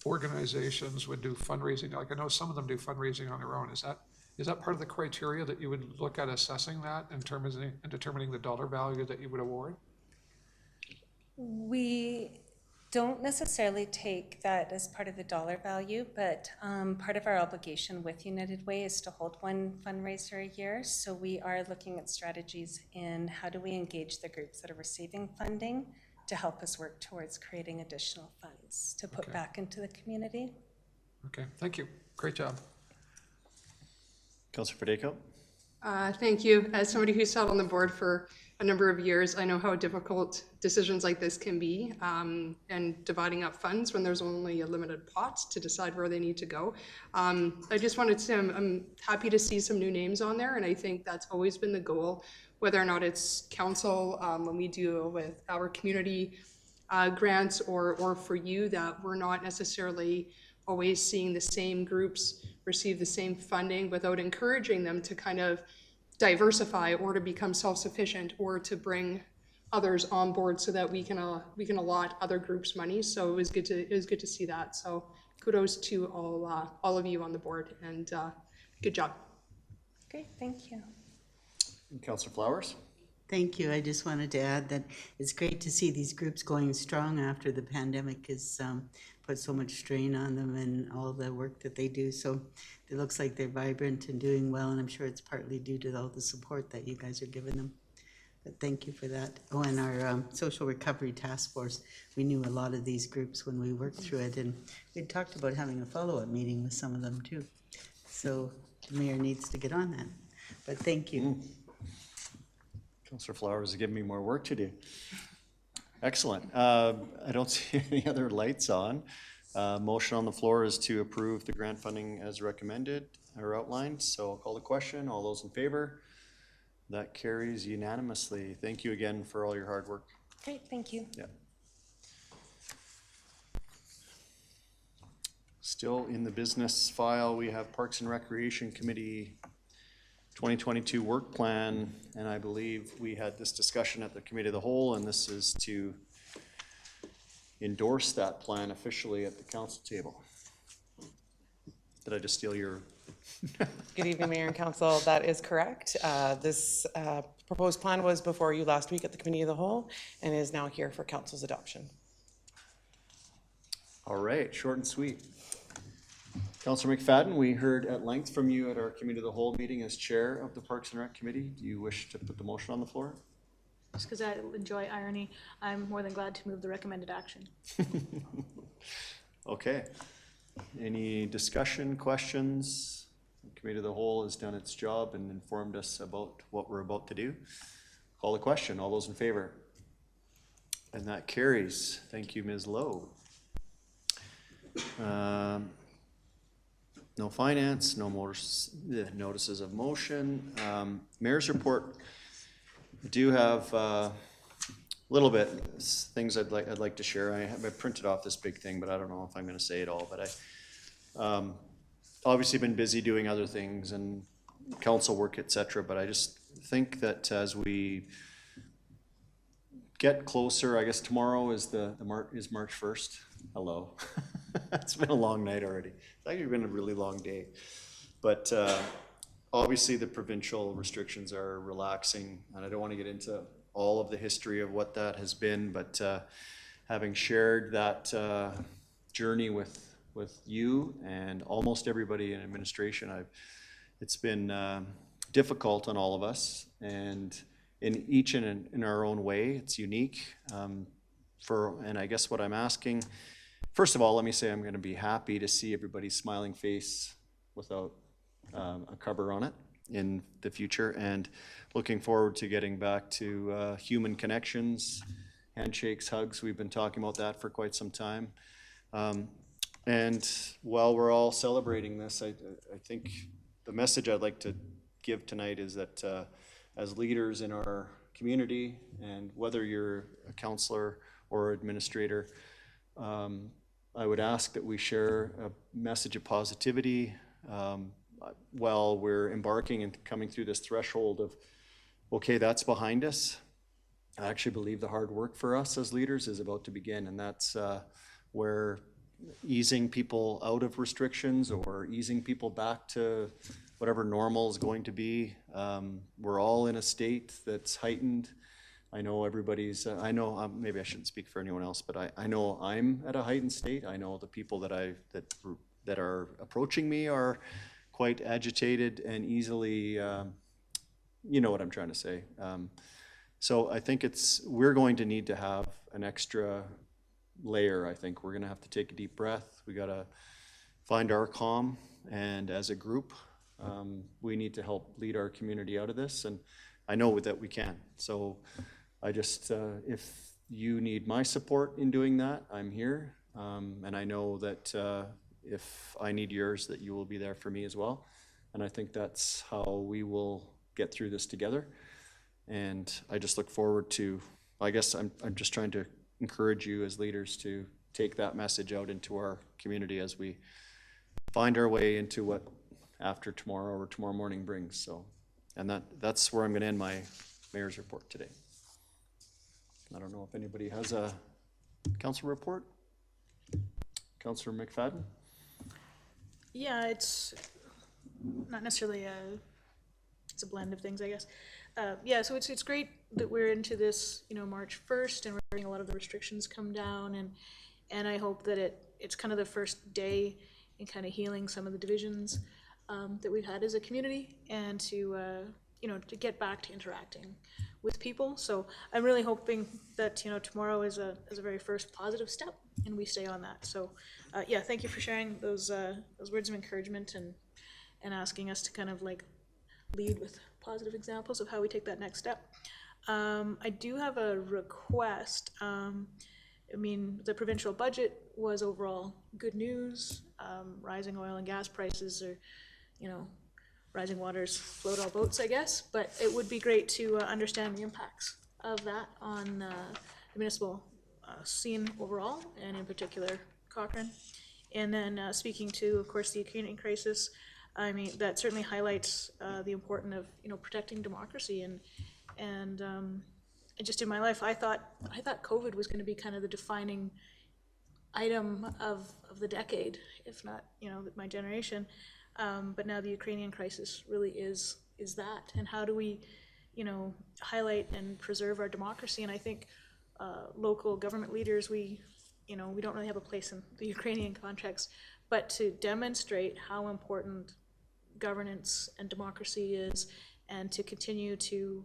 organizations would do fundraising? Like I know some of them do fundraising on their own. Is that part of the criteria that you would look at assessing that in terms of determining the dollar value that you would award?
We don't necessarily take that as part of the dollar value, but part of our obligation with United Way is to hold one fundraiser a year. So we are looking at strategies in how do we engage the groups that are receiving funding to help us work towards creating additional funds to put back into the community.
Okay, thank you. Great job.
Councillor Federico?
Thank you. As somebody who sat on the board for a number of years, I know how difficult decisions like this can be, and dividing up funds when there's only a limited pot to decide where they need to go. I just wanted to say I'm happy to see some new names on there, and I think that's always been the goal, whether or not it's council, when we deal with our community grants, or for you, that we're not necessarily always seeing the same groups receive the same funding without encouraging them to kind of diversify or to become self-sufficient or to bring others on board so that we can allot other groups money. So it was good to see that. So kudos to all of you on the board, and good job.
Great, thank you.
Councillor Flowers?
Thank you. I just wanted to add that it's great to see these groups going strong after the pandemic has put so much strain on them and all the work that they do. So it looks like they're vibrant and doing well, and I'm sure it's partly due to all the support that you guys are giving them. But thank you for that. Oh, and our social recovery task force, we knew a lot of these groups when we worked through it, and we talked about having a follow-up meeting with some of them too. So the mayor needs to get on that. But thank you.
Councillor Flowers is giving me more work to do. Excellent. I don't see any other lights on. Motion on the floor is to approve the grant funding as recommended or outlined. So I'll call the question. All those in favor? That carries unanimously. Thank you again for all your hard work.
Great, thank you.
Yeah. Still in the business file, we have Parks and Recreation Committee 2022 work plan, and I believe we had this discussion at the Committee of the Whole, and this is to endorse that plan officially at the council table. Did I just steal your?
Good evening, Mayor and Council. That is correct. This proposed plan was before you last week at the Committee of the Whole and is now here for Council's adoption.
All right, short and sweet. Councillor McFadden, we heard at length from you at our Committee of the Whole meeting as chair of the Parks and Rec Committee. Do you wish to put the motion on the floor?
Just because I enjoy irony, I'm more than glad to move the recommended action.
Okay. Any discussion, questions? The Committee of the Whole has done its job and informed us about what we're about to do. Call the question. All those in favor? And that carries. Thank you, Ms. Lowe. No finance, no notices of motion. Mayor's report. I do have little bit, things I'd like to share. I printed off this big thing, but I don't know if I'm gonna say it all, but I, obviously been busy doing other things and council work, et cetera, but I just think that as we get closer, I guess tomorrow is is March 1st. Hello. It's been a long night already. It's actually been a really long day. But obviously the provincial restrictions are relaxing, and I don't want to get into all of the history of what that has been, but having shared that journey with you and almost everybody in administration, it's been difficult on all of us, and in each in our own way. It's unique. And I guess what I'm asking, first of all, let me say I'm going to be happy to see everybody's smiling face without a cover on it in the future, and looking forward to getting back to human connections, handshakes, hugs. We've been talking about that for quite some time. And while we're all celebrating this, I think the message I'd like to give tonight is that as leaders in our community, and whether you're a councillor or administrator, I would ask that we share a message of positivity while we're embarking and coming through this threshold of, okay, that's behind us. I actually believe the hard work for us as leaders is about to begin, and that's where easing people out of restrictions or easing people back to whatever normal is going to be. We're all in a state that's heightened. I know everybody's, I know, maybe I shouldn't speak for anyone else, but I know I'm at a heightened state. I know the people that are approaching me are quite agitated and easily, you know what I'm trying to say. So I think we're going to need to have an extra layer. I think we're going to have to take a deep breath. We got to find our calm, and as a group, we need to help lead our community out of this, and I know that we can. So I just, if you need my support in doing that, I'm here, and I know that if I need yours, that you will be there for me as well, and I think that's how we will get through this together. And I just look forward to, I guess I'm just trying to encourage you as leaders to take that message out into our community as we find our way into what after tomorrow or tomorrow morning brings. So, and that's where I'm going to end my mayor's report today. I don't know if anybody has a council report. Councillor McFadden?
Yeah, it's not necessarily it's a blend of things, I guess. Yeah, so it's great that we're into this, March 1st, and we're seeing a lot of the restrictions come down, and I hope that it's kind of the first day in kind of healing some of the divisions that we've had as a community, and to to get back to interacting with people. So I'm really hoping that tomorrow is a very first positive step, and we stay on that. So yeah, thank you for sharing those words of encouragement and asking us to kind of like lead with positive examples of how we take that next step. I do have a request. I mean, the provincial budget was overall good news. Rising oil and gas prices are, rising waters float all boats, I guess. But it would be great to understand the impacts of that on the municipal scene overall, and in particular Cochrane. And then speaking to, of course, the Ukrainian crisis, I mean, that certainly highlights the importance of protecting democracy, and just in my life, I thought COVID was going to be kind of the defining item of the decade, if not my generation. But now the Ukrainian crisis really is that, and how do we highlight and preserve our democracy? And I think local government leaders, we don't really have a place in the Ukrainian context, but to demonstrate how important governance and democracy is, and to continue to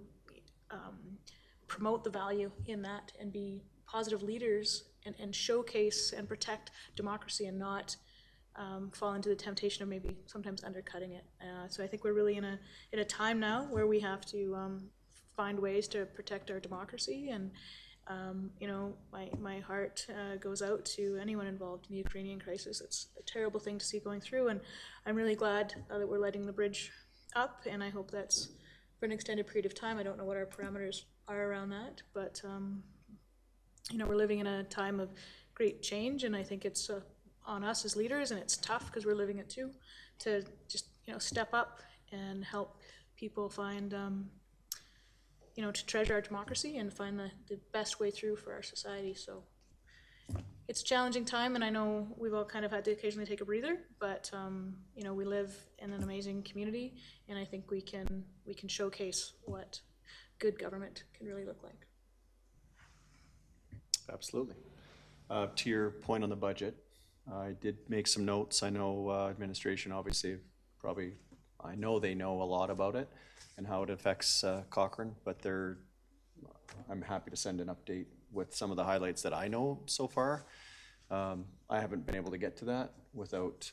promote the value in that, and be positive leaders, and showcase and protect democracy, and not fall into the temptation of maybe sometimes undercutting it. So I think we're really in a time now where we have to find ways to protect our democracy, and my heart goes out to anyone involved in the Ukrainian crisis. It's a terrible thing to see going through, and I'm really glad that we're letting the bridge up, and I hope that's for an extended period of time. I don't know what our parameters are around that, but you know, we're living in a time of great change, and I think it's on us as leaders, and it's tough because we're living it too, to just, you know, step up and help people find, you know, to treasure our democracy and find the best way through for our society. So it's a challenging time, and I know we've all kind of had to occasionally take a breather, but you know, we live in an amazing community, and I think we can showcase what good government can really look like.
Absolutely. To your point on the budget, I did make some notes. I know administration obviously probably, I know they know a lot about it and how it affects Cochrane, but I'm happy to send an update with some of the highlights that I know so far. I haven't been able to get to that without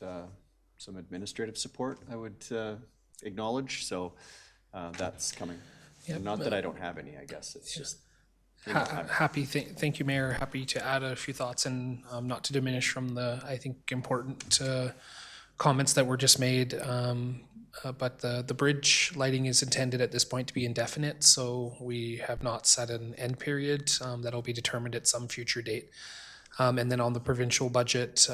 some administrative support, I would acknowledge, so that's coming.
Yep.
Not that I don't have any, I guess, it's just, you know,
Thank you, Mayor. Happy to add a few thoughts, and not to diminish from the, I think, important comments that were just made. But the bridge lighting is intended at this point to be indefinite, so we have not set an end period. That'll be determined at some future date. And then on the provincial budget,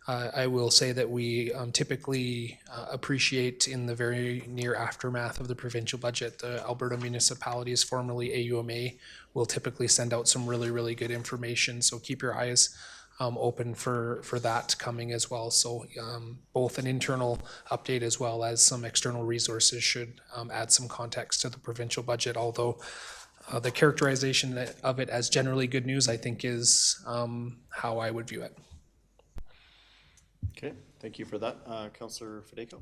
I will say that we typically appreciate in the very near aftermath of the provincial budget, the Alberta Municipalities, formerly AUMA, will typically send out some really, really good information. So keep your eyes open for that coming as well. So both an internal update as well as some external resources should add some context to the provincial budget, although the characterization of it as generally good news, I think, is how I would view it.
okay, thank you for that. Councillor Federico?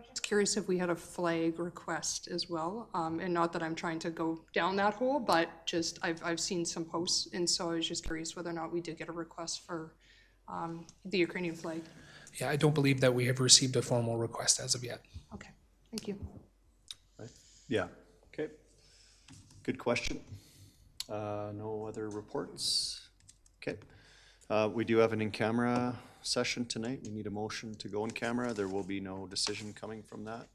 Just curious if we had a flag request as well, and not that I'm trying to go down that hole, but just I've seen some posts, and so I was just curious whether or not we did get a request for the Ukrainian flag.
Yeah, I don't believe that we have received a formal request as of yet.
Okay, thank you.
Yeah, okay. Good question. No other reports? Okay. We do have an in-camera session tonight. We need a motion to go in camera. There will be no decision coming from that.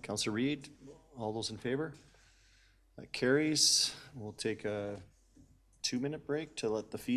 Councillor Reid, all those in favor? That carries. We'll take a 2-minute break to let the feed